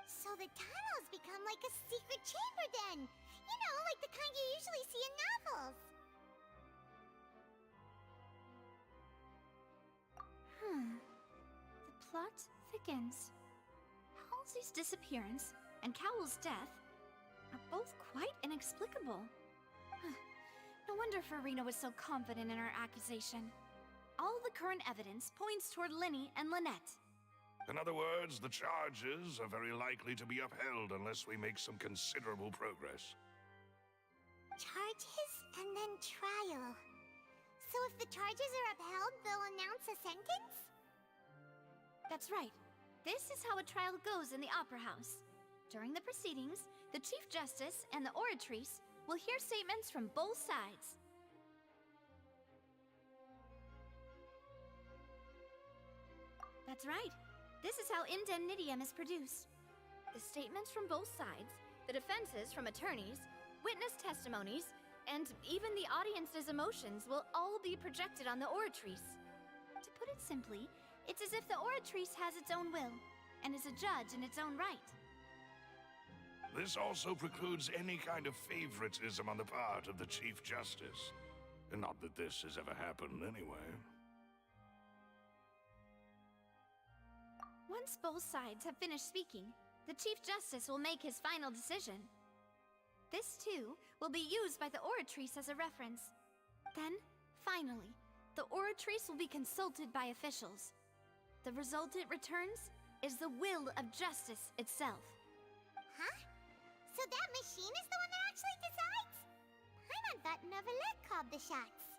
So the tunnels become like a secret chamber then! You know, like the kind you usually see in novels! The plot thickens. Halsey's disappearance and Cowell's death are both quite inexplicable. No wonder Farina was so confident in her accusation. All the current evidence points toward Linny and Lynette. In other words, the charges are very likely to be upheld unless we make some considerable progress. Charges and then trial. So if the charges are upheld, they'll announce a sentence? That's right. This is how a trial goes in the Opera House. During the proceedings, the Chief Justice and the Oratrice will hear statements from both sides. That's right. This is how indemnitium is produced. The statements from both sides, the defenses from attorneys, witness testimonies, and even the audience's emotions will all be projected on the Oratrice. To put it simply, it's as if the Oratrice has its own will, and is a judge in its own right. This also precludes any kind of favoritism on the part of the Chief Justice. And not that this has ever happened anyway. Once both sides have finished speaking, the Chief Justice will make his final decision. This, too, will be used by the Oratrice as a reference. Then, finally, the Oratrice will be consulted by officials. The result it returns is the will of justice itself. Huh? So that machine is the one that actually decides? Paimon thought Novelet called the shots.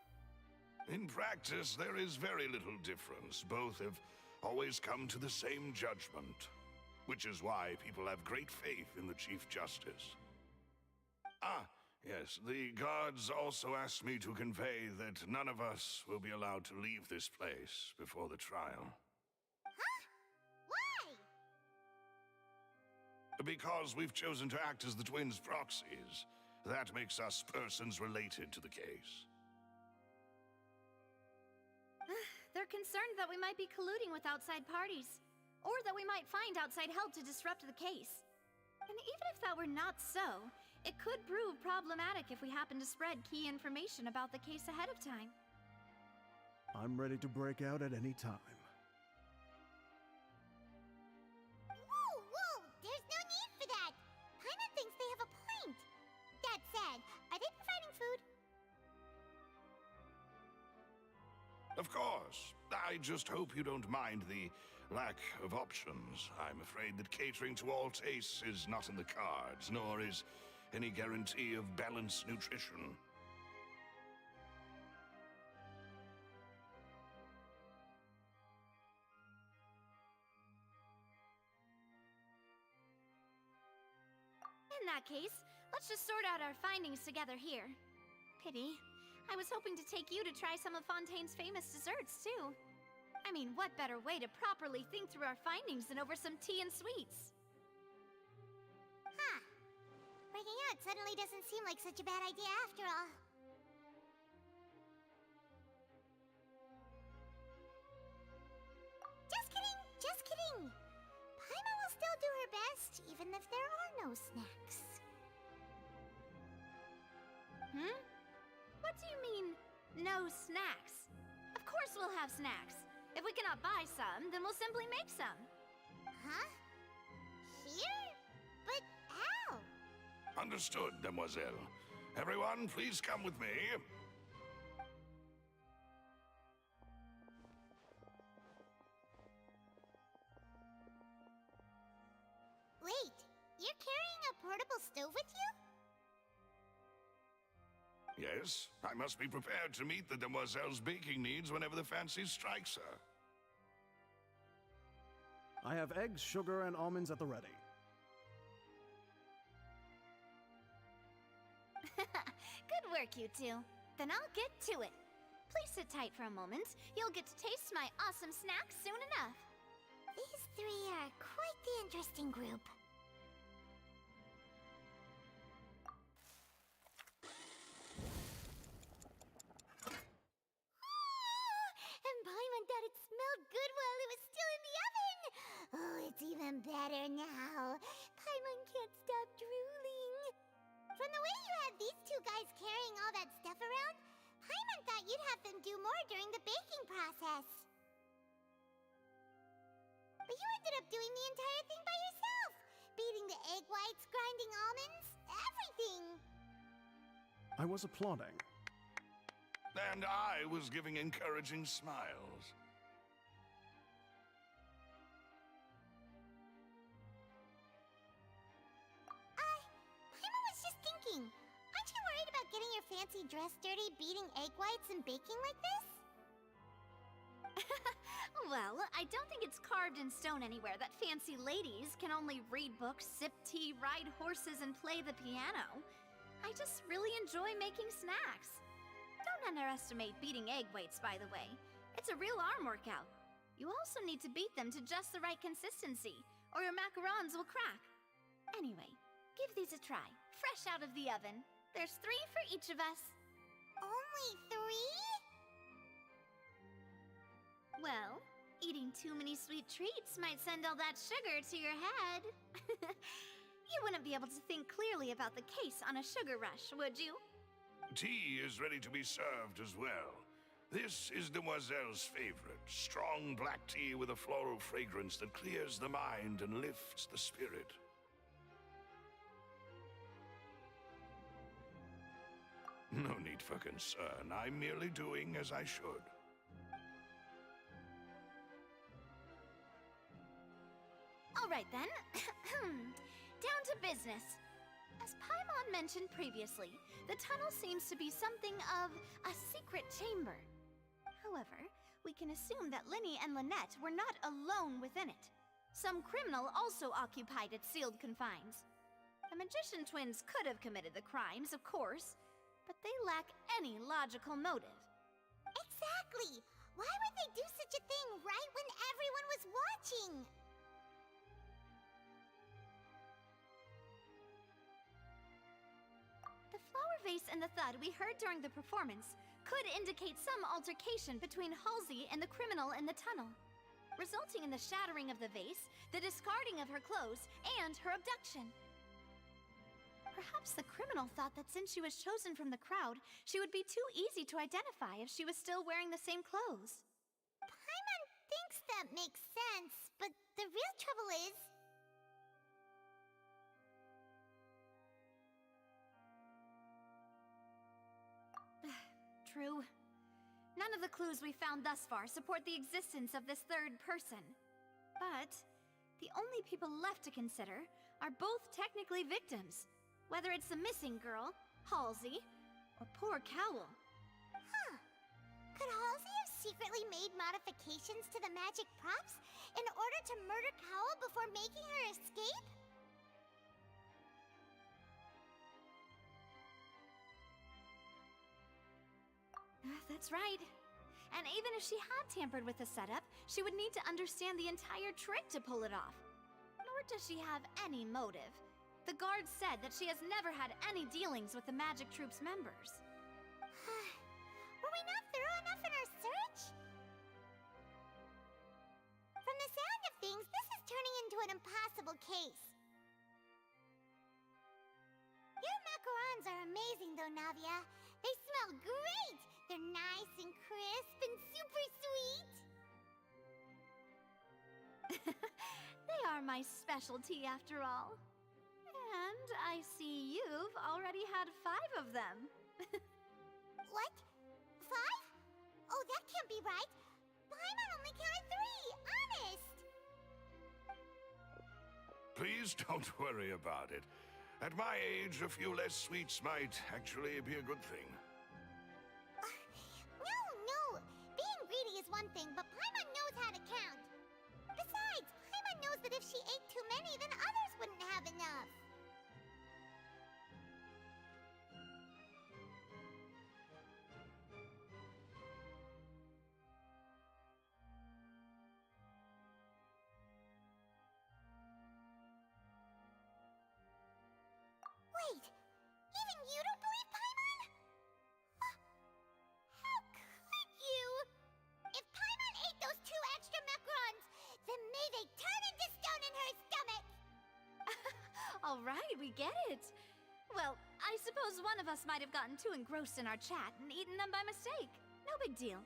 In practice, there is very little difference. Both have always come to the same judgment, which is why people have great faith in the Chief Justice. Ah, yes, the guards also asked me to convey that none of us will be allowed to leave this place before the trial. Huh? Why? Because we've chosen to act as the twins' proxies. That makes us persons related to the case. They're concerned that we might be colluding with outside parties, or that we might find outside help to disrupt the case. And even if that were not so, it could prove problematic if we happen to spread key information about the case ahead of time. I'm ready to break out at any time. Whoa! There's no need for that! Paimon thinks they have a point. That said, are they providing food? Of course. I just hope you don't mind the lack of options. I'm afraid that catering to all tastes is not in the cards, nor is any guarantee of balanced nutrition. In that case, let's just sort out our findings together here. Pity. I was hoping to take you to try some of Fontaine's famous desserts, too. I mean, what better way to properly think through our findings than over some tea and sweets? Huh. Breaking out suddenly doesn't seem like such a bad idea after all. Just kidding! Paimon will still do her best, even if there are no snacks. What do you mean, no snacks? Of course we'll have snacks. If we cannot buy some, then we'll simply make some. Huh? Here? But how? Understood, Demoiselle. Everyone, please come with me. Wait, you're carrying a portable stove with you? Yes, I must be prepared to meet the Demoiselle's baking needs whenever the fancy strikes her. I have eggs, sugar, and almonds at the ready. Good work, you two. Then I'll get to it. Please sit tight for a moment. You'll get to taste my awesome snacks soon enough. These three are quite the interesting group. better now. Paimon can't stop drooling. From the way you had these two guys carrying all that stuff around, Paimon thought you'd have them do more during the baking process. But you ended up doing the entire thing by yourself. Beating the egg whites, grinding almonds, everything. I was applauding. And I was giving encouraging smiles. Paimon was just thinking, aren't you worried about getting your fancy dress dirty beating egg whites and baking like this? Well, I don't think it's carved in stone anywhere that fancy ladies can only read books, sip tea, ride horses, and play the piano. I just really enjoy making snacks. Don't underestimate beating egg whites, by the way. It's a real arm workout. You also need to beat them to just the right consistency, or your macarons will crack. Anyway, give these a try, fresh out of the oven. There's 3 for each of us. Only 3? Well, eating too many sweet treats might send all that sugar to your head. You wouldn't be able to think clearly about the case on a sugar rush, would you? Tea is ready to be served as well. This is Demoiselle's favorite, strong black tea with a floral fragrance that clears the mind and lifts the spirit. No need for concern. I'm merely doing as I should. All right then. Down to business. As Paimon mentioned previously, the tunnel seems to be something of a secret chamber. However, we can assume that Linny and Lynette were not alone within it. Some criminal also occupied its sealed confines. The magician twins could have committed the crimes, of course, but they lack any logical motive. Exactly! Why would they do such a thing right when everyone was watching? The flower vase and the thud we heard during the performance could indicate some altercation between Halsey and the criminal in the tunnel, resulting in the shattering of the vase, the discarding of her clothes, and her abduction. Perhaps the criminal thought that since she was chosen from the crowd, she would be too easy to identify if she was still wearing the same clothes. Paimon thinks that makes sense, but the real trouble is... True. None of the clues we found thus far support the existence of this third person. But the only people left to consider are both technically victims, whether it's the missing girl, Halsey, or poor Cowl. Huh. Could Halsey have secretly made modifications to the magic props in order to murder Cowl before making her escape? That's right. And even if she had tampered with the setup, she would need to understand the entire trick to pull it off. Nor does she have any motive. The guard said that she has never had any dealings with the Magic Troop's members. Were we not thorough enough in our search? From the sound of things, this is turning into an impossible case. Your macarons are amazing though, Navia. They smell great! They're nice and crisp and super sweet! They are my specialty after all. And I see you've already had 5 of them. What? 5? Oh, that can't be right. Paimon only counted 3, honest! Please don't worry about it. At my age, a few less sweets might actually be a good thing. No! Being greedy is one thing, but Paimon knows how to count. Besides, Paimon knows that if she ate too many, then others wouldn't have enough. Wait! Even you don't believe Paimon? How could you? If Paimon ate those 2 extra macarons, then may they turn into stone in her stomach! All right, we get it. Well, I suppose one of us might have gotten too engrossed in our chat and eaten them by mistake. No big deal.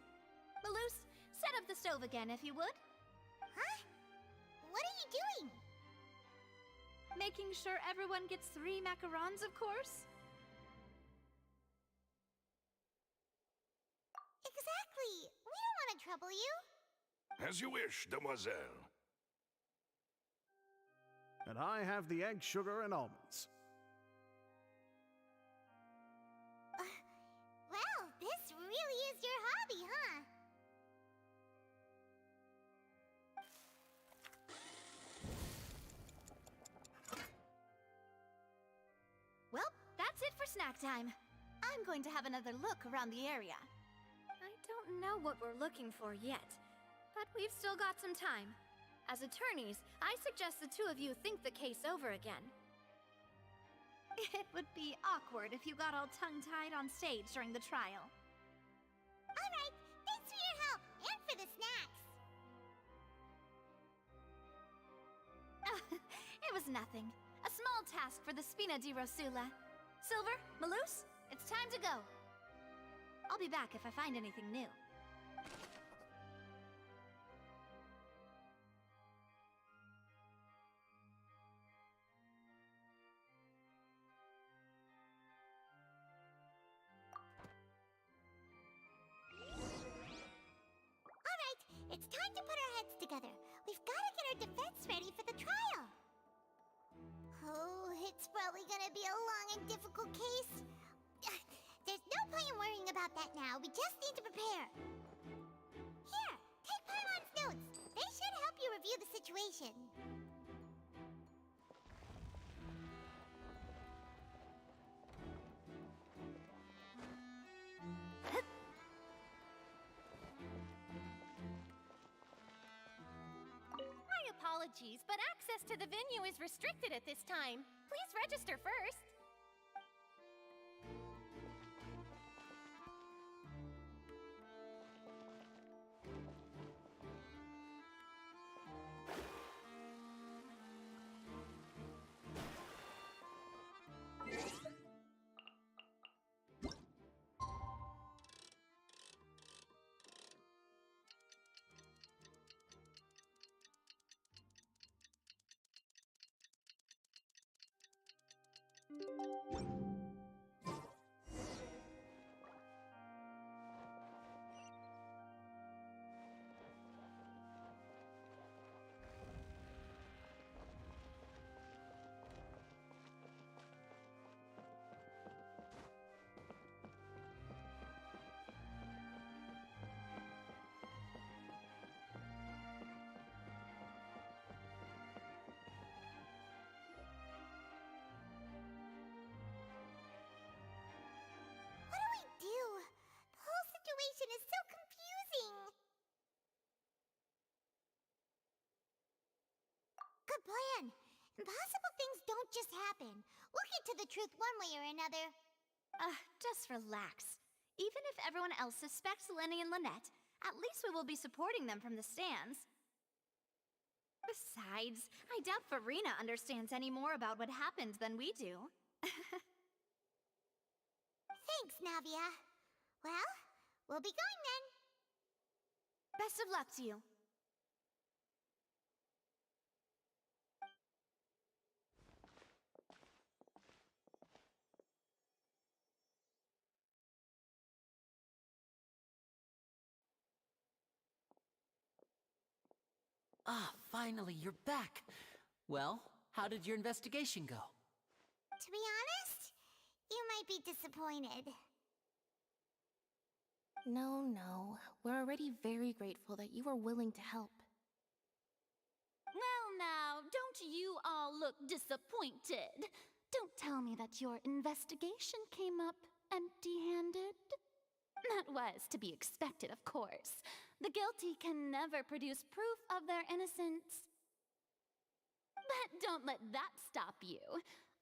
Malus, set up the stove again, if you would. Huh? What are you doing? Making sure everyone gets 3 macarons, of course. Exactly. We don't want to trouble you. As you wish, demoiselle. And I have the egg, sugar, and almonds. Well, this really is your hobby, huh? Well, that's it for snack time. I'm going to have another look around the area. I don't know what we're looking for yet, but we've still got some time. As attorneys, I suggest the two of you think the case over again. It would be awkward if you got all tongue-tied on stage during the trial. All right, thanks for your help and for the snacks. It was nothing. A small task for the Spina di Rosula. Silver, Malus, it's time to go. I'll be back if I find anything new. All right, it's time to put our heads together. We've got to get our defense ready for the trial. Oh, it's probably gonna be a long and difficult case. There's no point in worrying about that now. We just need to prepare. Here, take Pylon's notes. They should help you review the situation. My apologies, but access to the venue is restricted at this time. Please register first. What do we do? The whole situation is so confusing. Good plan. Impossible things don't just happen. We'll get to the truth one way or another. Just relax. Even if everyone else suspects Lenny and Lynette, at least we will be supporting them from the stands. Besides, I doubt Farina understands any more about what happened than we do. Thanks, Navia. Well, we'll be going then. Best of luck to you. Ah, finally, you're back. Well, how did your investigation go? To be honest, you might be disappointed. No. We're already very grateful that you were willing to help. Well now, don't you all look disappointed? Don't tell me that your investigation came up empty-handed. That was to be expected, of course. The guilty can never produce proof of their innocence. But don't let that stop you.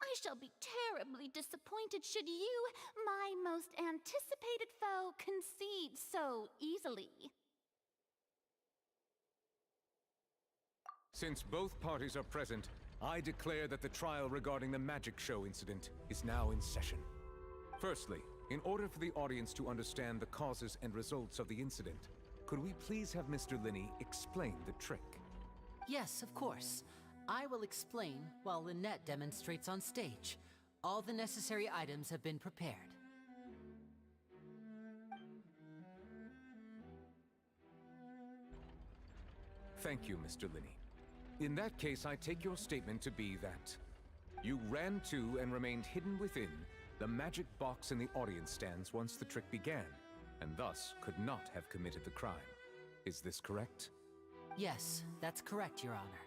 I shall be terribly disappointed should you, my most anticipated foe, concede so easily. Since both parties are present, I declare that the trial regarding the magic show incident is now in session. Firstly, in order for the audience to understand the causes and results of the incident, could we please have Mr. Linney explain the trick? Yes, of course. I will explain while Lynette demonstrates on stage. All the necessary items have been prepared. Thank you, Mr. Linney. In that case, I take your statement to be that you ran to and remained hidden within the magic box in the audience stands once the trick began, and thus could not have committed the crime. Is this correct? Yes, that's correct, Your Honor.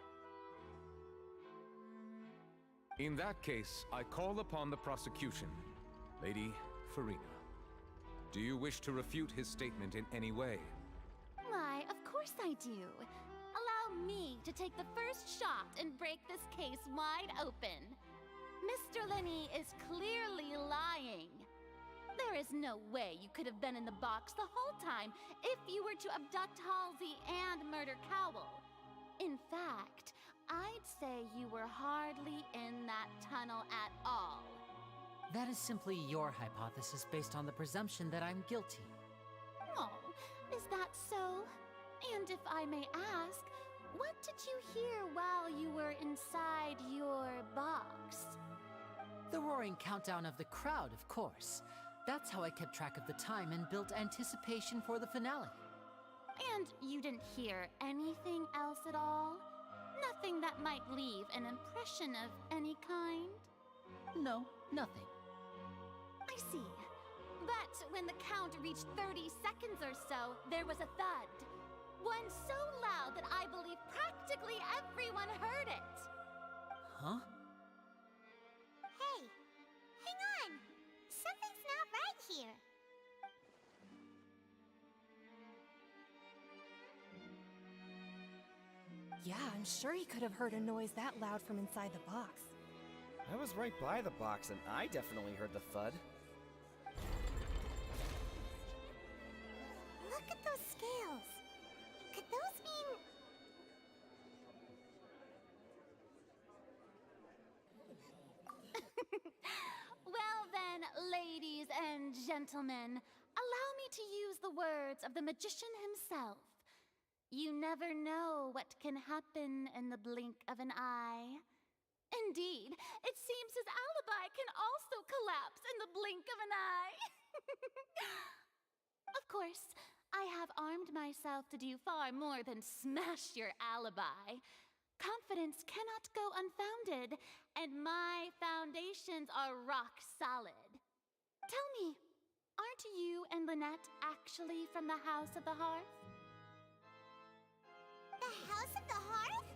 In that case, I call upon the prosecution. Lady Farina, do you wish to refute his statement in any way? Why, of course I do. Allow me to take the first shot and break this case wide open. Mr. Linney is clearly lying. There is no way you could have been in the box the whole time if you were to abduct Halsey and murder Cowell. In fact, I'd say you were hardly in that tunnel at all. That is simply your hypothesis based on the presumption that I'm guilty. Oh, is that so? And if I may ask, what did you hear while you were inside your box? The roaring countdown of the crowd, of course. That's how I kept track of the time and built anticipation for the finale. And you didn't hear anything else at all? Nothing that might leave an impression of any kind? No, nothing. I see. But when the count reached 30 seconds or so, there was a thud. One so loud that I believe practically everyone heard it. Huh? Hey, hang on! Something's not right here. Yeah, I'm sure he could have heard a noise that loud from inside the box. I was right by the box and I definitely heard the thud. Look at those scales. Could those mean... Well then, ladies and gentlemen, allow me to use the words of the magician himself. You never know what can happen in the blink of an eye. Indeed, it seems his alibi can also collapse in the blink of an eye. Of course, I have armed myself to do far more than smash your alibi. Confidence cannot go unfounded, and my foundations are rock solid. Tell me, aren't you and Lynette actually from the House of the Hearth? The House of the Hearth?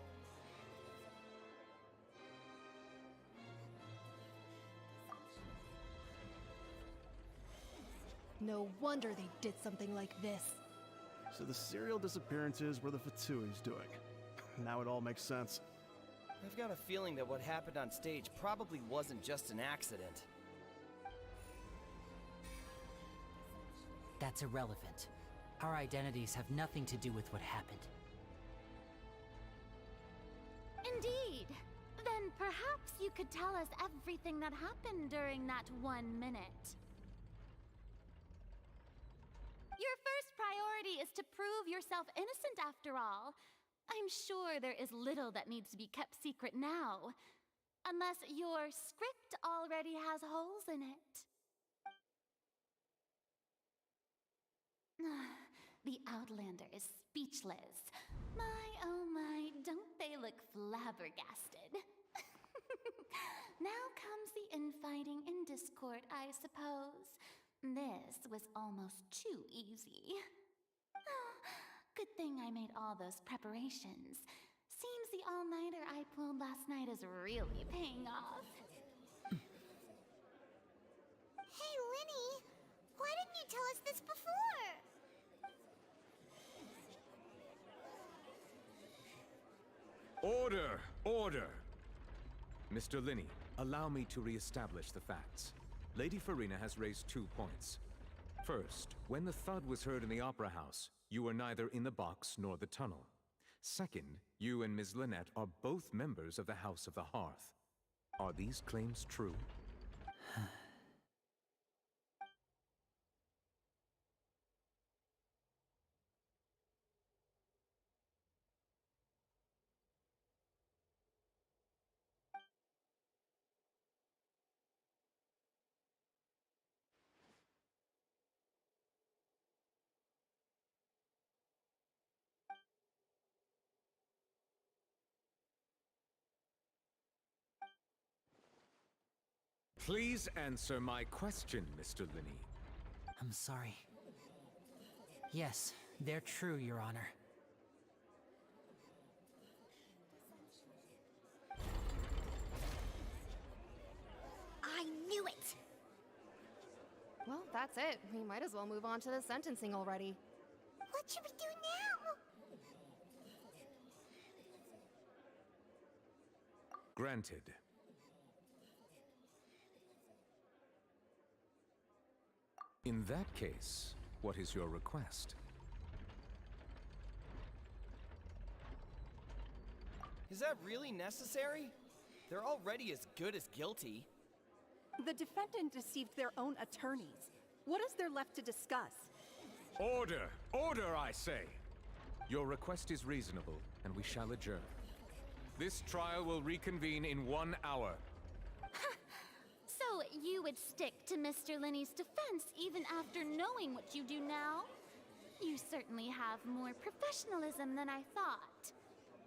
No wonder they did something like this. So the serial disappearances were the Fatui's doing. Now it all makes sense. I've got a feeling that what happened on stage probably wasn't just an accident. That's irrelevant. Our identities have nothing to do with what happened. Indeed. Then perhaps you could tell us everything that happened during that 1 minute. Your first priority is to prove yourself innocent after all. I'm sure there is little that needs to be kept secret now. Unless your script already has holes in it. The Outlander is speechless. My, oh my, don't they look flabbergasted? Now comes the infighting and discord, I suppose. This was almost too easy. Good thing I made all those preparations. Seems the all-nighter I pulled last night is really paying off. Hey, Linny! Why didn't you tell us this before? Order! Order! Mr. Linney, allow me to re-establish the facts. Lady Farina has raised 2 points. First, when the thud was heard in the Opera House, you were neither in the box nor the tunnel. Second, you and Ms. Lynette are both members of the House of the Hearth. Are these claims true? Please answer my question, Mr. Linney. I'm sorry. Yes, they're true, Your Honor. I knew it! Well, that's it. We might as well move on to the sentencing already. What should we do now? Granted. In that case, what is your request? Is that really necessary? They're already as good as guilty. The defendant deceived their own attorneys. What is there left to discuss? Order! Order, I say! Your request is reasonable, and we shall adjourn. This trial will reconvene in 1 hour. So you would stick to Mr. Linney's defense even after knowing what you do now? You certainly have more professionalism than I thought.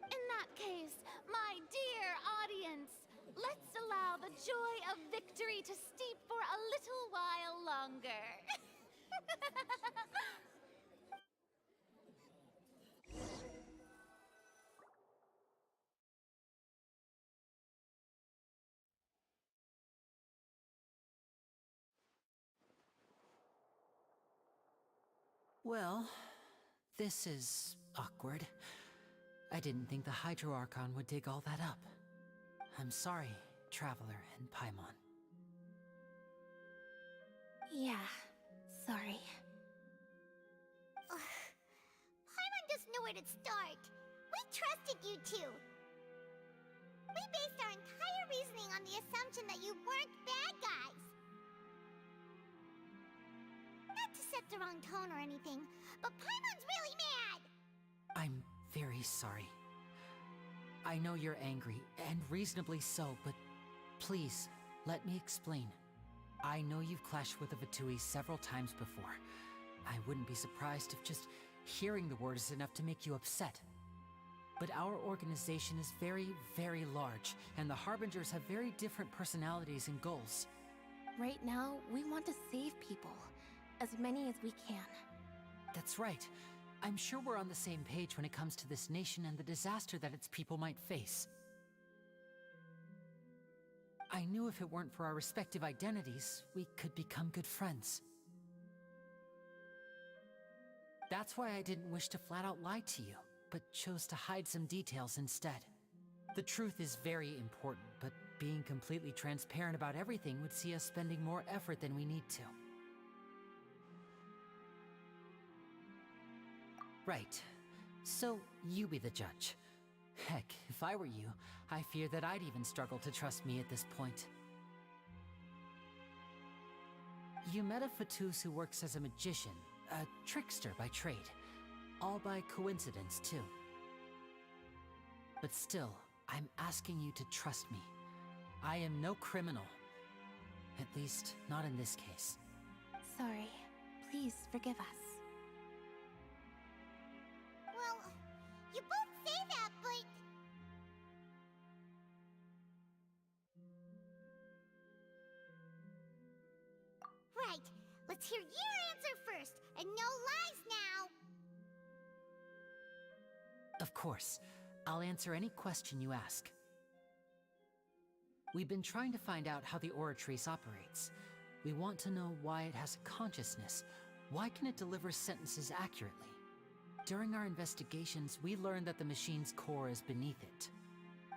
In that case, my dear audience, let's allow the joy of victory to steep for a little while longer. Well, this is awkward. I didn't think the Hydro Archon would dig all that up. I'm sorry, Traveler and Paimon. Yeah, sorry. Paimon doesn't know where to start. We trusted you two. We based our entire reasoning on the assumption that you weren't bad guys. Not to set the wrong tone or anything, but Paimon's really mad! I'm very sorry. I know you're angry, and reasonably so, but please, let me explain. I know you've clashed with the Fatui several times before. I wouldn't be surprised if just hearing the word is enough to make you upset. But our organization is very, very large, and the Harbingers have very different personalities and goals. Right now, we want to save people. As many as we can. That's right. I'm sure we're on the same page when it comes to this nation and the disaster that its people might face. I knew if it weren't for our respective identities, we could become good friends. That's why I didn't wish to flat out lie to you, but chose to hide some details instead. The truth is very important, but being completely transparent about everything would see us spending more effort than we need to. Right. So, you be the judge. Heck, if I were you, I fear that I'd even struggle to trust me at this point. You met a Fatus who works as a magician, a trickster by trade. All by coincidence, too. But still, I'm asking you to trust me. I am no criminal. At least, not in this case. Sorry. Please forgive us. Well, you both say that, but... Right. Let's hear your answer first, and no lies now! Of course. I'll answer any question you ask. We've been trying to find out how the Oratrice operates. We want to know why it has a consciousness. Why can it deliver sentences accurately? During our investigations, we learned that the machine's core is beneath it.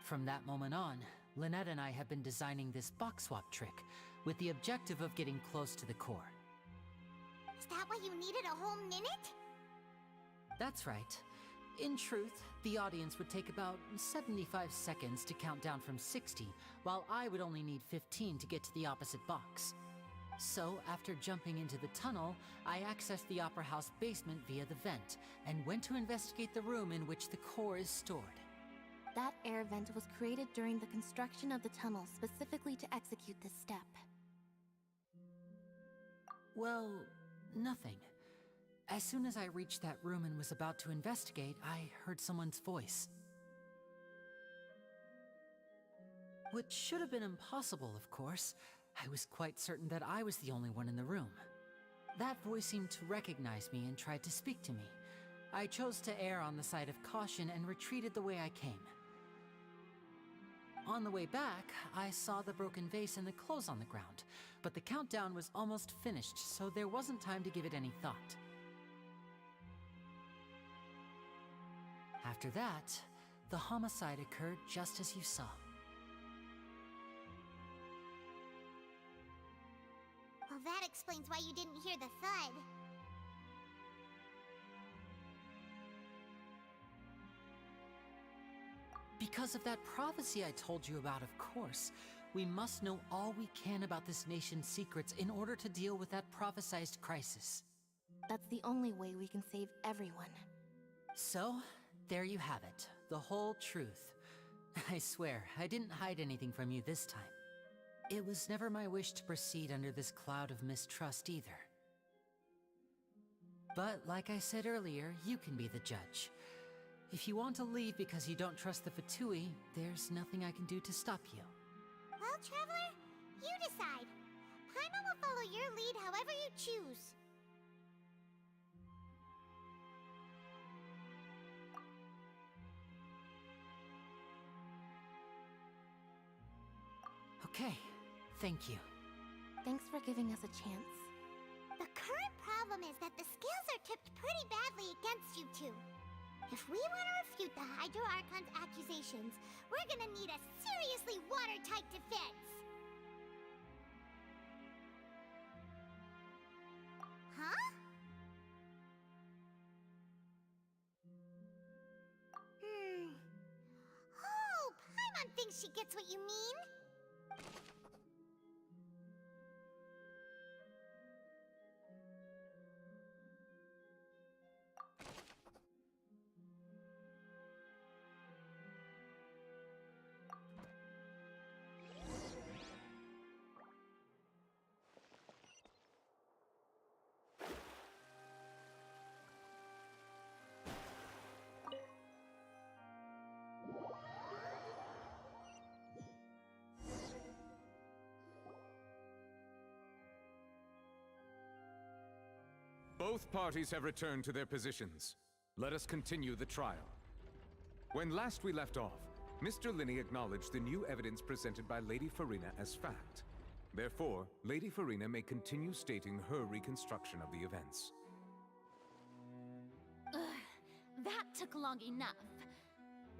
From that moment on, Lynette and I have been designing this box swap trick, with the objective of getting close to the core. Is that why you needed a whole minute? That's right. In truth, the audience would take about 75 seconds to count down from 60, while I would only need 15 to get to the opposite box. So, after jumping into the tunnel, I accessed the Opera House basement via the vent, and went to investigate the room in which the core is stored. That air vent was created during the construction of the tunnel specifically to execute this step. Well, nothing. As soon as I reached that room and was about to investigate, I heard someone's voice. Which should have been impossible, of course. I was quite certain that I was the only one in the room. That voice seemed to recognize me and tried to speak to me. I chose to err on the side of caution and retreated the way I came. On the way back, I saw the broken vase and the clothes on the ground, but the countdown was almost finished, so there wasn't time to give it any thought. After that, the homicide occurred just as you saw. Well, that explains why you didn't hear the thud. Because of that prophecy I told you about, of course. We must know all we can about this nation's secrets in order to deal with that prophesized crisis. That's the only way we can save everyone. So, there you have it. The whole truth. I swear, I didn't hide anything from you this time. It was never my wish to proceed under this cloud of mistrust either. But like I said earlier, you can be the judge. If you want to leave because you don't trust the Fatui, there's nothing I can do to stop you. Well, Traveler, you decide. Paimon will follow your lead however you choose. Okay, thank you. Thanks for giving us a chance. The current problem is that the scales are tipped pretty badly against you two. If we want to refute the Hydro Archon's accusations, we're gonna need a seriously watertight defense. Huh? Oh, Paimon thinks she gets what you mean. Both parties have returned to their positions. Let us continue the trial. When last we left off, Mr. Linney acknowledged the new evidence presented by Lady Farina as fact. Therefore, Lady Farina may continue stating her reconstruction of the events. That took long enough.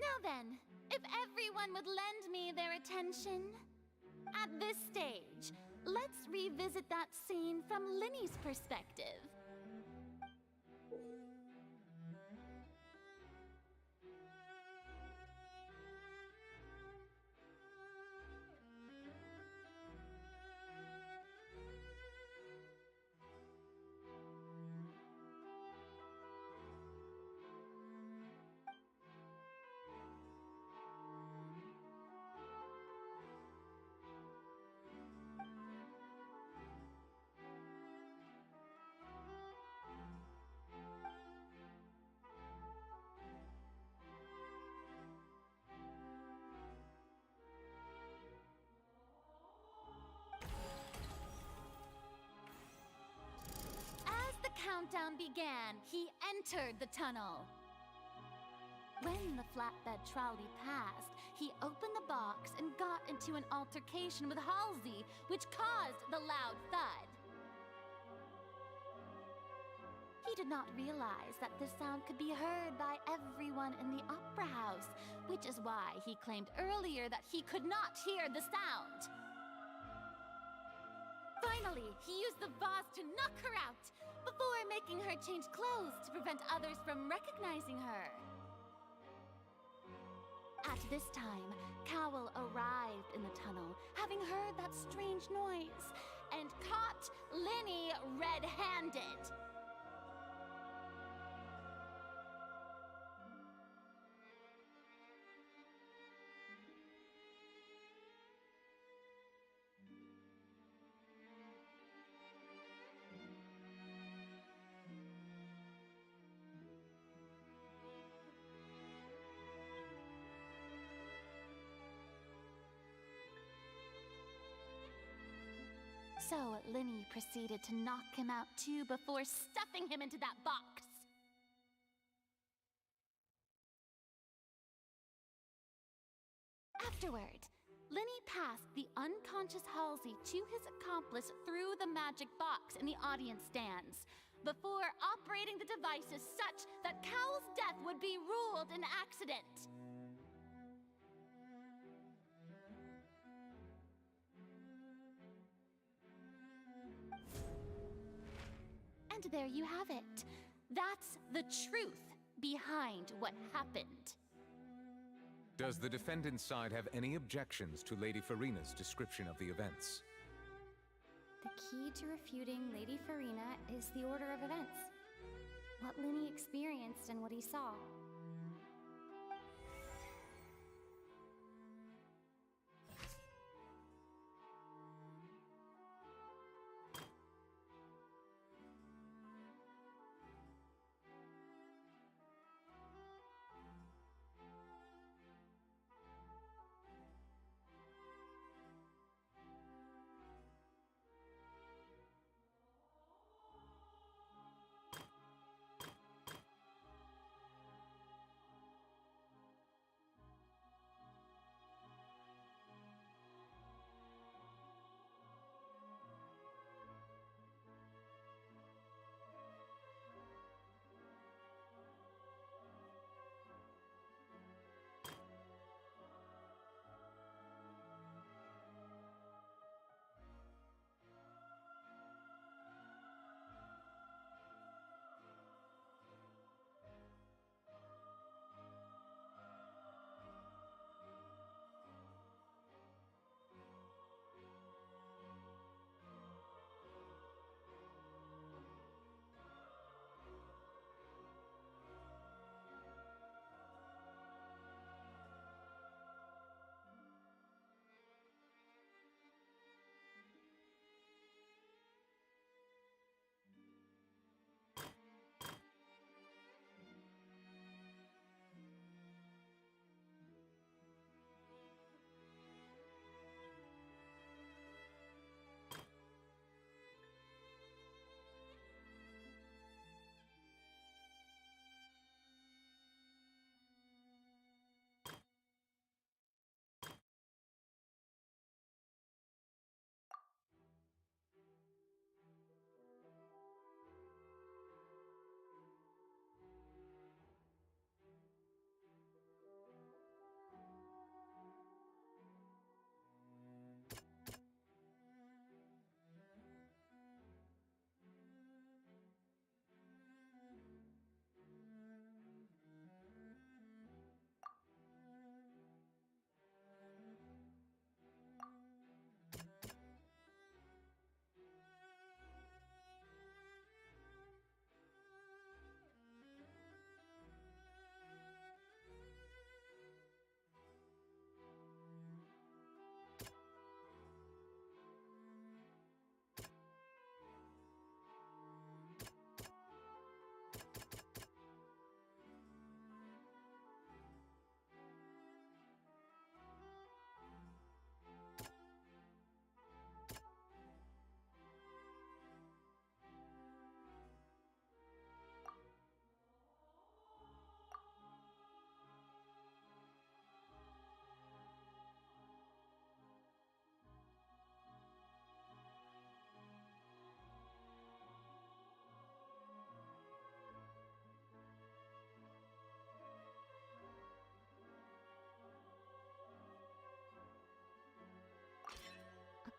Now then, if everyone would lend me their attention. At this stage, let's revisit that scene from Linney's perspective. Countdown began, he entered the tunnel. When the flatbed trolley passed, he opened the box and got into an altercation with Halsey, which caused the loud thud. He did not realize that this sound could be heard by everyone in the Opera House, which is why he claimed earlier that he could not hear the sound. Finally, he used the vase to knock her out, before making her change clothes to prevent others from recognizing her. At this time, Cowell arrived in the tunnel, having heard that strange noise, and caught Linny red-handed. So Linny proceeded to knock him out too before stuffing him into that box. Afterward, Linny passed the unconscious Halsey to his accomplice through the magic box in the audience stands, before operating the devices such that Cowell's death would be ruled an accident. And there you have it. That's the truth behind what happened. Does the defendant's side have any objections to Lady Farina's description of the events? The key to refuting Lady Farina is the order of events. What Linny experienced and what he saw.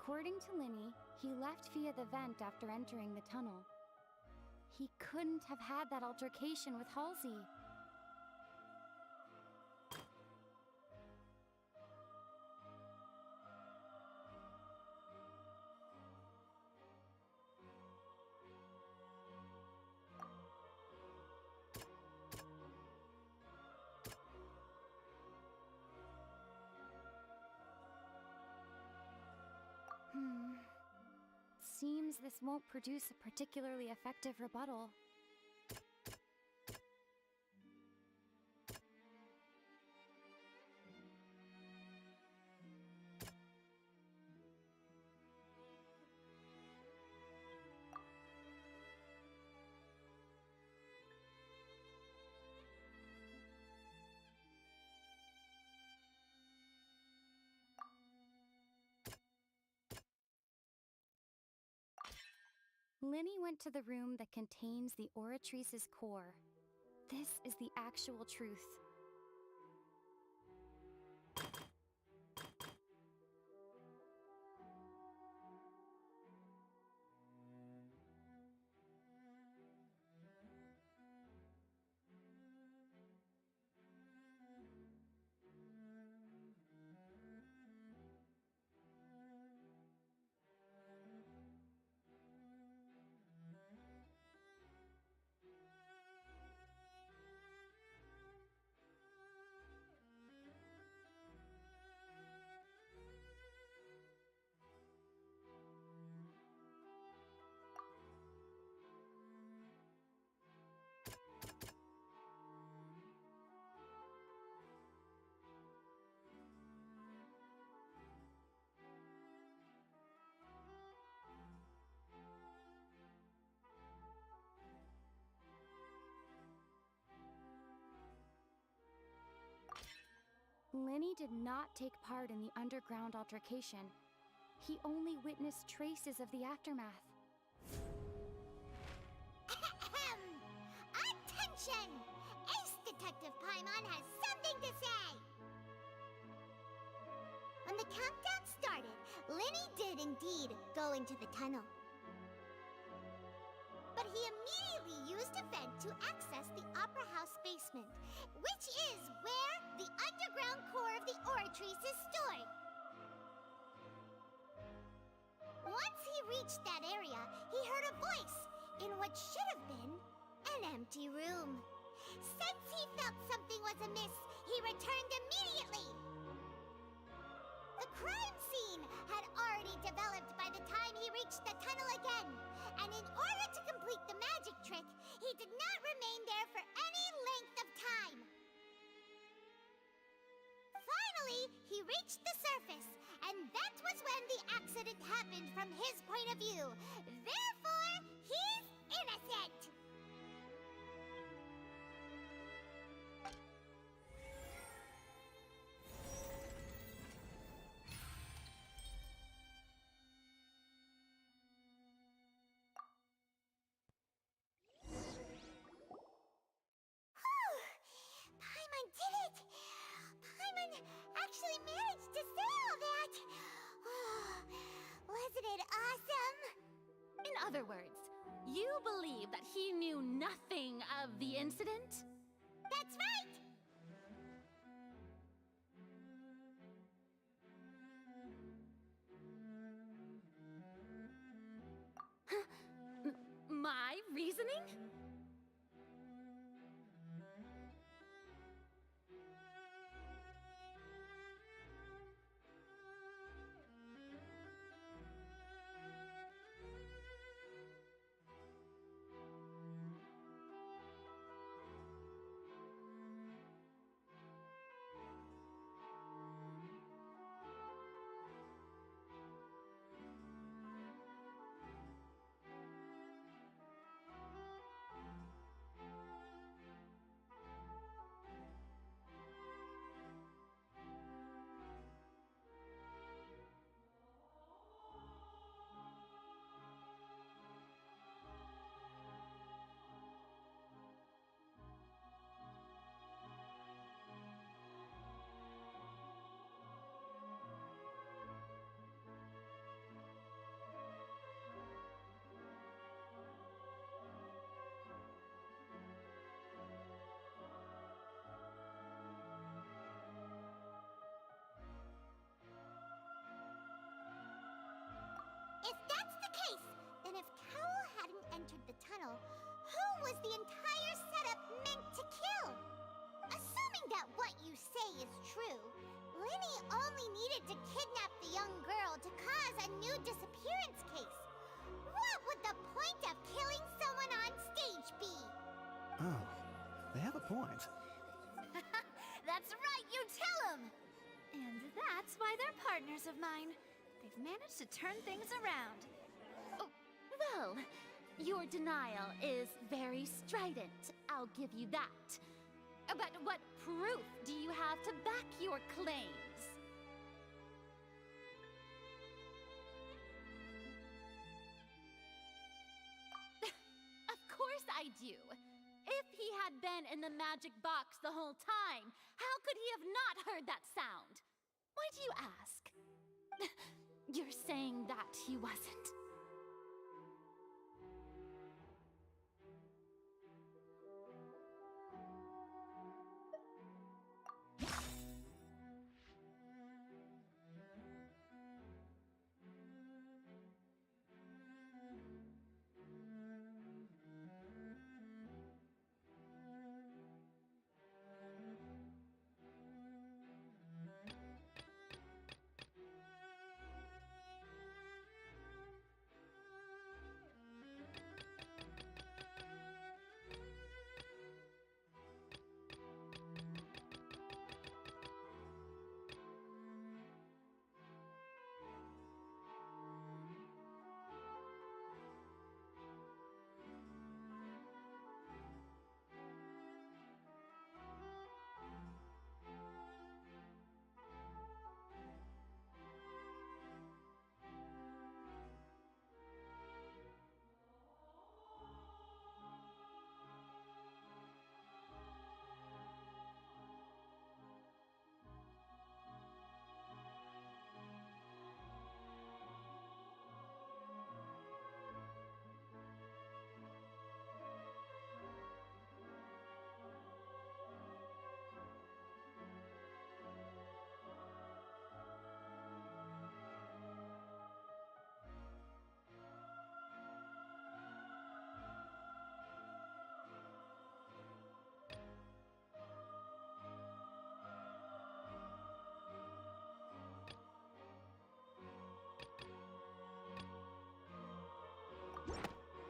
According to Linny, he left via the vent after entering the tunnel. He couldn't have had that altercation with Halsey. Seems this won't produce a particularly effective rebuttal. Linny went to the room that contains the Oratrice's core. This is the actual truth. Linny did not take part in the underground altercation. He only witnessed traces of the aftermath. Attention! Ace Detective Paimon has something to say! When the countdown started, Linny did indeed go into the tunnel. But he immediately used a vent to access the Opera House basement, which is where the underground core of the Oratrice is stored. Once he reached that area, he heard a voice in what should have been an empty room. Since he felt something was amiss, he returned immediately. The crime scene had already developed by the time he reached the tunnel again, and in order to complete the magic trick, he did not remain there for any length of time. Finally, he reached the surface, and that was when the accident happened from his point of view. Therefore, he's innocent! Paimon did it! Paimon actually managed to say all that! Wasn't it awesome? In other words, you believe that he knew nothing of the incident? That's right! My reasoning? If that's the case, then if Cowell hadn't entered the tunnel, who was the entire setup meant to kill? Assuming that what you say is true, Linny only needed to kidnap the young girl to cause a new new disappearance case. What would the point of killing someone on stage be? Oh, they have a point. That's right, you tell them! And that's why they're partners of mine. They've managed to turn things around. Oh, well, your denial is very strident, I'll give you that. But what proof do you have to back your claims? Of course I do. If he had been in the magic box the whole time, how could he have not heard that sound? Why do you ask? You're saying that he wasn't.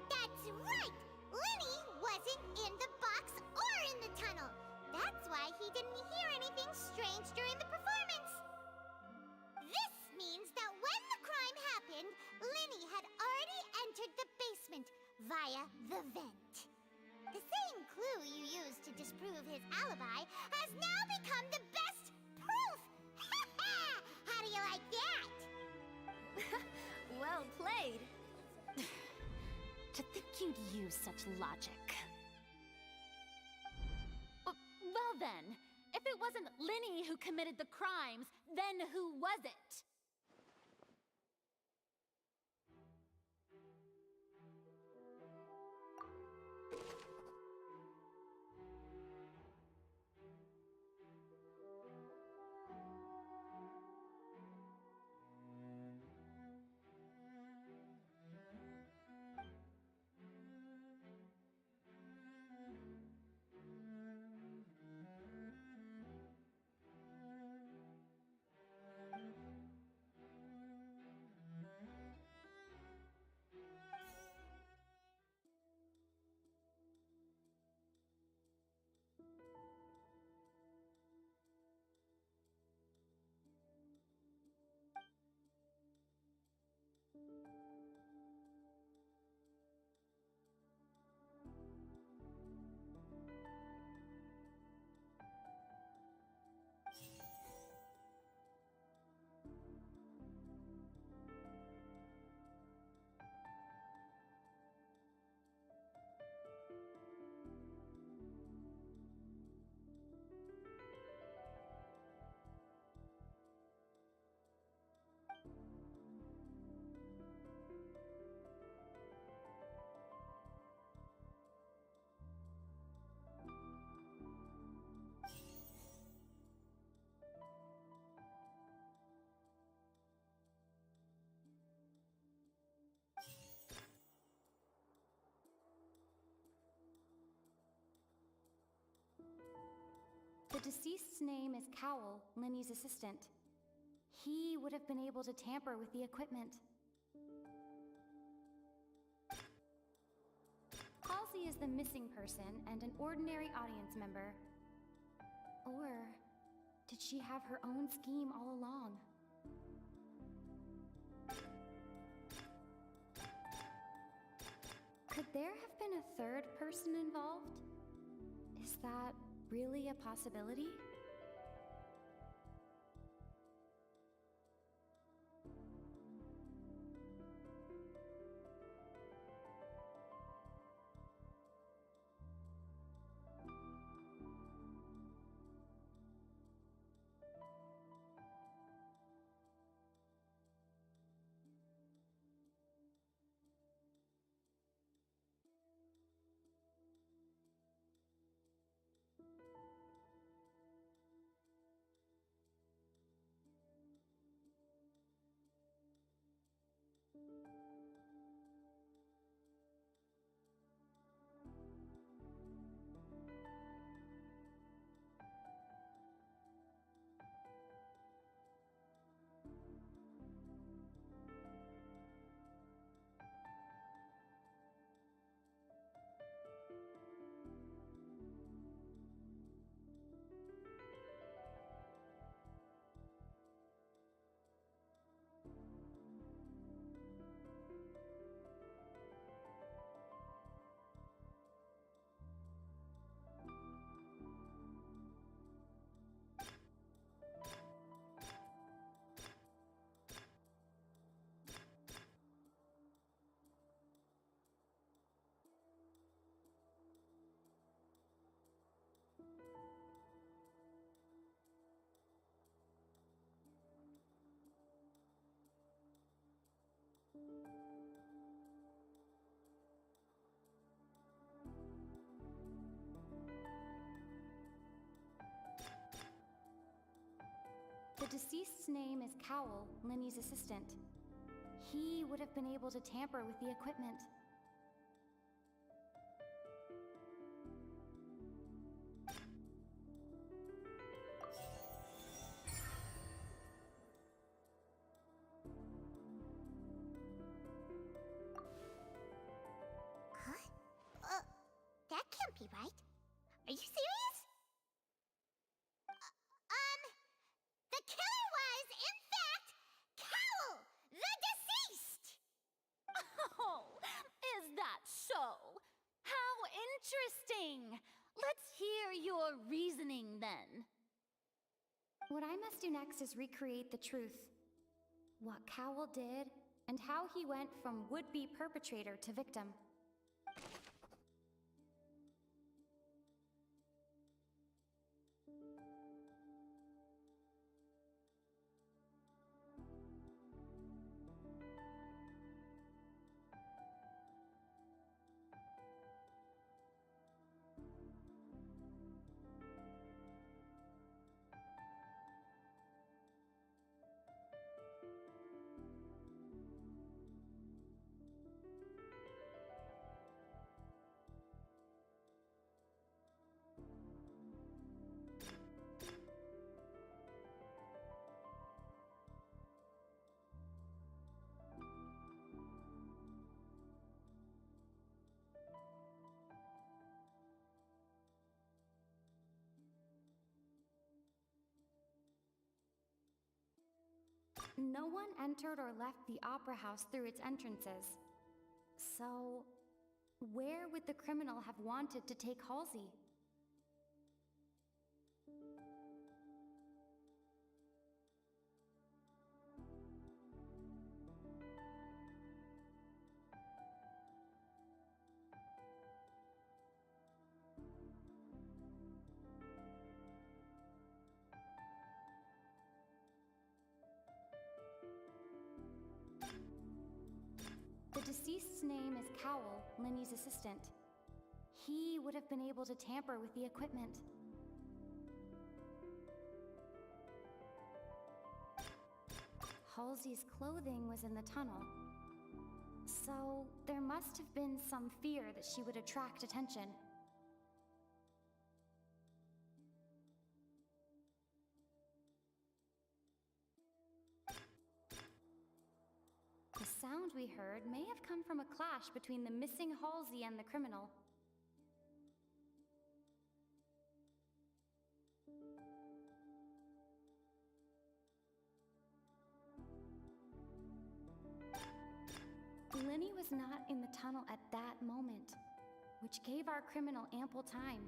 That's right! Lenny wasn't in the box or in the tunnel. That's why he didn't hear anything strange during the performance. This means that when the crime happened, Lenny had already entered the basement via the vent. The same clue you used to disprove his alibi has now become the best proof! How do you like that? Well played. To think you'd use such logic. Well then, if it wasn't Lenny who committed the crimes, then who was it? The deceased's name is Cowell, Lenny's assistant. He would have been able to tamper with the equipment. Halsey is the missing person and an ordinary audience member. Or did she have her own scheme all along? Could there have been a third person involved? Is that really a possibility? The deceased's name is Cowell, Linny's assistant. He would have been able to tamper with the equipment. Huh? That can't be right. Are you serious? The killer was, in fact, Cowell, the deceased! Oh, is that so? How interesting! Let's hear your reasoning then. What I must do next is recreate the truth. What Cowell did, and how he went from would-be perpetrator to victim. No one entered or left the opera house through its entrances. So, where would the criminal have wanted to take Halsey? The deceased's name is Cowell, Linny's assistant. He would have been able to tamper with the equipment. Halsey's clothing was in the tunnel. So, there must have been some fear that she would attract attention. The sound we heard may have come from a clash between the missing Halsey and the criminal. Lenny was not in the tunnel at that moment, which gave our criminal ample time.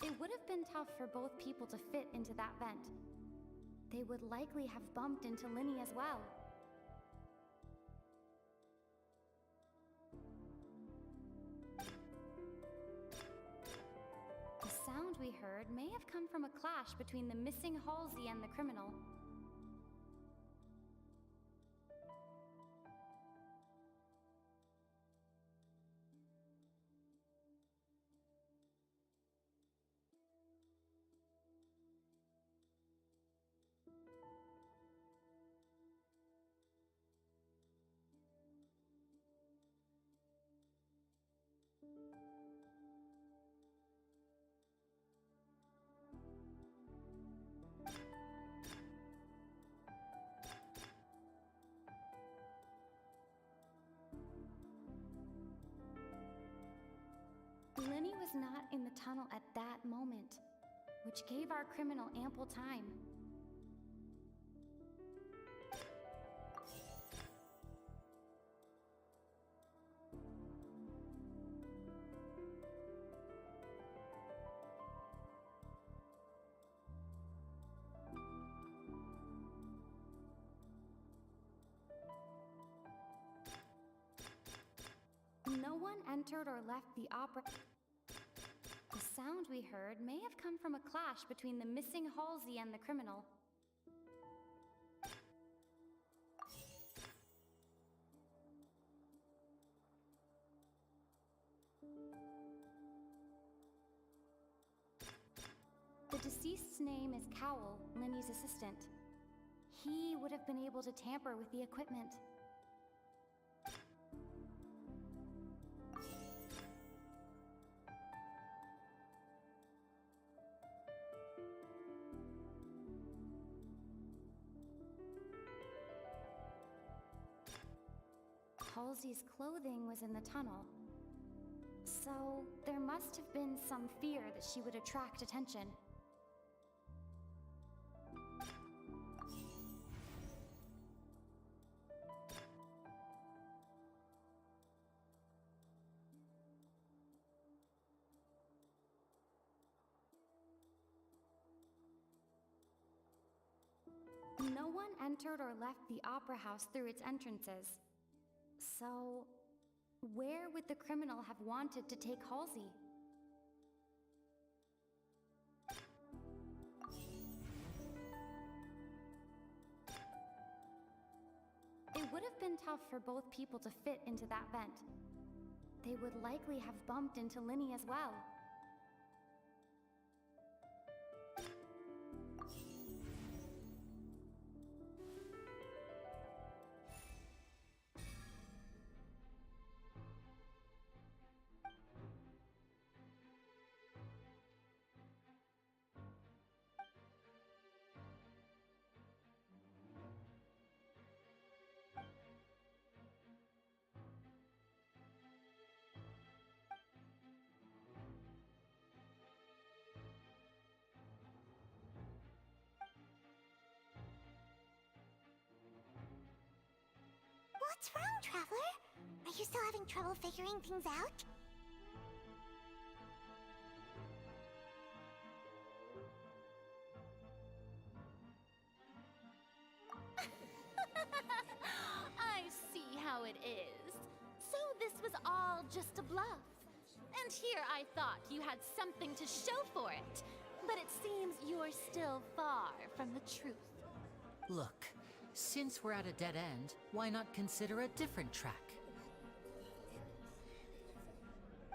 It would have been tough for both people to fit into that vent. They would likely have bumped into Lenny as well. The sound we heard may have come from a clash between the missing Halsey and the criminal. Lenny was not in the tunnel at that moment, which gave our criminal ample time. No one entered or left the opera. The sound we heard may have come from a clash between the missing Halsey and the criminal. The deceased's name is Cowell, Lenny's assistant. He would have been able to tamper with the equipment. Halsey's clothing was in the tunnel, so there must have been some fear that she would attract attention. No one entered or left the opera house through its entrances. So, where would the criminal have wanted to take Halsey? It would have been tough for both people to fit into that vent. They would likely have bumped into Lenny as well. What's wrong, Traveler? Are you still having trouble figuring things out? I see how it is. So this was all just a bluff. And here I thought you had something to show for it. But it seems you're still far from the truth. Look, since we're at a dead end, why not consider a different track?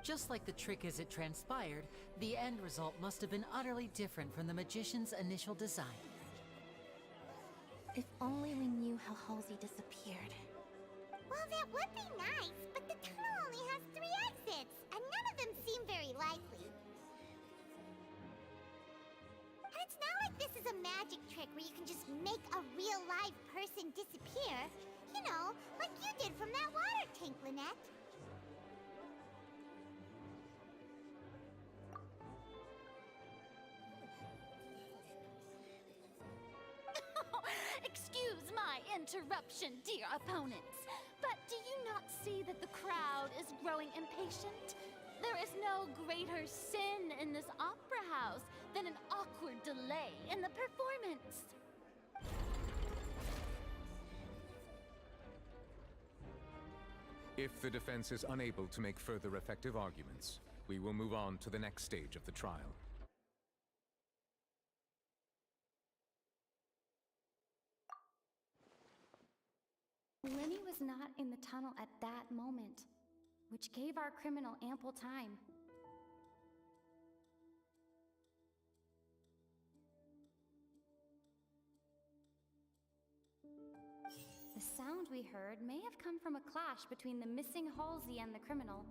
Just like the trick as it transpired, the end result must have been utterly different from the magician's initial design. If only we knew how Halsey disappeared. Well, that would be nice, but the tunnel only has 3 exits, and none of them seem very likely. And it's not like this is a a magic trick where you can just make a real live person disappear. You know, like you did from that water tank, Lynette. Excuse my interruption, dear opponents, but do you not see that the crowd is growing impatient? There is no greater sin in this opera house than an awkward delay in the performance. If the defense is unable to make further effective arguments, we will move on to the next stage of the trial. Lenny was not in the tunnel at that moment, which gave our criminal ample time. The sound we heard may have come from a clash between the missing Halsey and the criminal.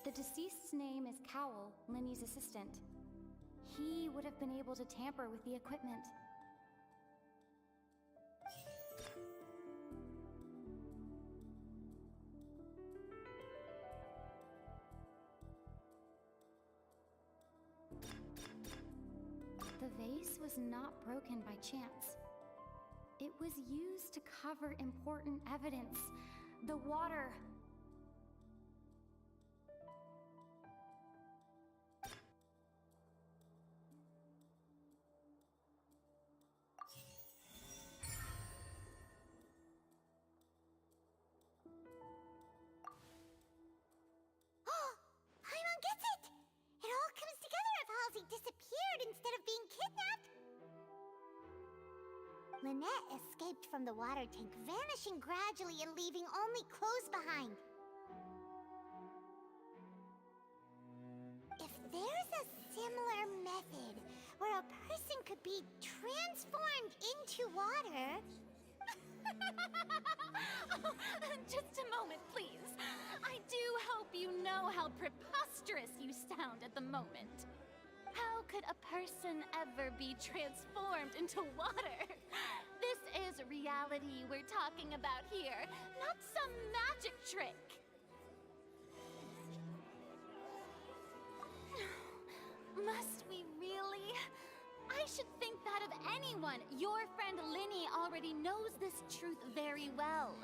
The deceased's name is Cowell, Lenny's assistant. He would have been able to tamper with the equipment. The vase was not broken by chance. It was used to cover important evidence. The water. Lynette escaped from the water tank, vanishing gradually and leaving only clothes behind. If there's a similar method where a person could be transformed into water... Oh, just a moment, please. I do hope you know how preposterous you sound at the moment. How could a person ever be transformed into water? This is reality we're talking about here, not some magic trick. Must we really? I should think that of anyone. Your friend Linny already knows this truth very well.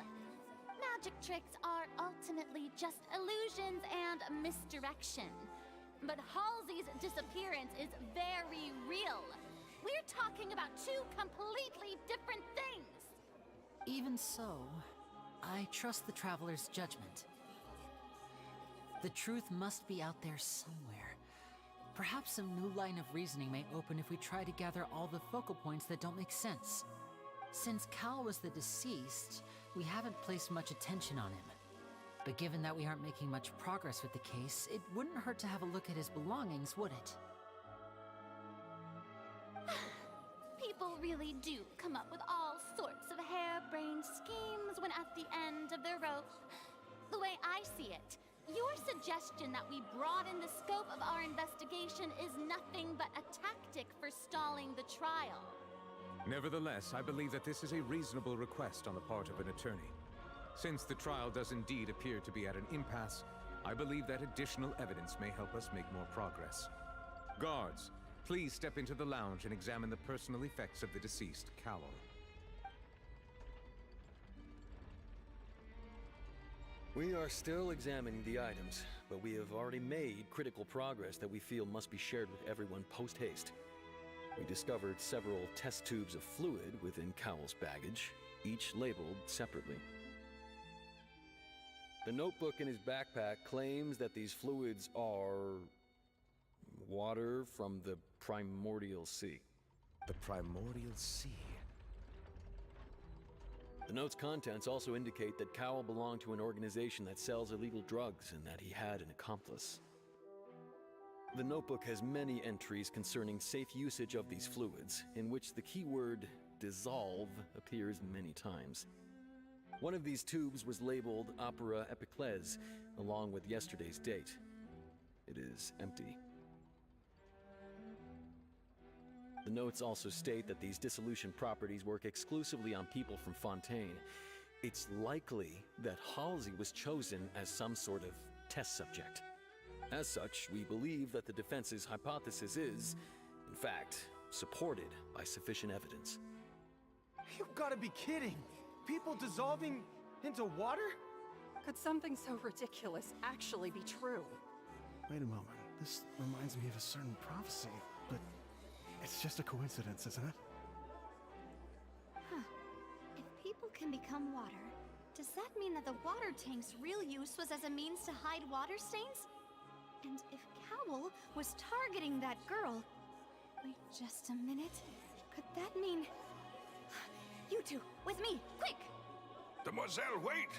Magic tricks are ultimately just illusions and misdirection. But Halsey's disappearance is very real. We're talking about two completely different things. Even so, I trust the Traveler's judgment. The truth must be out there somewhere. Perhaps some new line of reasoning may open if we try to gather all the focal points that don't make sense. Since Cal was the deceased, we haven't placed much attention on him. But given that we aren't making much progress with the case, it wouldn't hurt to have a look at his belongings, would it? People really do come up with all sorts of harebrained schemes when at the end of their rope. The way I see it, your suggestion that we broaden the scope of our investigation is nothing but a tactic for stalling the trial. Nevertheless, I believe that this is a reasonable request on the part of an attorney. Since the trial does indeed appear to be at an impasse, I believe that additional evidence may help us make more progress. Guards, please step into the lounge and examine the personal effects of the deceased, Cowell. We are still examining the items, but we have already made critical progress that we feel must be shared with everyone post-haste. We discovered several test tubes of fluid within Cowell's baggage, each labeled separately. The notebook in his backpack claims that these fluids are... water from the primordial sea. The primordial sea? The note's contents also indicate that Cowell belonged to an organization that sells illegal drugs and that he had an accomplice. The notebook has many entries concerning safe usage of these fluids, in which the keyword dissolve appears many times. One of these tubes was labeled Opera Epiclese, along with yesterday's date. It is empty. The notes also state that these dissolution properties work exclusively on people from Fontaine. It's likely that Halsey was chosen as some sort of test subject. As such, we believe that the defense's hypothesis is, in fact, supported by sufficient evidence. You've got to be kidding! People dissolving into water? Could something so ridiculous actually be true? Wait a moment. This reminds me of a certain prophecy, but it's just a coincidence, isn't it? Huh. If people can become water, does that mean that the water tank's real use was as a means to hide water stains? And if Cowell was targeting that girl... Wait just a minute. Could that mean... You two, with me, quick! Demoiselle, wait!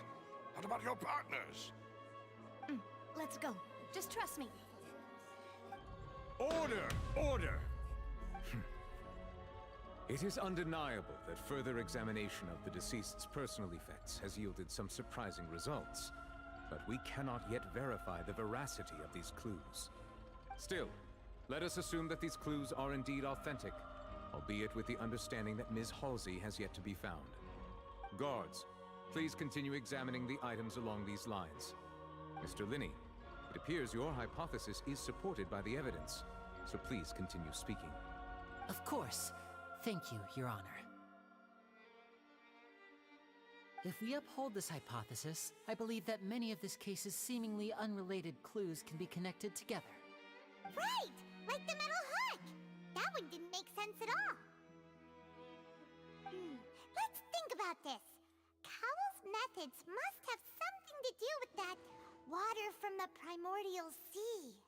What about your partners? Let's go. Just trust me. Order! Order! It is undeniable that further examination of the deceased's personal effects has yielded some surprising results, but we cannot yet verify the veracity of these clues. Still, let us assume that these clues are indeed authentic, albeit with the understanding that Ms. Halsey has yet to be found. Guards, please continue examining the items along these lines. Mr. Linney, it appears your hypothesis is supported by the evidence, so please continue speaking. Of course. Thank you, Your Honor. If we uphold this hypothesis, I believe that many of this case's seemingly unrelated clues can be connected together. Right! Like the metal hook! That one didn't make sense at all. Let's think about this. Cowell's methods must have something to do with that water from the primordial sea.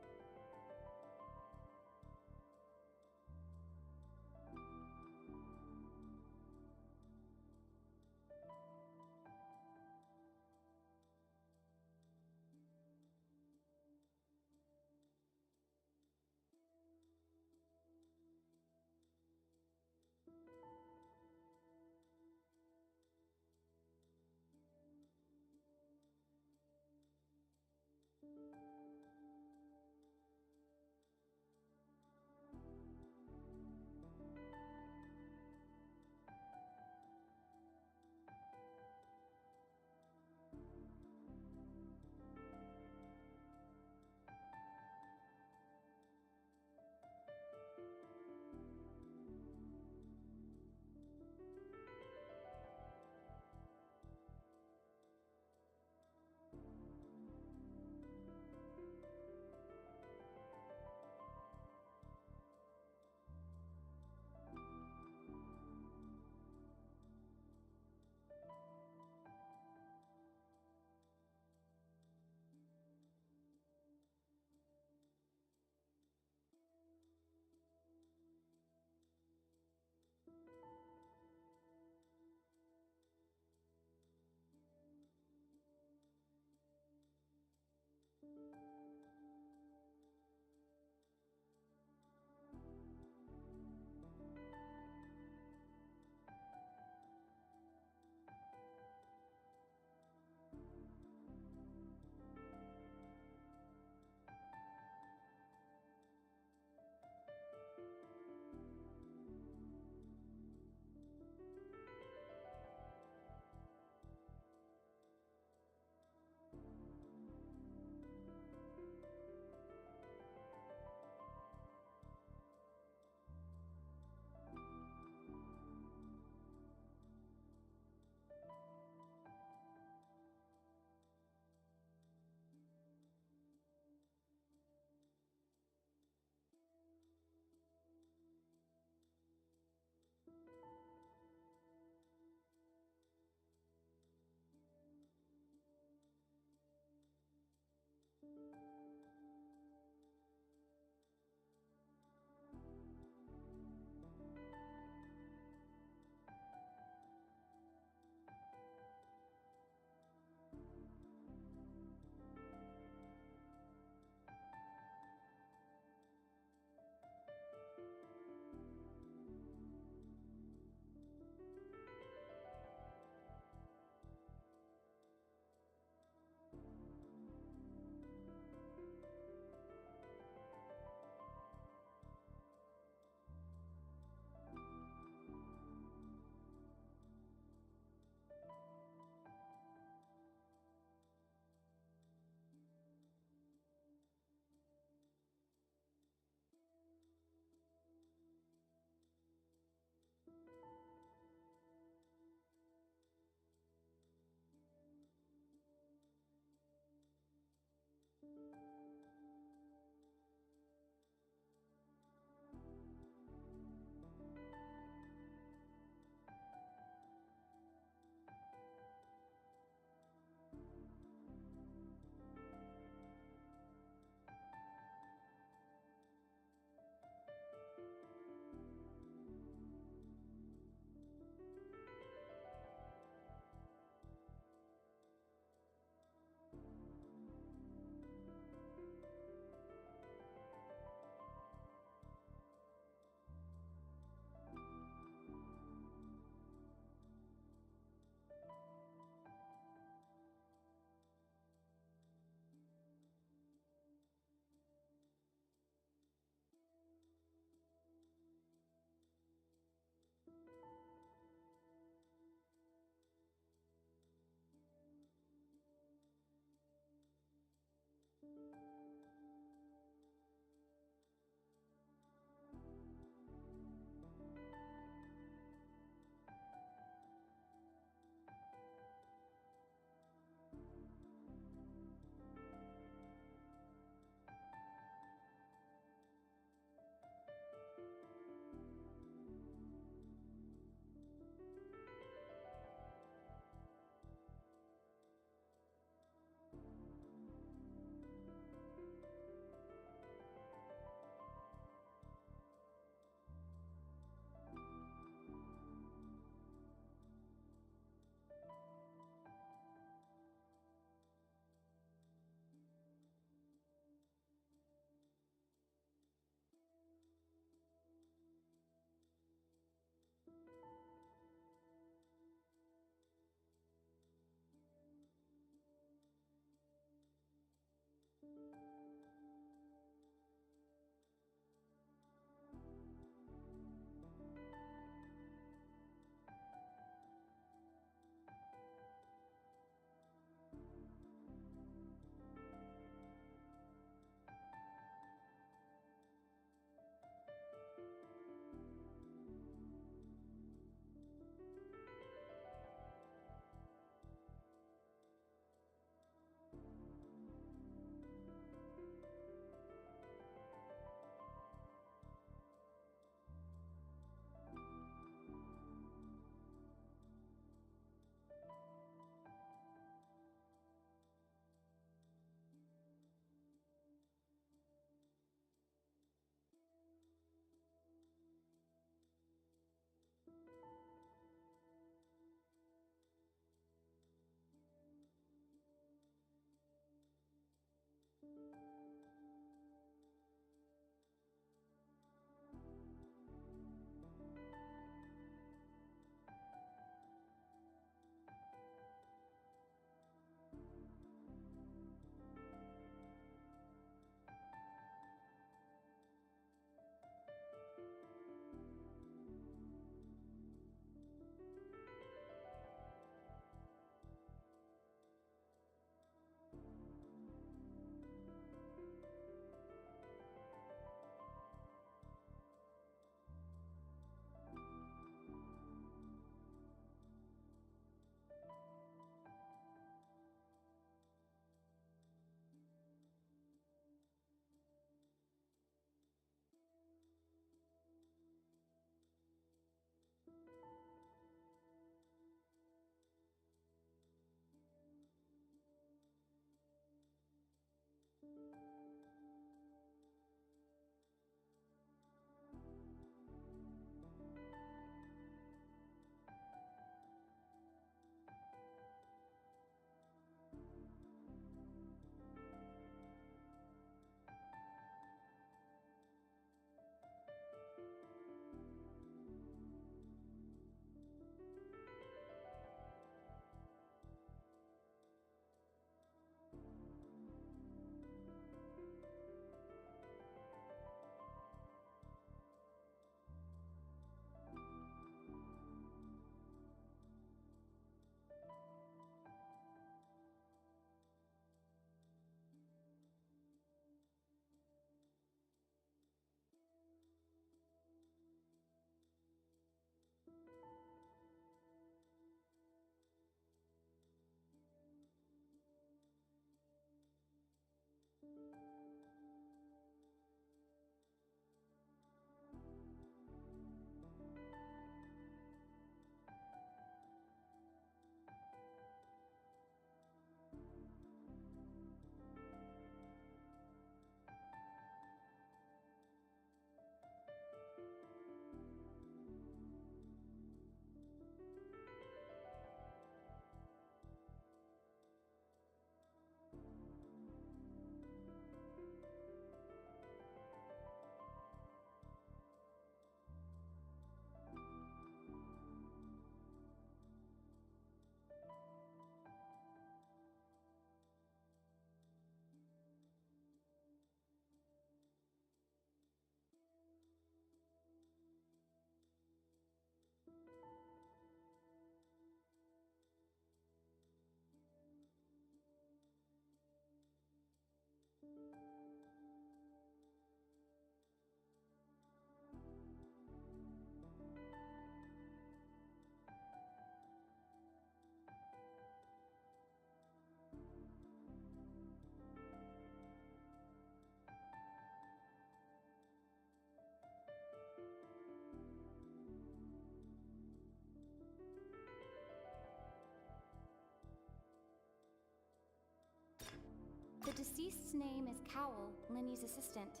The deceased's name is Cowell, Lenny's assistant.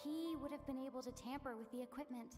He would have been able to tamper with the equipment.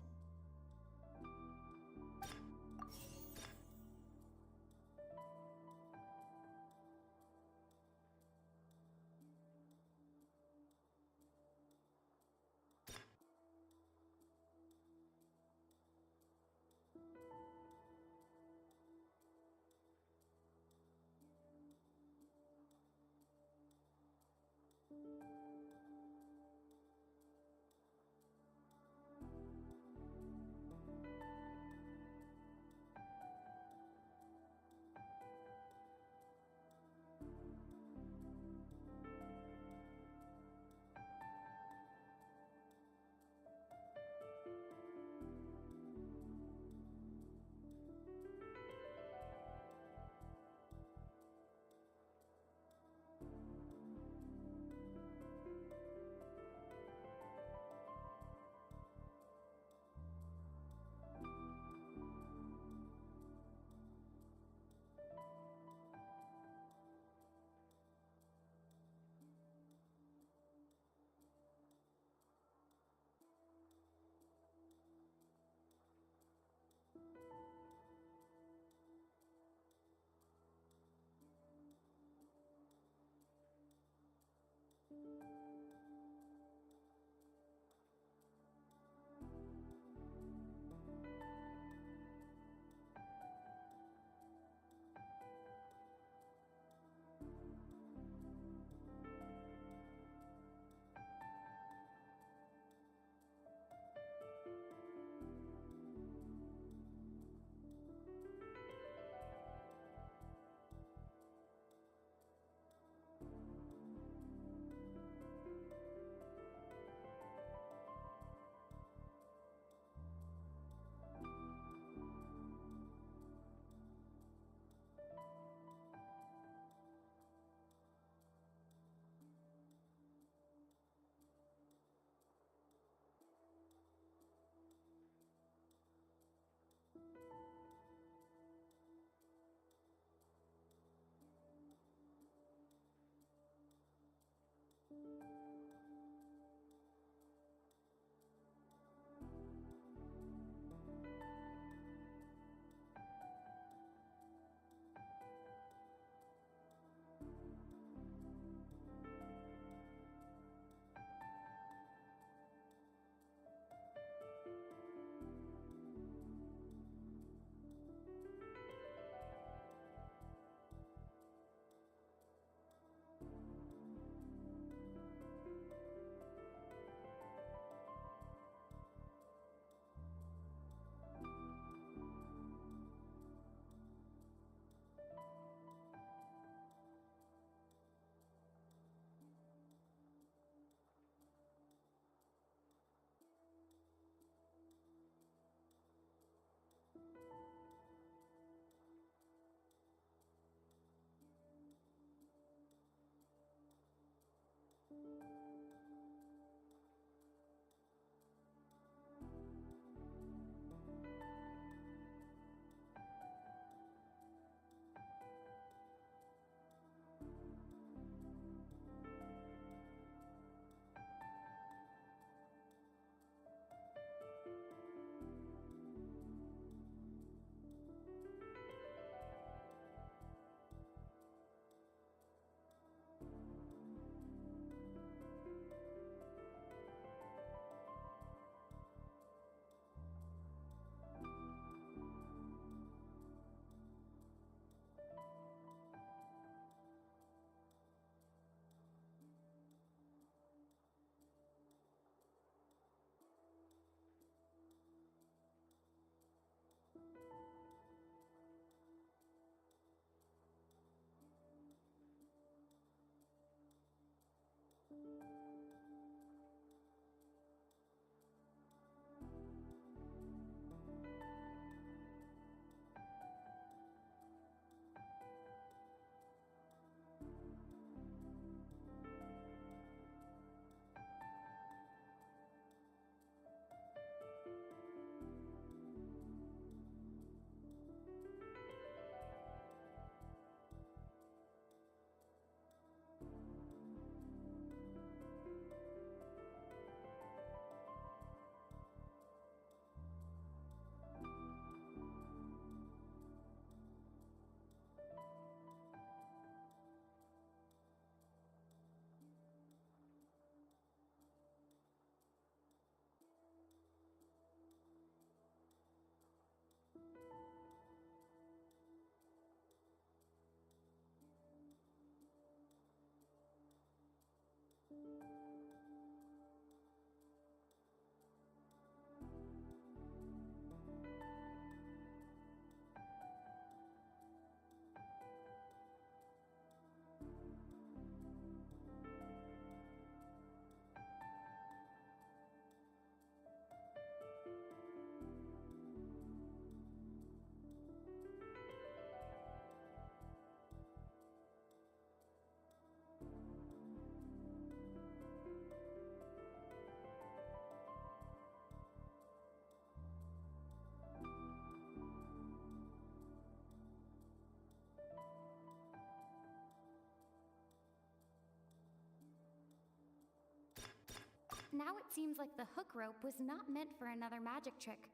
Now it seems like the hook rope was not meant for another magic trick,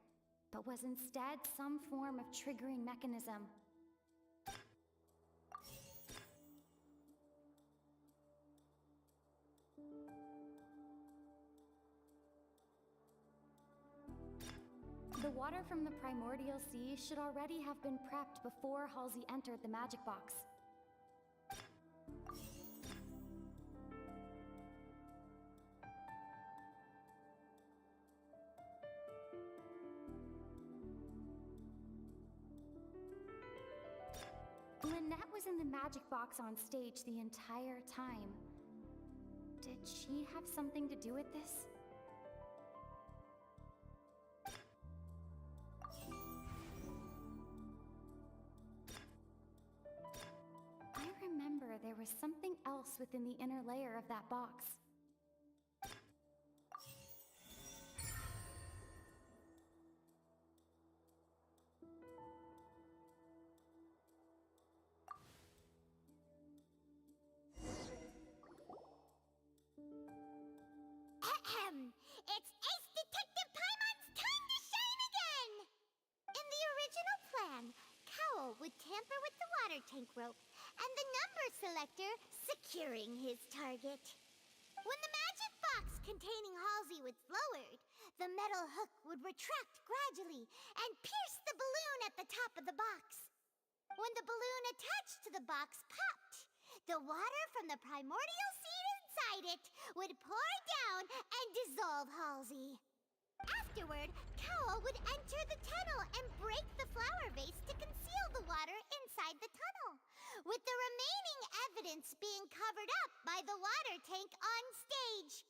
but was instead some form of triggering mechanism. The water from the primordial sea should already have been prepped before Halsey entered the magic box. Lynette was in the magic box on stage the entire time. Did she have something to do with this? I remember there was something else within the inner layer of that box. It's Ace Detective Paimon's time to shine again! In the original plan, Cowl would tamper with the water tank rope and the number selector securing his target. When the magic box containing Halsey was lowered, the metal hook would retract gradually and pierce the balloon at the top of the box. When the balloon attached to the box popped, the water from the primordial seed inside it would pour down and dissolve Halsey. Afterward, Cowl would enter the tunnel and break the flower vase to conceal the water inside the tunnel, with the remaining evidence being covered up by the water tank on stage.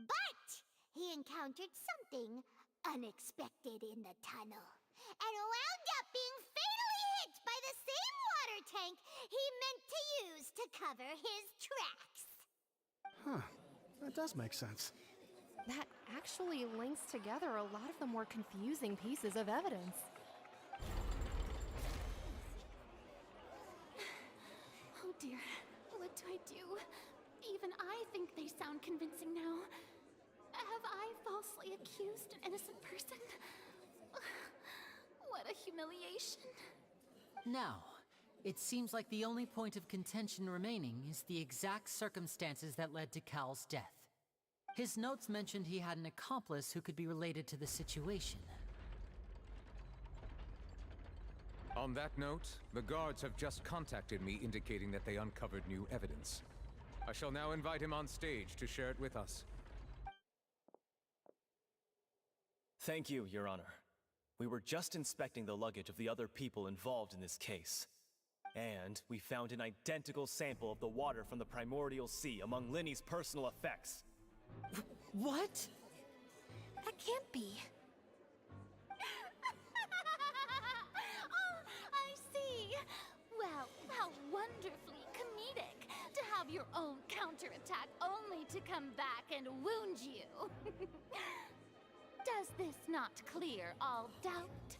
But he encountered something unexpected in the tunnel, and wound up being fatally hit by the same water tank he meant to use to cover his tracks. Huh. That does make sense. That actually links together a lot of the more confusing pieces of evidence. Oh dear, what do I do? Even I think they sound convincing now. Have I falsely accused an innocent person? What a humiliation. Now, it seems like the only point of contention remaining is the exact circumstances that led to Cal's death. His notes mentioned he had an accomplice who could be related to the situation. On that note, the guards have just contacted me indicating that they uncovered new evidence. I shall now invite him on stage to share it with us. Thank you, Your Honor. We were just inspecting the luggage of the other people involved in this case. And we found an identical sample of the water from the primordial sea among Linny's personal effects. What? That can't be. Oh, I see. Well, how wonderfully comedic to have your own counterattack only to come back and wound you. Does this not clear all doubt?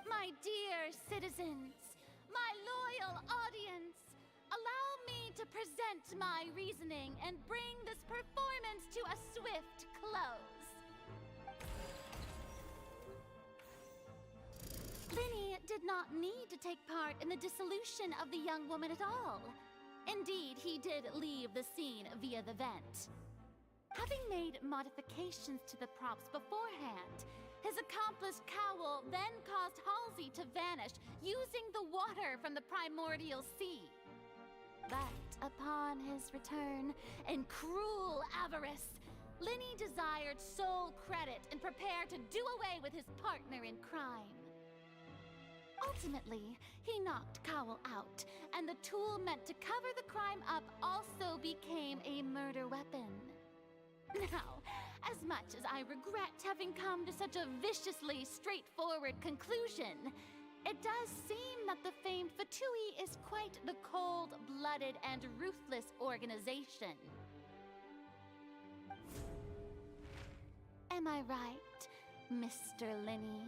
My dear citizens, my loyal audience, allow me to present my reasoning and bring this performance to a swift close. Linny did not need to take part in the dissolution of the young woman at all. Indeed, he did leave the scene via the vent. Having made modifications to the props beforehand, his accomplice Cowl then caused Halsey to vanish using the water from the primordial sea. But upon his return, in cruel avarice, Linny desired sole credit and prepared to do away with his partner in crime. Ultimately, he knocked Cowl out, and the tool meant to cover the crime up also became a murder weapon. Now, as much as I regret having come to such a viciously straightforward conclusion, it does seem that the famed Fatui is quite the cold-blooded and ruthless organization. Am I right, Mr. Linny?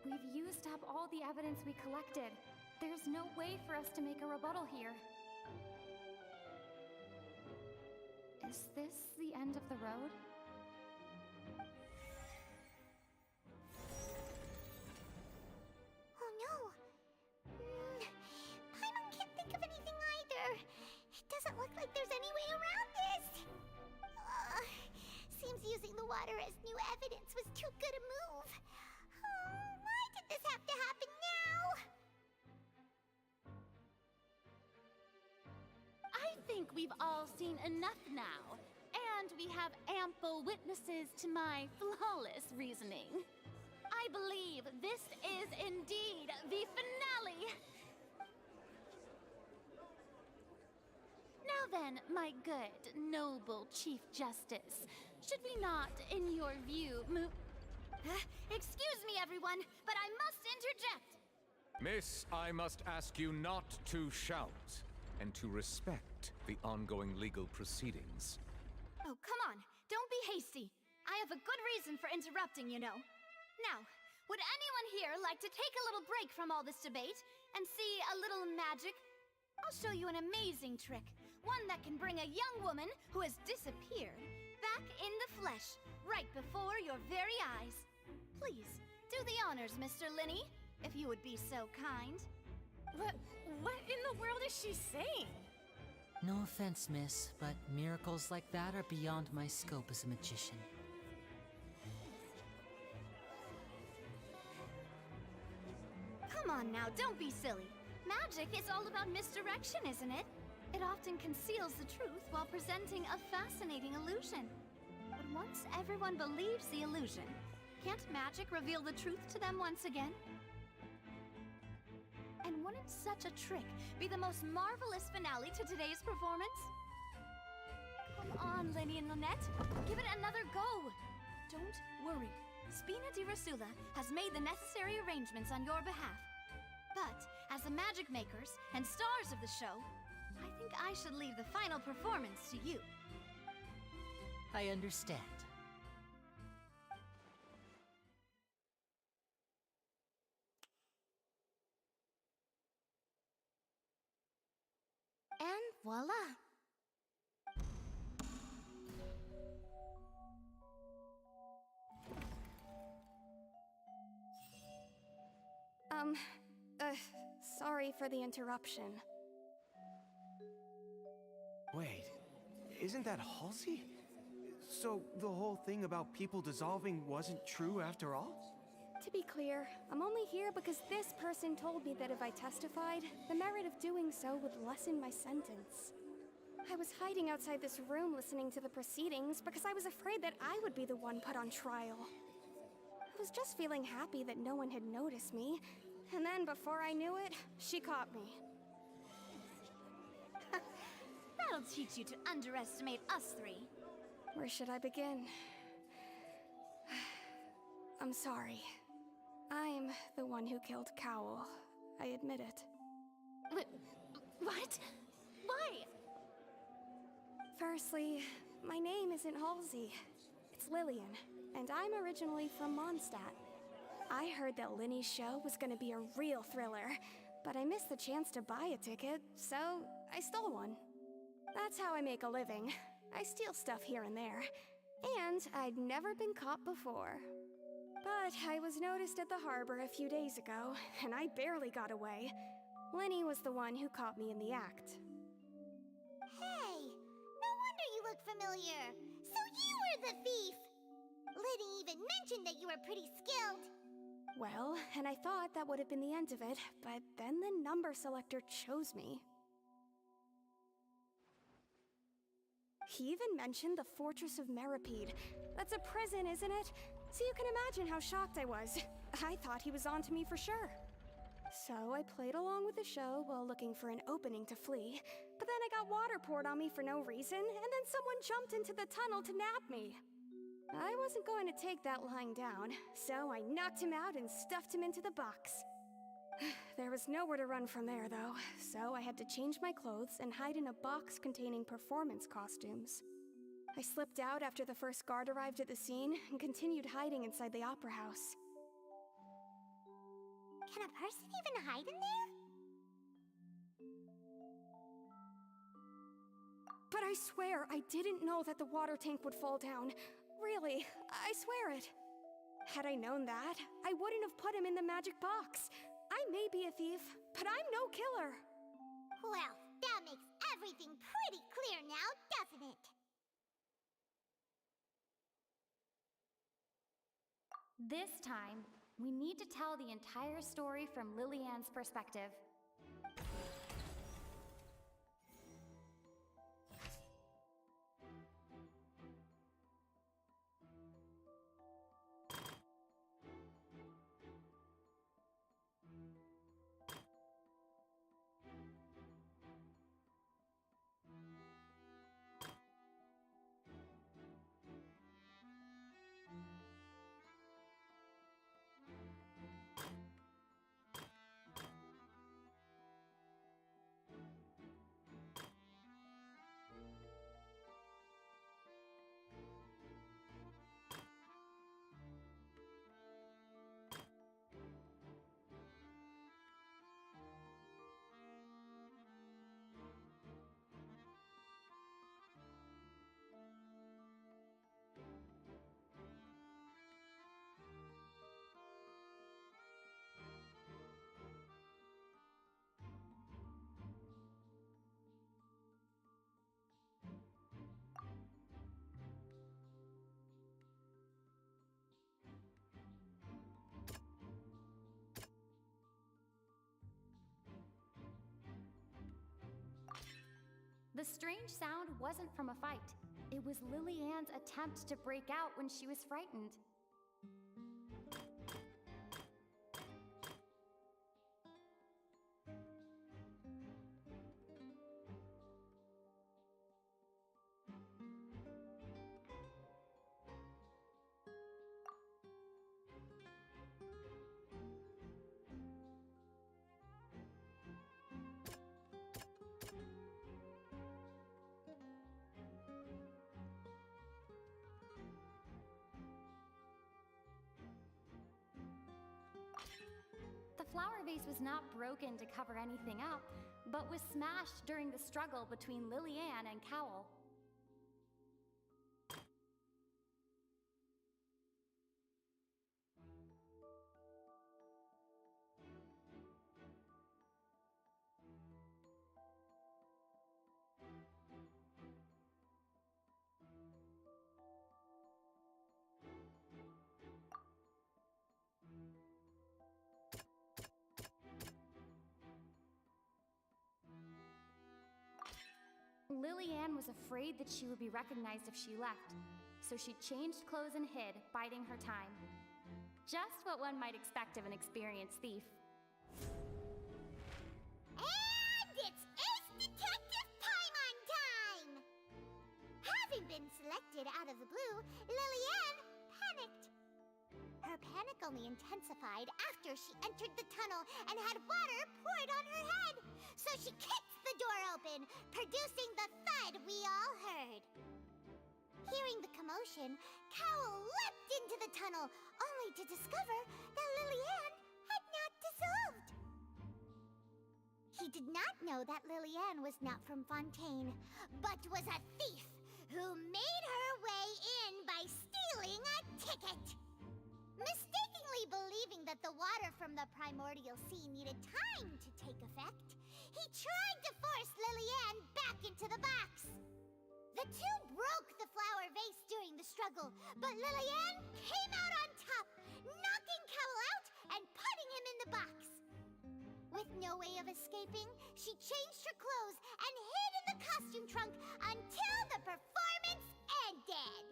We've used up all the evidence we collected. There's no way for us to make a rebuttal here. Is this the end of the road? Oh no! Paimon can't think of anything either. It doesn't look like there's any way around this. Seems using the water as new evidence was too good a move. Why did this have to happen now? I think we've all seen enough now, and we have ample witnesses to my flawless reasoning. I believe this is indeed the finale. Now then, my good, noble Chief Justice, should we not, in your view, Excuse me, everyone, but I must interject. Miss, I must ask you not to shout, and to respect the ongoing legal proceedings. Oh, come on. Don't be hasty. I have a good reason for interrupting, you know. Now, would anyone here like to take a little break from all this debate and see a little magic? I'll show you an amazing trick. One that can bring a young woman who has disappeared back in the flesh, right before your very eyes. Please, do the honors, Mr. Linny, if you would be so kind. What in the world is she saying? No offense, miss, but miracles like that are beyond my scope as a magician. Come on now, don't be silly. Magic is all about misdirection, isn't it? It often conceals the truth while presenting a fascinating illusion. But once everyone believes the illusion, can't magic reveal the truth to them once again? And wouldn't such a trick be the most marvelous finale to today's performance? Come on, Lenny and Lynette. Give it another go. Don't worry. Spina di Rasula has made the necessary arrangements on your behalf. But, as the magic makers and stars of the show, I think I should leave the final performance to you. I understand. And voila! Sorry for the interruption. Wait, isn't that Halsey? So the whole thing about people dissolving wasn't true after all? To be clear, I'm only here because this person told me that if I testified, the merit of doing so would lessen my sentence. I was hiding outside this room listening to the proceedings because I was afraid that I would be the one put on trial. I was just feeling happy that no one had noticed me, and then before I knew it, she caught me. That'll teach you to underestimate us three. Where should I begin? I'm sorry. I'm the one who killed Cowell. I admit it. What? Why? Firstly, my name isn't Halsey. It's Lillian, and I'm originally from Mondstadt. I heard that Linny's show was gonna be a real thriller, but I missed the chance to buy a ticket, so I stole one. That's how I make a living. I steal stuff here and there, and I'd never been caught before. But I was noticed at the harbor a few days ago, and I barely got away. Linny was the one who caught me in the act. Hey, no wonder you look familiar. So you were the thief! Liddy even mentioned that you were pretty skilled. Well, and I thought that would have been the end of it, but then the number selector chose me. He even mentioned the Fortress of Meripede. That's a prison, isn't it? So you can imagine how shocked I was. I thought he was onto me for sure. So I played along with the show while looking for an opening to flee, but then I got water poured on me for no reason, and then someone jumped into the tunnel to nab me. I wasn't going to take that lying down, so I knocked him out and stuffed him into the box. There was nowhere to run from there, though, so I had to change my clothes and hide in a box containing performance costumes. I slipped out after the first guard arrived at the scene and continued hiding inside the opera house. Can a person even hide in there? But I swear, I didn't know that the water tank would fall down. Really, I swear it. Had I known that, I wouldn't have put him in the magic box. I may be a thief, but I'm no killer. Well, that makes everything pretty clear now, doesn't it? This time, we need to tell the entire story from Lillian's perspective. The strange sound wasn't from a fight. It was Lillian's attempt to break out when she was frightened. The flower vase was not broken to cover anything up, but was smashed during the struggle between Lillian and Cowell. Lillian was afraid that she would be recognized if she left, so she changed clothes and hid, biding her time. Just what one might expect of an experienced thief. And it's Ace Detective Paimon time! Having been selected out of the blue, Lillian panicked. Her panic only intensified after she entered the tunnel and had water poured on her head. So she kicked the door open, producing the thud we all heard. Hearing the commotion, Cowell leapt into the tunnel, only to discover that Lillian had not dissolved. He did not know that Lillian was not from Fontaine, but was a thief who made her way in by stealing a ticket. Mistakenly believing that the water from the primordial sea needed time to take effect, he tried to force Lillian back into the box. The two broke the flower vase during the struggle, but Lillian came out on top, knocking Cowell out and putting him in the box. With no way of escaping, she changed her clothes and hid in the costume trunk until the performance ended.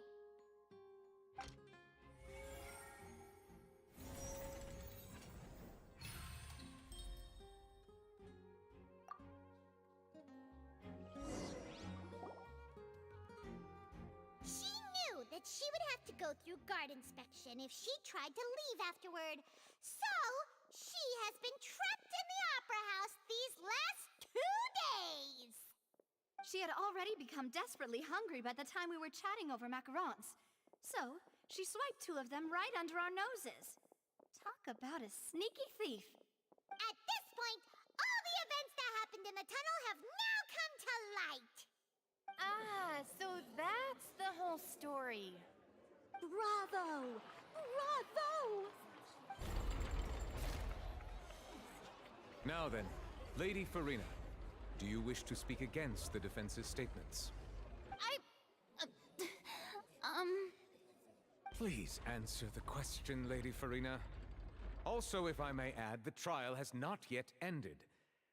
She knew that she would have to go through guard inspection if she tried to leave afterward. So, she has been trapped in the Opera House these last 2 days. She had already become desperately hungry by the time we were chatting over macarons. So, she swiped 2 of them right under our noses. Talk about a sneaky thief. At this point, all the events that happened in the tunnel have now come to light. Now then, Lady Farina, do you wish to speak against the defense's statements? Please answer the question, Lady Farina. Also, if I may add, the trial has not yet ended.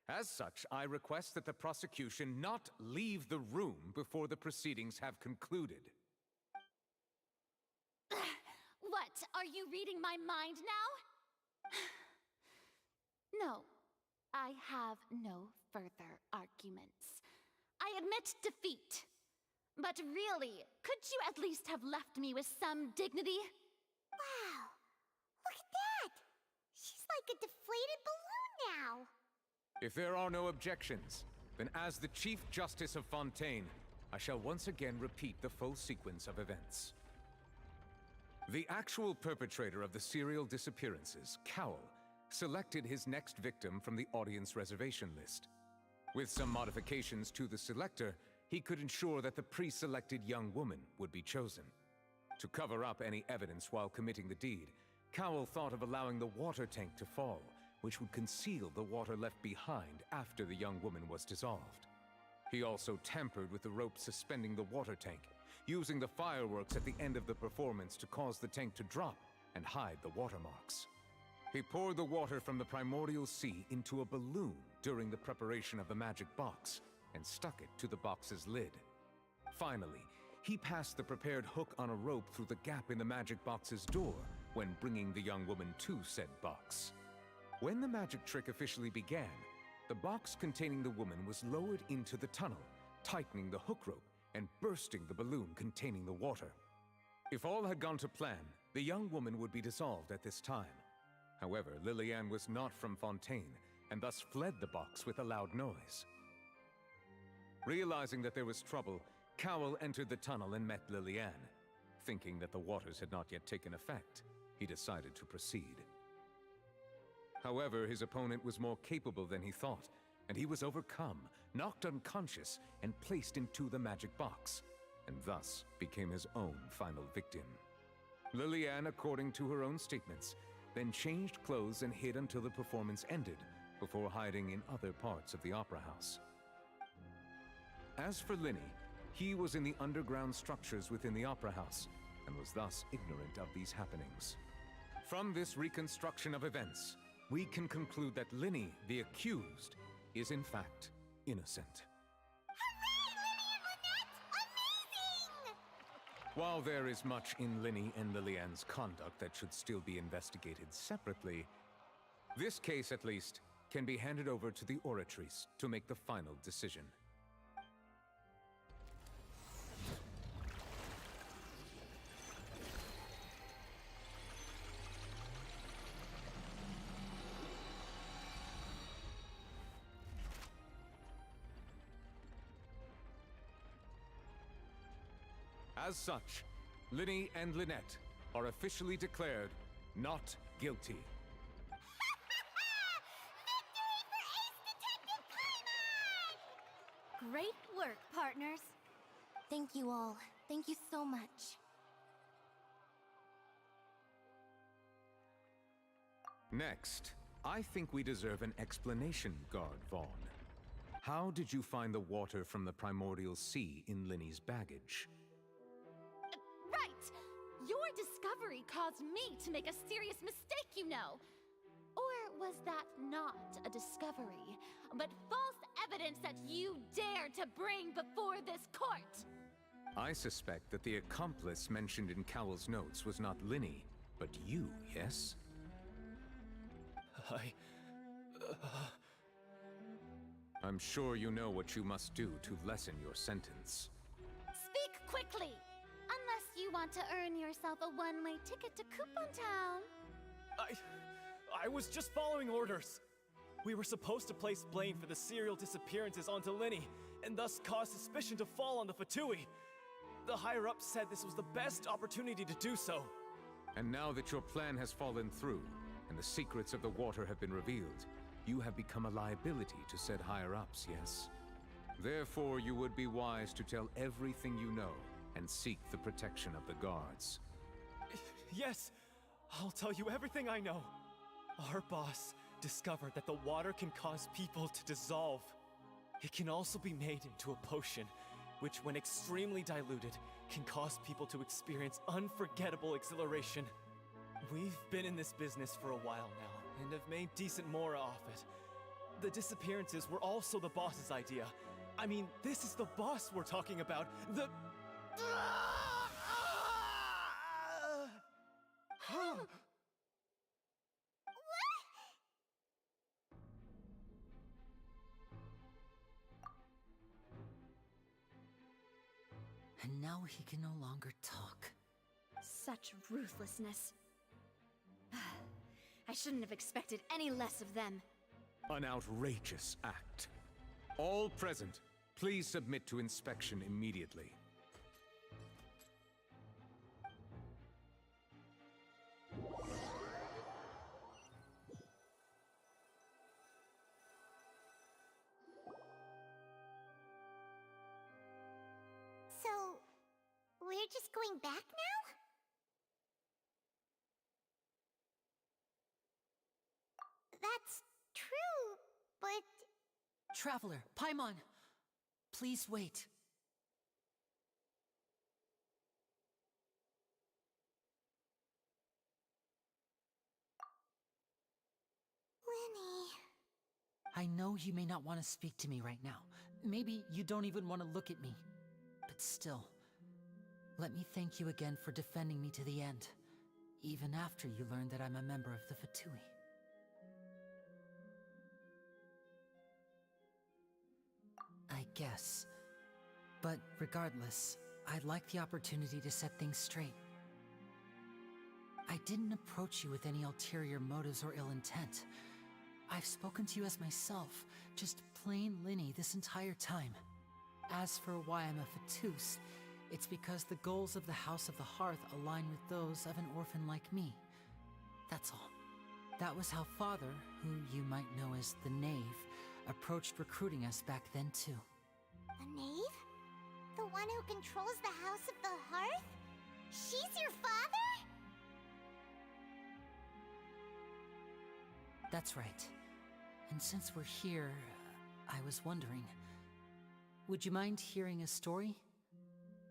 As such, I request that the prosecution not leave the room before the proceedings have concluded. What? Are you reading my mind now? No. I have no further arguments. I admit defeat. But really, could you at least have left me with some dignity? Wow! Look at that! She's like a deflated balloon now! If there are no objections, then as the Chief Justice of Fontaine, I shall once again repeat the full sequence of events. The actual perpetrator of the serial disappearances, Cowell, selected his next victim from the audience reservation list. With some modifications to the selector, he could ensure that the pre-selected young woman would be chosen. To cover up any evidence while committing the deed, Cowell thought of allowing the water tank to fall, which would conceal the water left behind after the young woman was dissolved. He also tampered with the rope suspending the water tank, using the fireworks at the end of the performance to cause the tank to drop and hide the watermarks. He poured the water from the primordial sea into a balloon during the preparation of the magic box, and stuck it to the box's lid. Finally, he passed the prepared hook on a rope through the gap in the magic box's door when bringing the young woman to said box. When the magic trick officially began, the box containing the woman was lowered into the tunnel, tightening the hook rope and bursting the balloon containing the water. If all had gone to plan, the young woman would be dissolved at this time. However, Lillian was not from Fontaine, and thus fled the box with a loud noise. Realizing that there was trouble, Cowell entered the tunnel and met Lillian. Thinking that the waters had not yet taken effect, he decided to proceed. However, his opponent was more capable than he thought, and he was overcome, knocked unconscious, and placed into the magic box, and thus became his own final victim. Lillian, according to her own statements, then changed clothes and hid until the performance ended, before hiding in other parts of the opera house. As for Linny, he was in the underground structures within the opera house, and was thus ignorant of these happenings. From this reconstruction of events, we can conclude that Linny, the accused, is in fact innocent. While there is much in Linny and Lillian's conduct that should still be investigated separately, this case, at least, can be handed over to the Oratrice to make the final decision. As such, Linny and Lynette are officially declared not guilty. Great work, partners. Thank you all. Thank you so much. Next, I think we deserve an explanation, Guard Vaughn. How did you find the water from the primordial sea in Linny's baggage? Right! Your discovery caused me to make a serious mistake, you know. Or was that not a discovery, but false evidence that you dare to bring before this court? I suspect that the accomplice mentioned in Cowell's notes was not Linny, but you, yes? I'm sure you know what you must do to lessen your sentence. Speak quickly! Unless you want to earn yourself a one-way ticket to Coupon Town. I was just following orders. We were supposed to place blame for the serial disappearances onto Linny, and thus cause suspicion to fall on the Fatui. The higher-ups said this was the best opportunity to do so. And now that your plan has fallen through, and the secrets of the water have been revealed, you have become a liability to said higher-ups, yes? Therefore, you would be wise to tell everything you know, and seek the protection of the guards. Yes, I'll tell you everything I know. Our boss discovered that the water can cause people to dissolve. It can also be made into a potion, which, when extremely diluted, can cause people to experience unforgettable exhilaration. We've been in this business for a while now, and have made decent more off it. The disappearances were also the boss's idea. I mean, this is the boss we're talking about. The... And now he can no longer talk. Such ruthlessness. I shouldn't have expected any less of them. An outrageous act. All present, please submit to inspection immediately. So, we're just going back now? That's true, but... Traveler, Paimon! Please wait. Lenny... I know you may not want to speak to me right now. Maybe you don't even want to look at me. But still, let me thank you again for defending me to the end, even after you learned that I'm a member of the Fatui. I guess. But regardless, I'd like the opportunity to set things straight. I didn't approach you with any ulterior motives or ill intent. I've spoken to you as myself, just plain Linny this entire time. As for why I'm a Fatus, it's because the goals of the House of the Hearth align with those of an orphan like me. That's all. That was how Father, who you might know as the Knave, approached recruiting us back then too. The Knave? The one who controls the House of the Hearth? She's your father? That's right. And since we're here, I was wondering, would you mind hearing a story?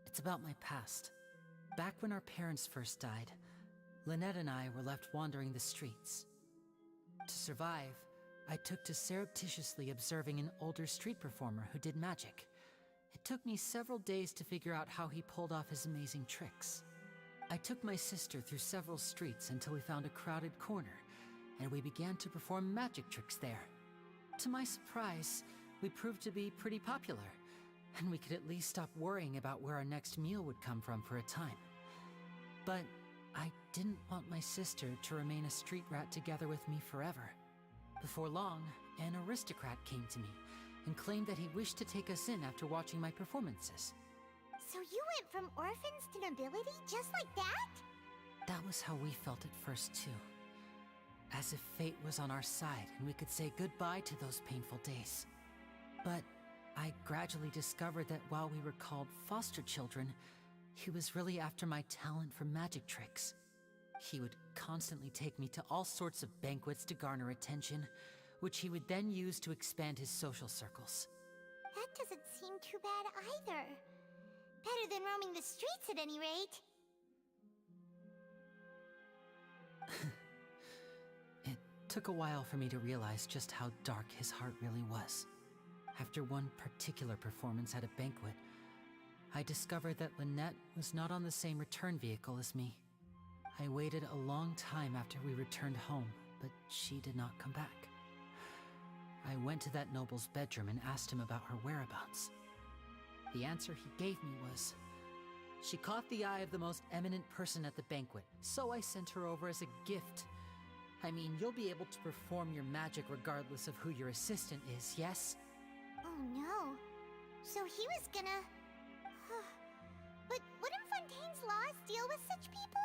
It's about my past. Back when our parents first died, Lynette and I were left wandering the streets. To survive, I took to surreptitiously observing an older street performer who did magic. It took me several days to figure out how he pulled off his amazing tricks. I took my sister through several streets until we found a crowded corner, and we began to perform magic tricks there. To my surprise, we proved to be pretty popular, and we could at least stop worrying about where our next meal would come from for a time. But I didn't want my sister to remain a street rat together with me forever. Before long, an aristocrat came to me and claimed that he wished to take us in after watching my performances. So you went from orphans to nobility just like that? That was how we felt at first too. As if fate was on our side and we could say goodbye to those painful days. But I gradually discovered that while we were called foster children, he was really after my talent for magic tricks. He would constantly take me to all sorts of banquets to garner attention, which he would then use to expand his social circles. That doesn't seem too bad either. Better than roaming the streets at any rate. It took a while for me to realize just how dark his heart really was. After one particular performance at a banquet, I discovered that Lynette was not on the same return vehicle as me. I waited a long time after we returned home, but she did not come back. I went to that noble's bedroom and asked him about her whereabouts. The answer he gave me was, she caught the eye of the most eminent person at the banquet, so I sent her over as a gift. I mean, you'll be able to perform your magic regardless of who your assistant is, yes? Oh no. So he was gonna... But wouldn't Fontaine's laws deal with such people?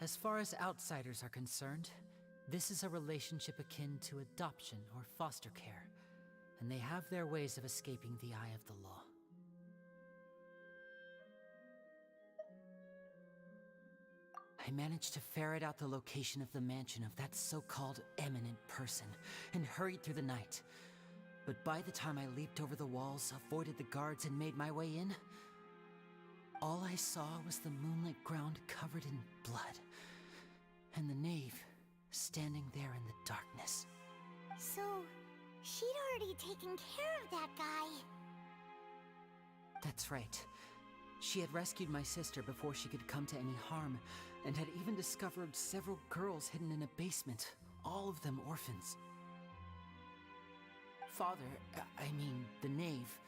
As far as outsiders are concerned, this is a relationship akin to adoption or foster care, and they have their ways of escaping the eye of the law. I I managed to ferret out the location of the mansion of that so-called eminent person and hurried through the night. But by the time I leaped over the walls, avoided the guards, and made my way in, all I saw was the moonlit ground covered in blood, and the knave standing there in the darkness. So, she'd already taken care of that guy. That's right. She had rescued my sister before she could come to any harm, and had even discovered several girls hidden in a basement, all of them orphans. Father, I mean, the knave,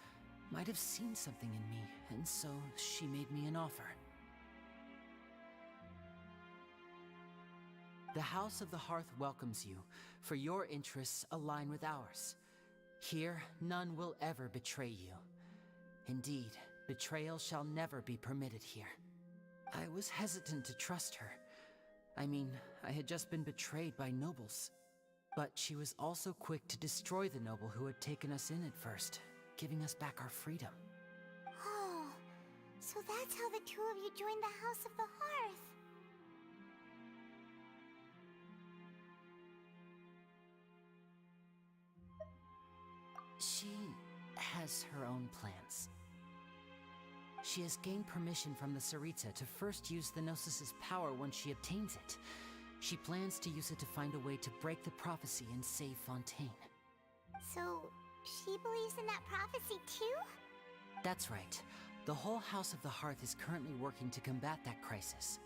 might have seen something in me, and so she made me an offer. The House of the Hearth welcomes you, for your interests align with ours. Here, none will ever betray you. Indeed, betrayal shall never be permitted here. I was hesitant to trust her. I mean, I had just been betrayed by nobles. But she was also quick to destroy the noble who had taken us in at first, giving us back our freedom. Oh, so that's how the two of you joined the House of the Hearth. She has her own plans. She has gained permission from the Tsaritsa to first use the Gnosis' power once she obtains it. She plans to use it to find a way to break the prophecy and save Fontaine. So, she believes in that prophecy too? That's right. The whole House of the Hearth is currently working to combat that crisis.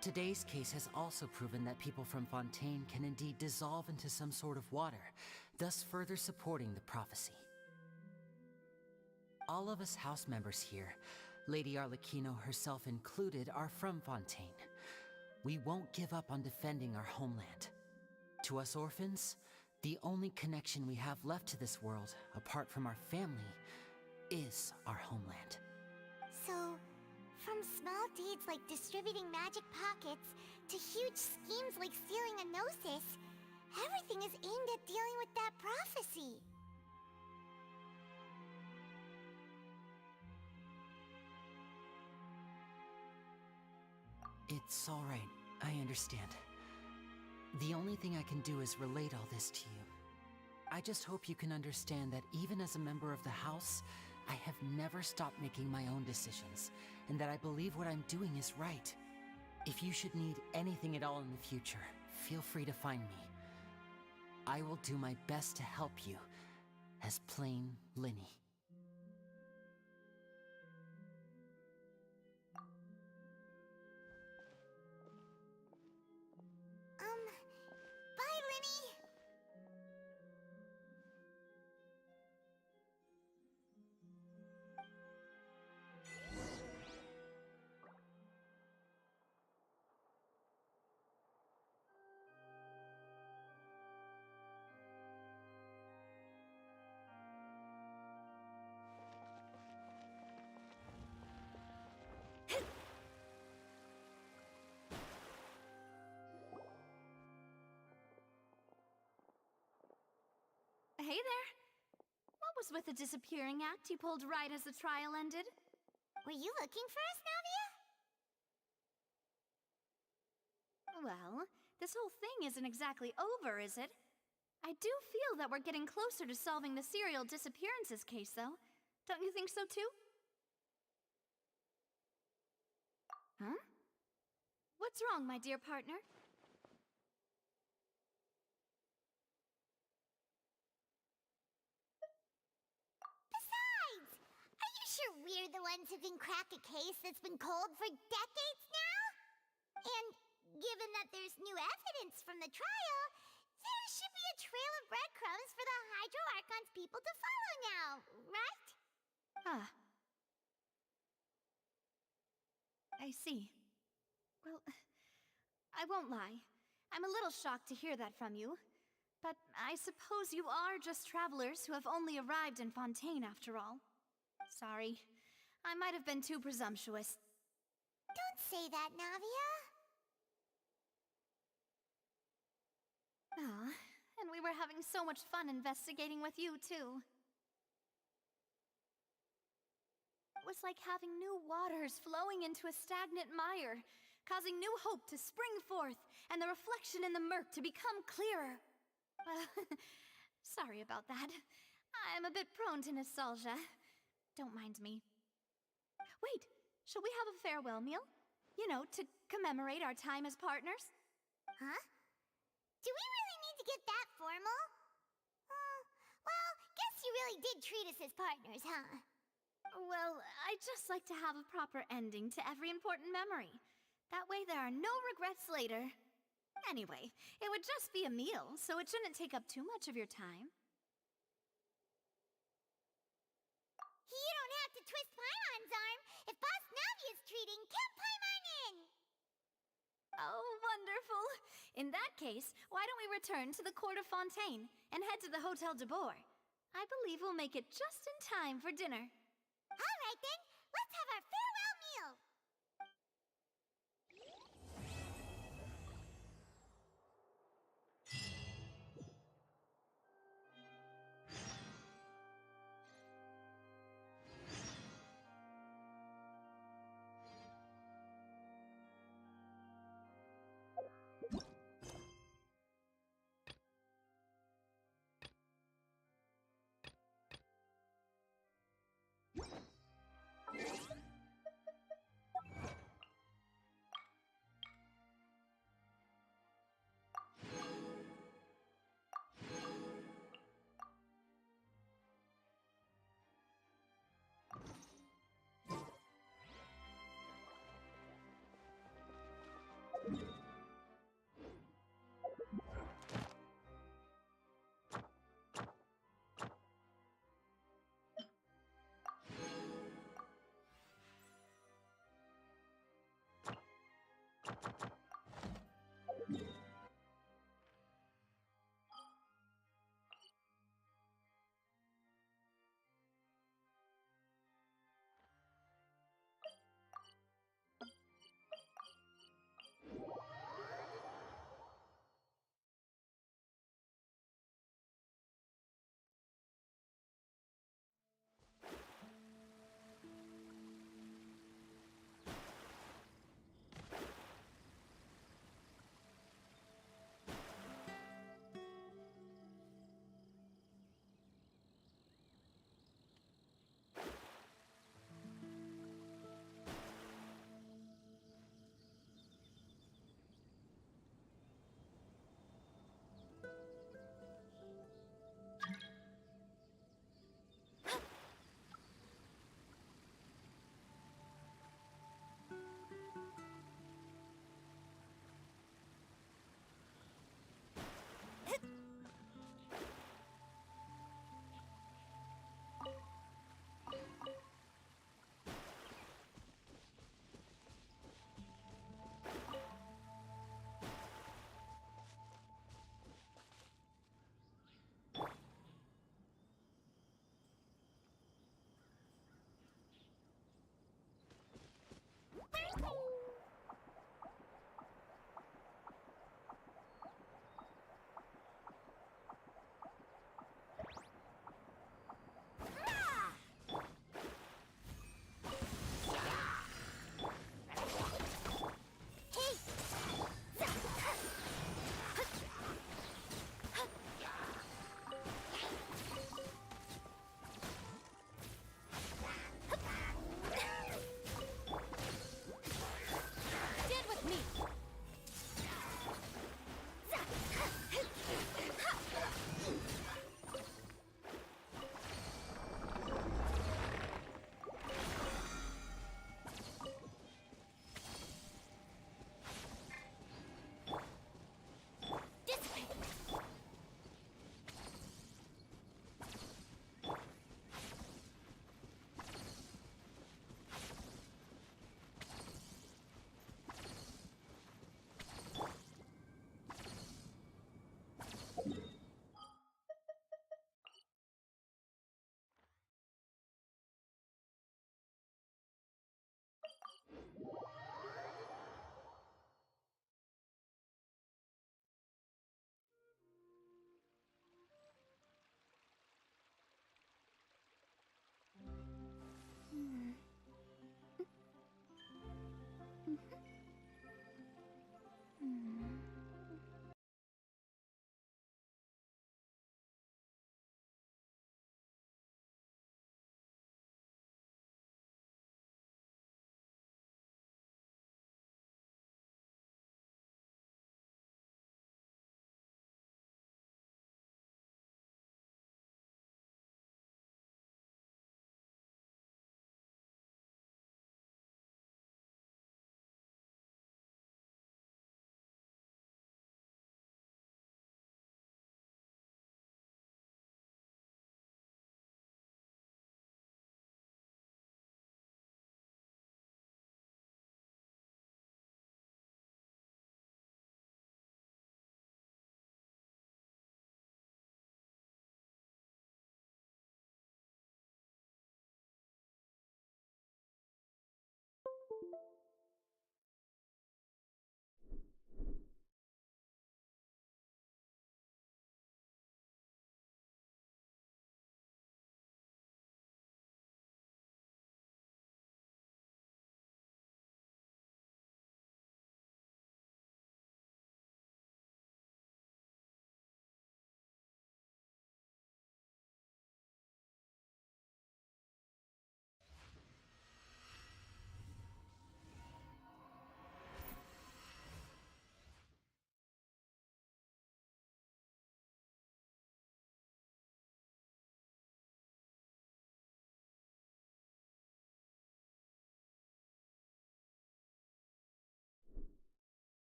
Today's case has also proven that people from Fontaine can indeed dissolve into some sort of water, thus further supporting the prophecy. All of us house members here, Lady Arlecchino herself included, are from Fontaine. We won't give up on defending our homeland. To us orphans, the only connection we have left to this world, apart from our family, is our homeland. So, from small deeds like distributing magic pockets to huge schemes like stealing a Gnosis, everything is aimed at dealing with that prophecy. It's all right. I understand. The only thing I can do is relate all this to you. I just hope you can understand that even as a member of the House, I have never stopped making my own decisions, and that I believe what I'm doing is right. If you should need anything at all in the future, feel free to find me. I will do my best to help you, as plain Linny. Bye, Linny! Hey there. What was with the disappearing act you pulled right as the trial ended? Were you looking for us, Navia? Well, this whole thing isn't exactly over, is it? I do feel that we're getting closer to solving the serial disappearances case, though. Don't you think so, too? Huh? What's wrong, my dear partner? Besides, are you sure we're the ones who can crack a case that's been cold for decades now? And given that there's new evidence from the trial, there should be a trail of breadcrumbs for the Hydro Archon's people to follow now, right? Ah. I see. Well, I won't lie. I'm a little shocked to hear that from you. But I suppose you are just travelers who have only arrived in Fontaine after all. Sorry. I might have been too presumptuous. Don't say that, Navia. Ah, and we were having so much fun investigating with you, too. was like having new waters flowing into a stagnant mire, causing new hope to spring forth, and the reflection in the murk to become clearer. Well, sorry about that. I'm a bit prone to nostalgia. Don't mind me. Wait, shall we have a farewell meal? You know, to commemorate our time as partners? Huh? Do we really need to get that formal? Well, guess you really did treat us as partners, huh? Well, I'd just like to have a proper ending to every important memory. That way there are no regrets later. Anyway, it would just be a meal, so it shouldn't take up too much of your time. You don't have to twist Paimon's arm. If Boss Navi is treating, count Paimon in! Oh, wonderful. In that case, why don't we return to the Court of Fontaine and head to the Hotel de Boer? I believe we'll make it just in time for dinner. All right then, let's have our farewell meal!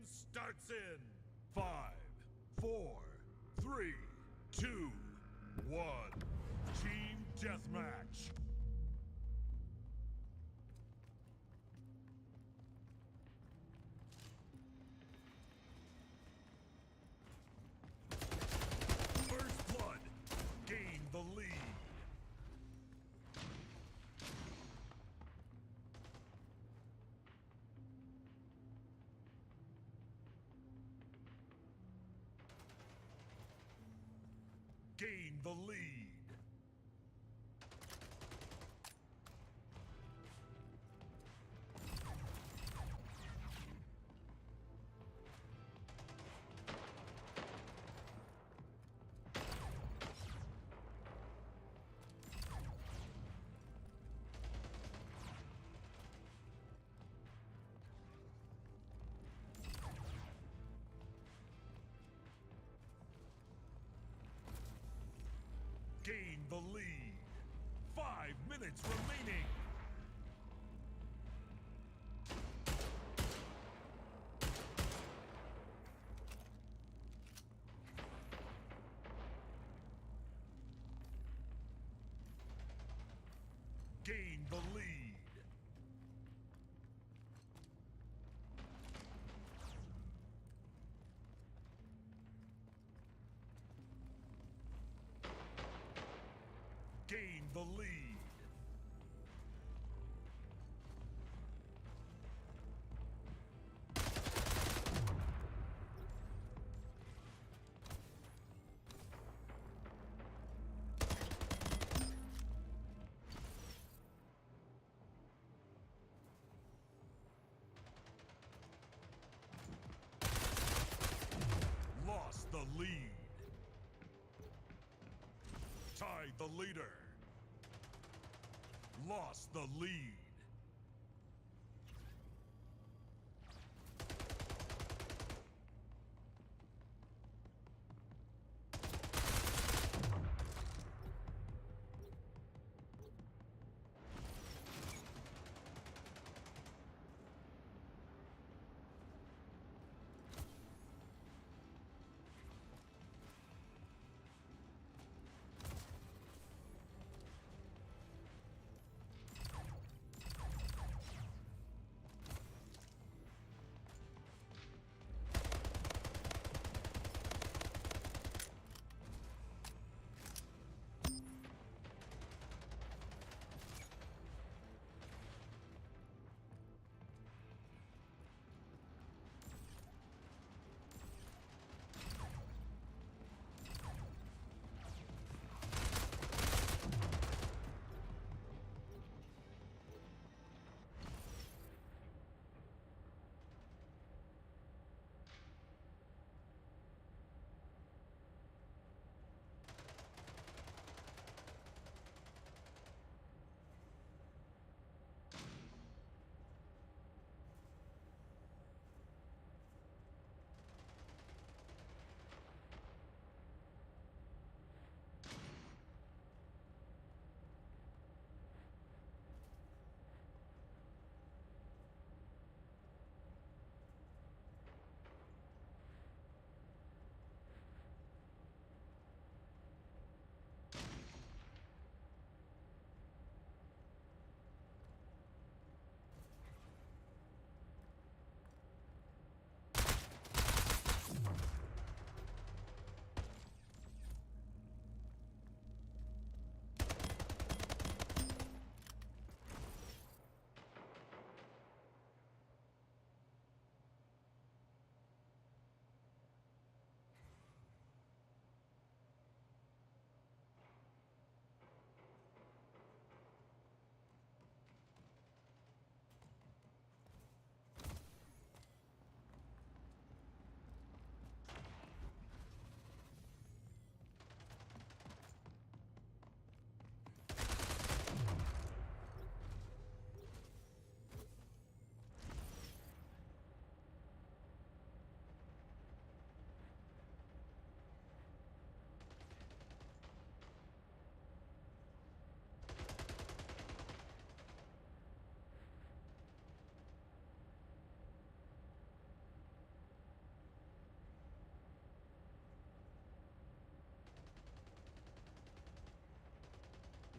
starts in 5, 4, 3, 2, 1. Team Deathmatch. First blood. Gain the lead. Gain the lead. Gain the lead. 5 minutes remaining. Gain the lead. Gain the lead. Lost the lead. Tied the leader. Lost the lead.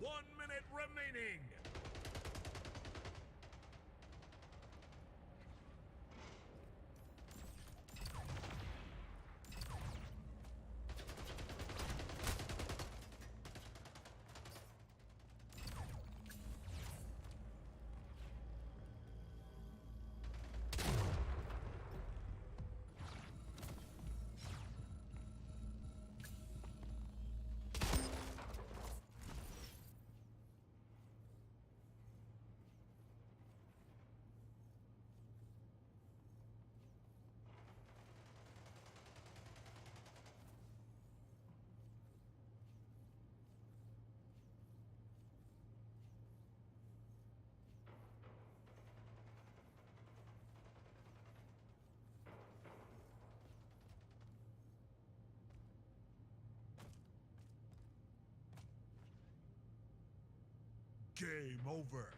1 minute remaining. Game over.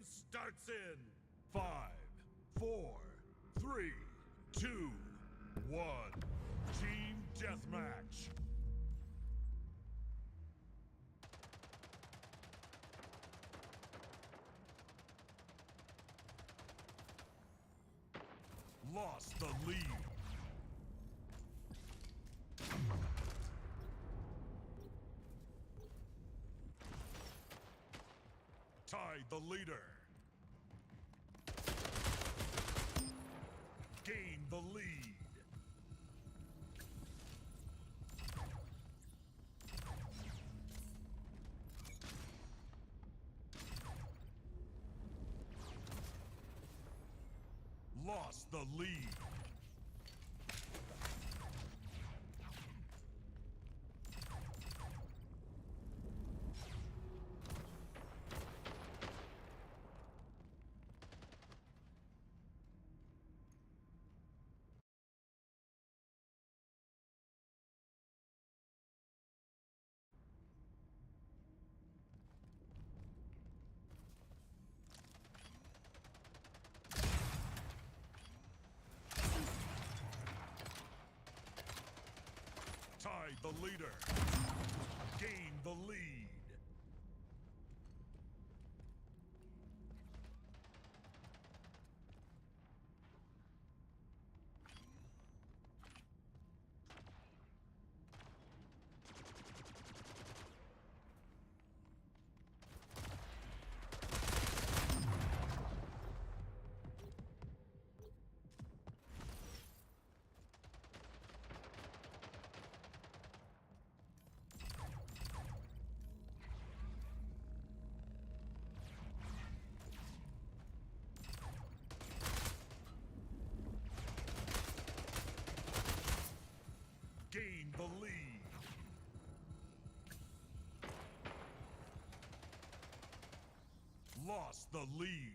starts in 5, 4, 3, 2, 1. Team Deathmatch. Lost the lead. Tied the leader. Gained the lead. Lost the lead. Tied the leader. Gained the lead. Gained the lead. Lost the lead.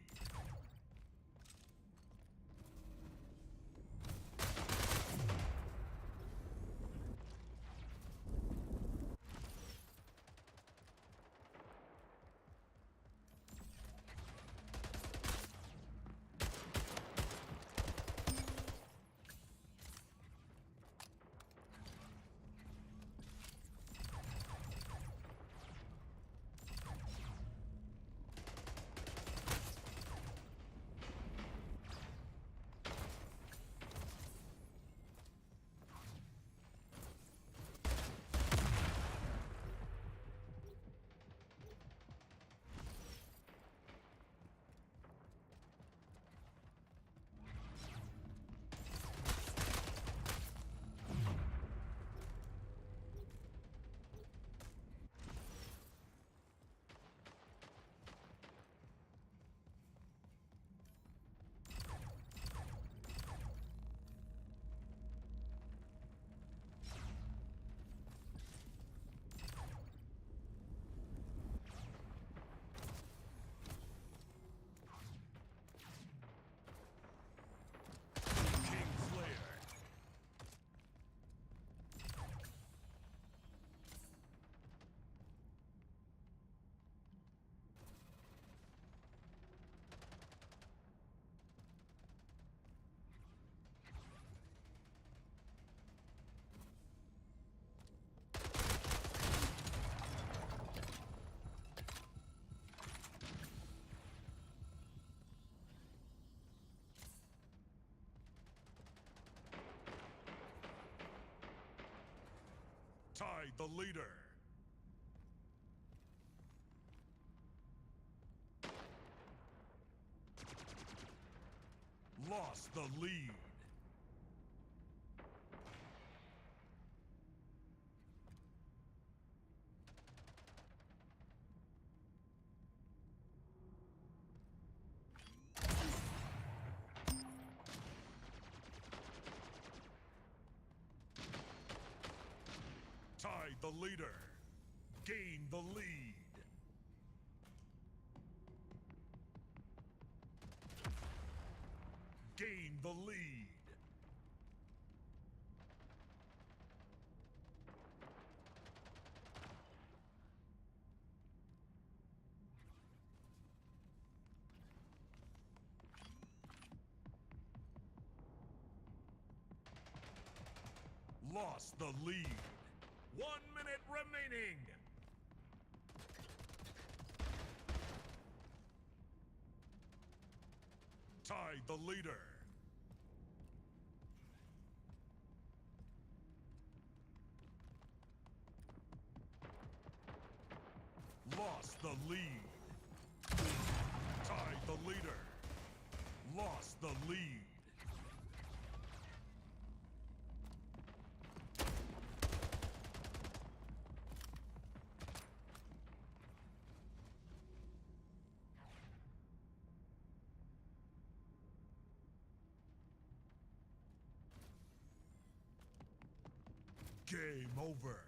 Tied the leader. Lost the lead. Tied the leader. Gained the lead. Gained the lead. lost the lead. 1 minute remaining. Tied the leader. Lost the lead. Tied the leader. Lost the lead. Game over.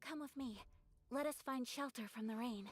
Come with me. Let us find shelter from the rain.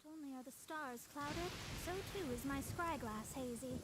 Not only are the stars clouded, so too is my scryglass hazy.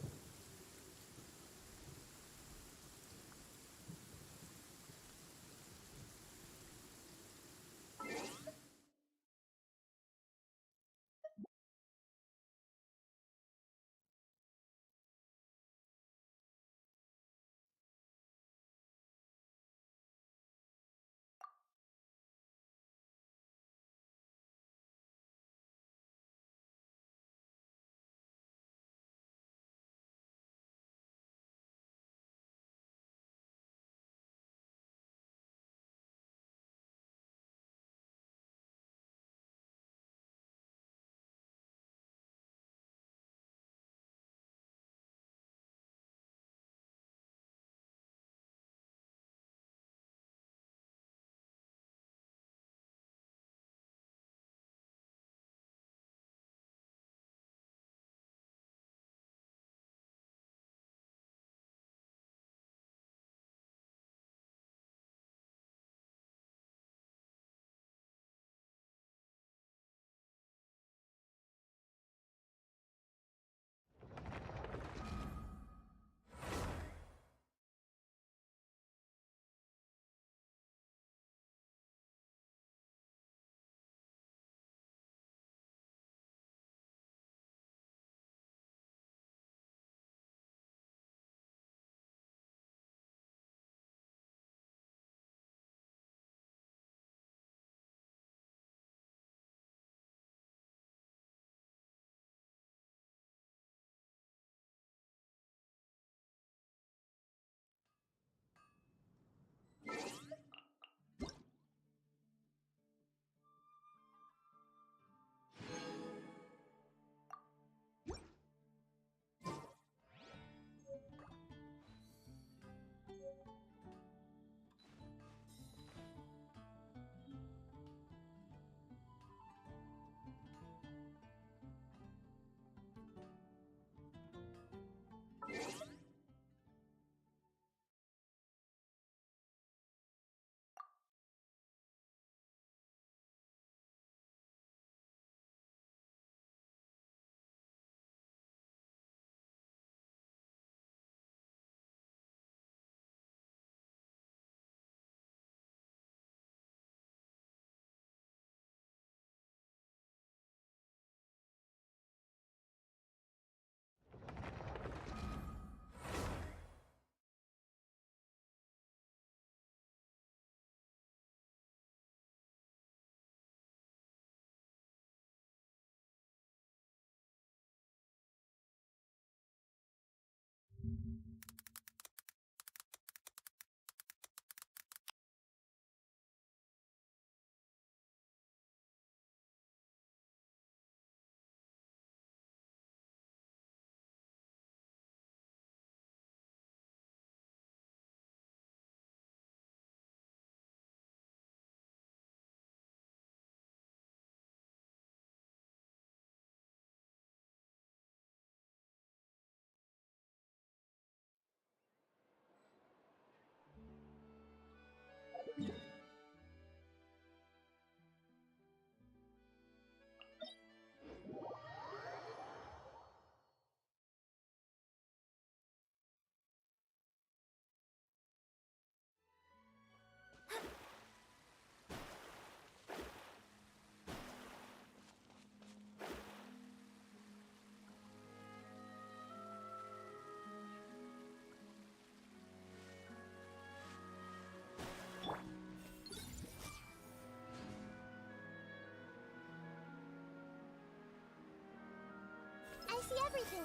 I see everything.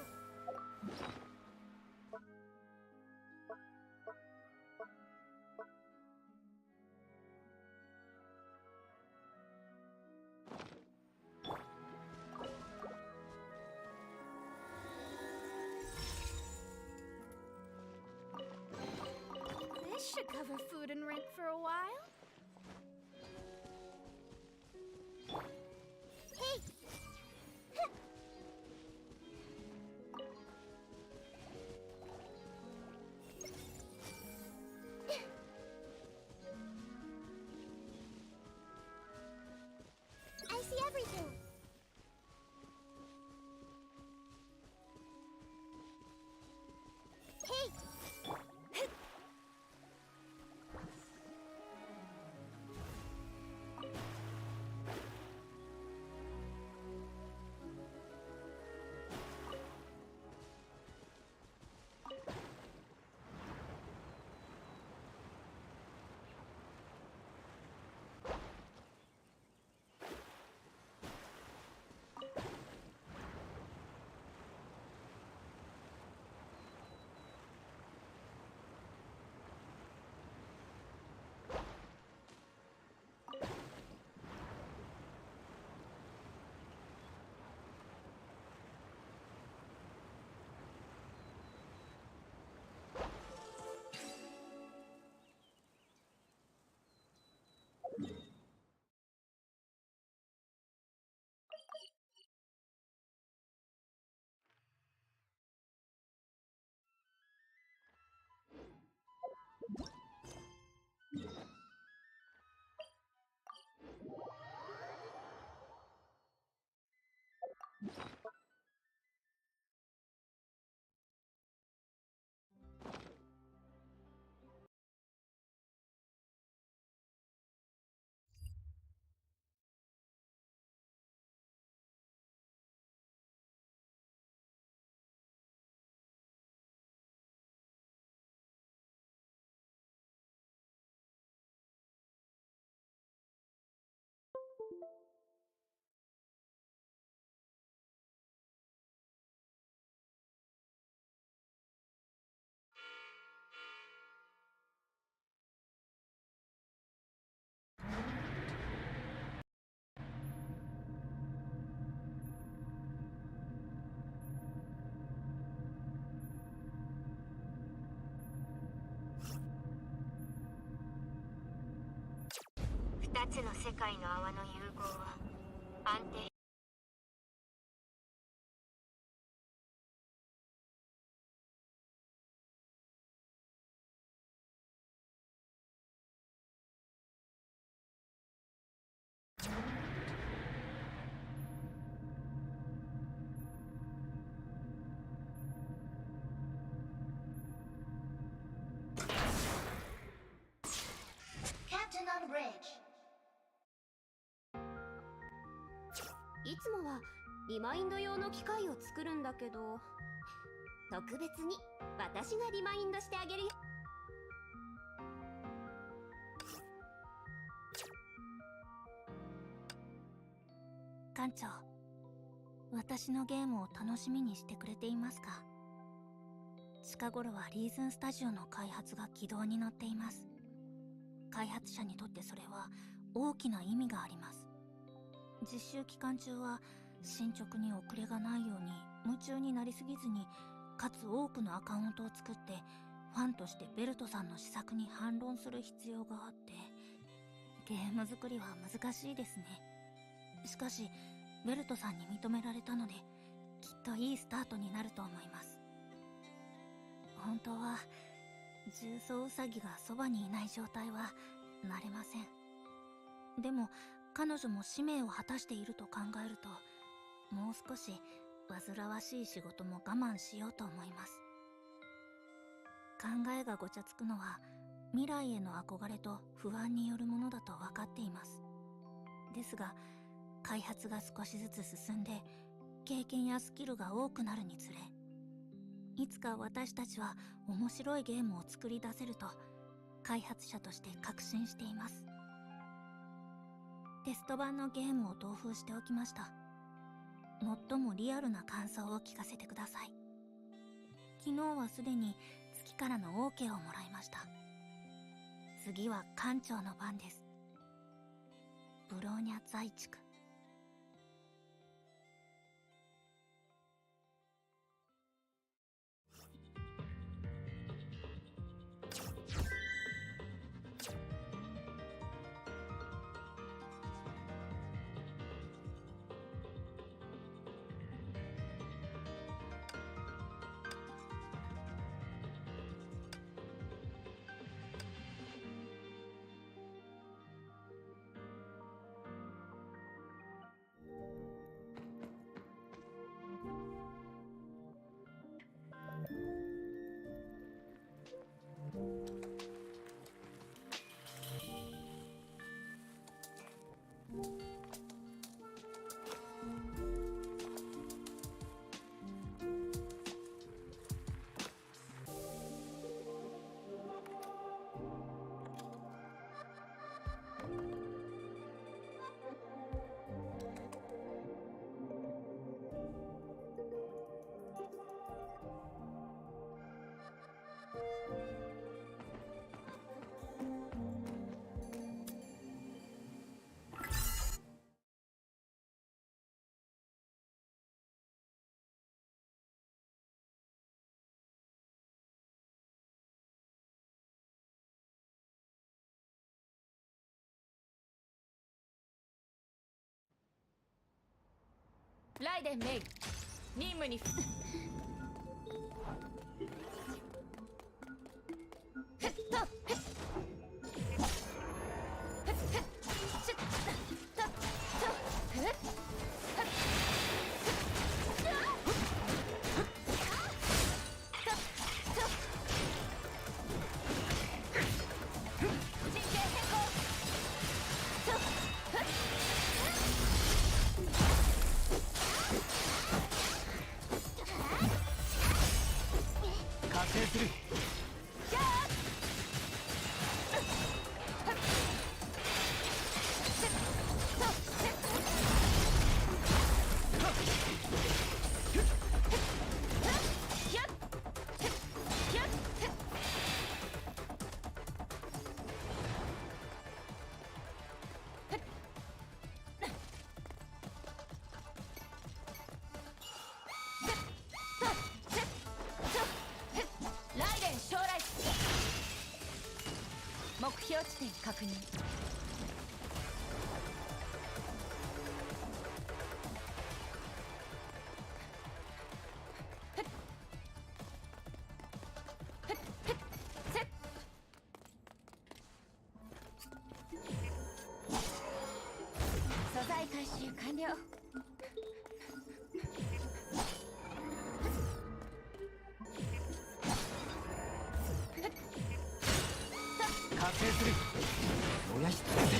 This should cover food and rent for a while. Hey! I see everything. 2つの世界の泡の融合は安定。Captain on bridge. いつもはリマインド用の機械を作るんだけど、特別に私がリマインドしてあげるよ。館長、私のゲームを楽しみにしてくれていますか？近頃はリーズンスタジオの開発が軌道に乗っています。開発者にとってそれは大きな意味があります。実習期間中は進捗に遅れがないように夢中になりすぎずに、かつ多くのアカウントを作ってファンとしてベルトさんの施策に反論する必要があって、ゲーム作りは難しいですね。しかしベルトさんに認められたので、きっといいスタートになると思います。本当は重曹ウサギがそばにいない状態は慣れません。でも彼女も使命を果たしていると考えると、もう少し煩わしい仕事も我慢しようと思います。考えがごちゃつくのは未来への憧れと不安によるものだと分かっています。ですが開発が少しずつ進んで経験やスキルが多くなるにつれ、いつか私たちは面白いゲームを作り出せると開発者として確信しています。テスト版のゲームを同封しておきました。最もリアルな感想を聞かせてください。昨日はすでに月からの OK をもらいました。次は館長の番です。ブローニャ在地区。ライデン・メイ、任務にふっと目標地点確認。素材回収完了。完成する。燃やし尽くせ。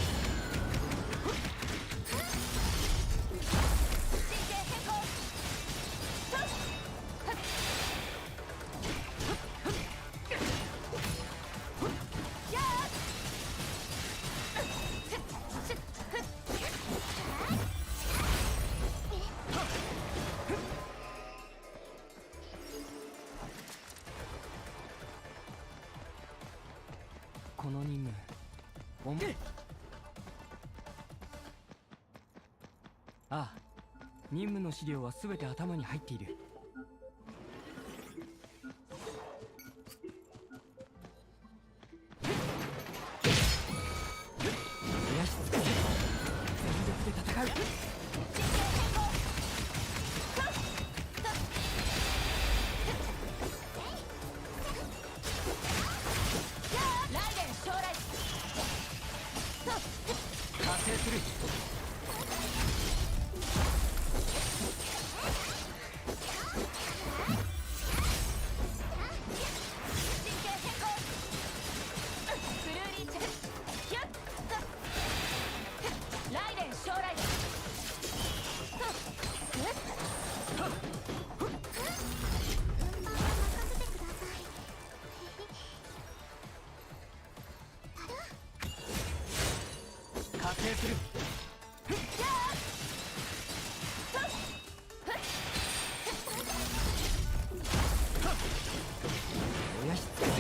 この任務ああ、任務の資料は全て頭に入っている。燃やし尽くせ。全力で戦う。完成する。完成する。燃やし尽くせ。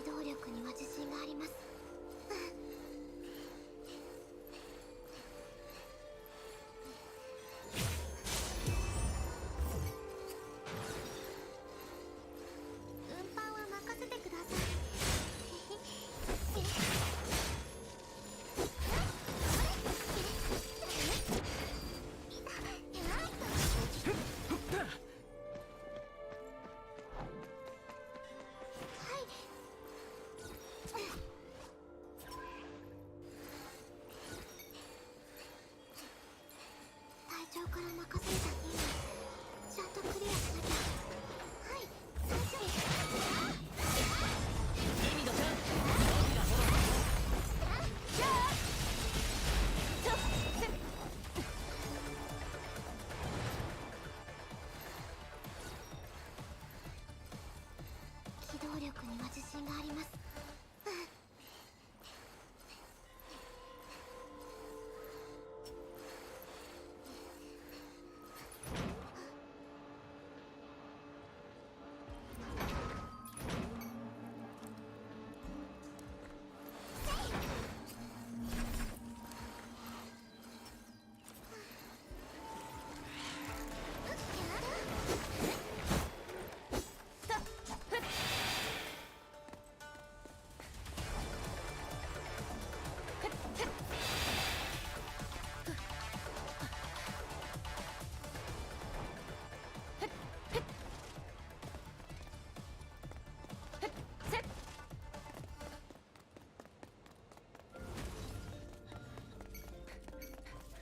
機動力には自信があります。運搬は任せてください。隊長から任された任務、ちゃんとクリアしなきゃ。はい、隊長。ミミドちゃん、機動力には自信があります。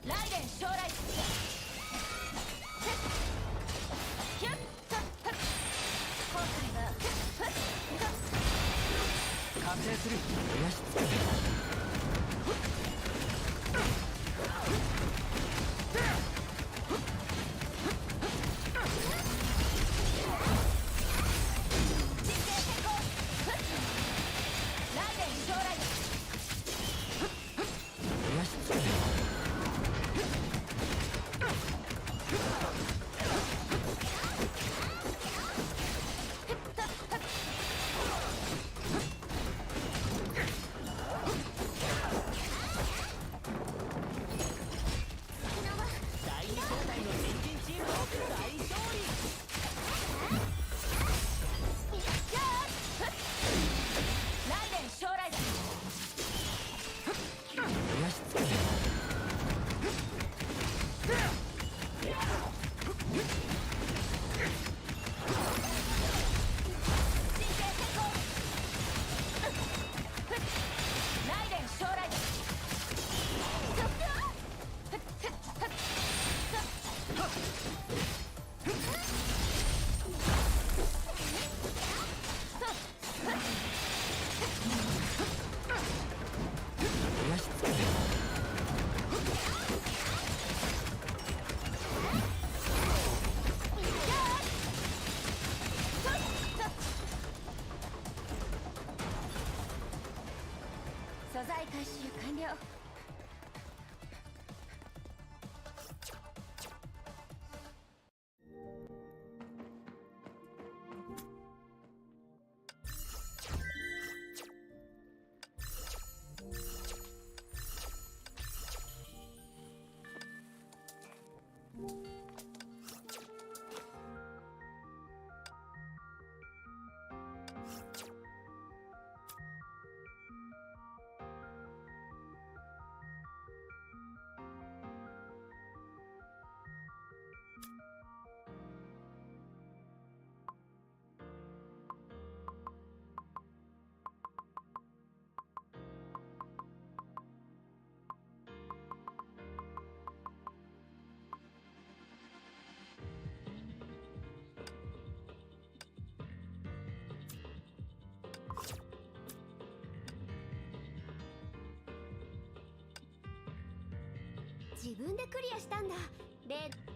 ライデン将来。成する。よし。素材回収完了。自分でクリアしたんだ。で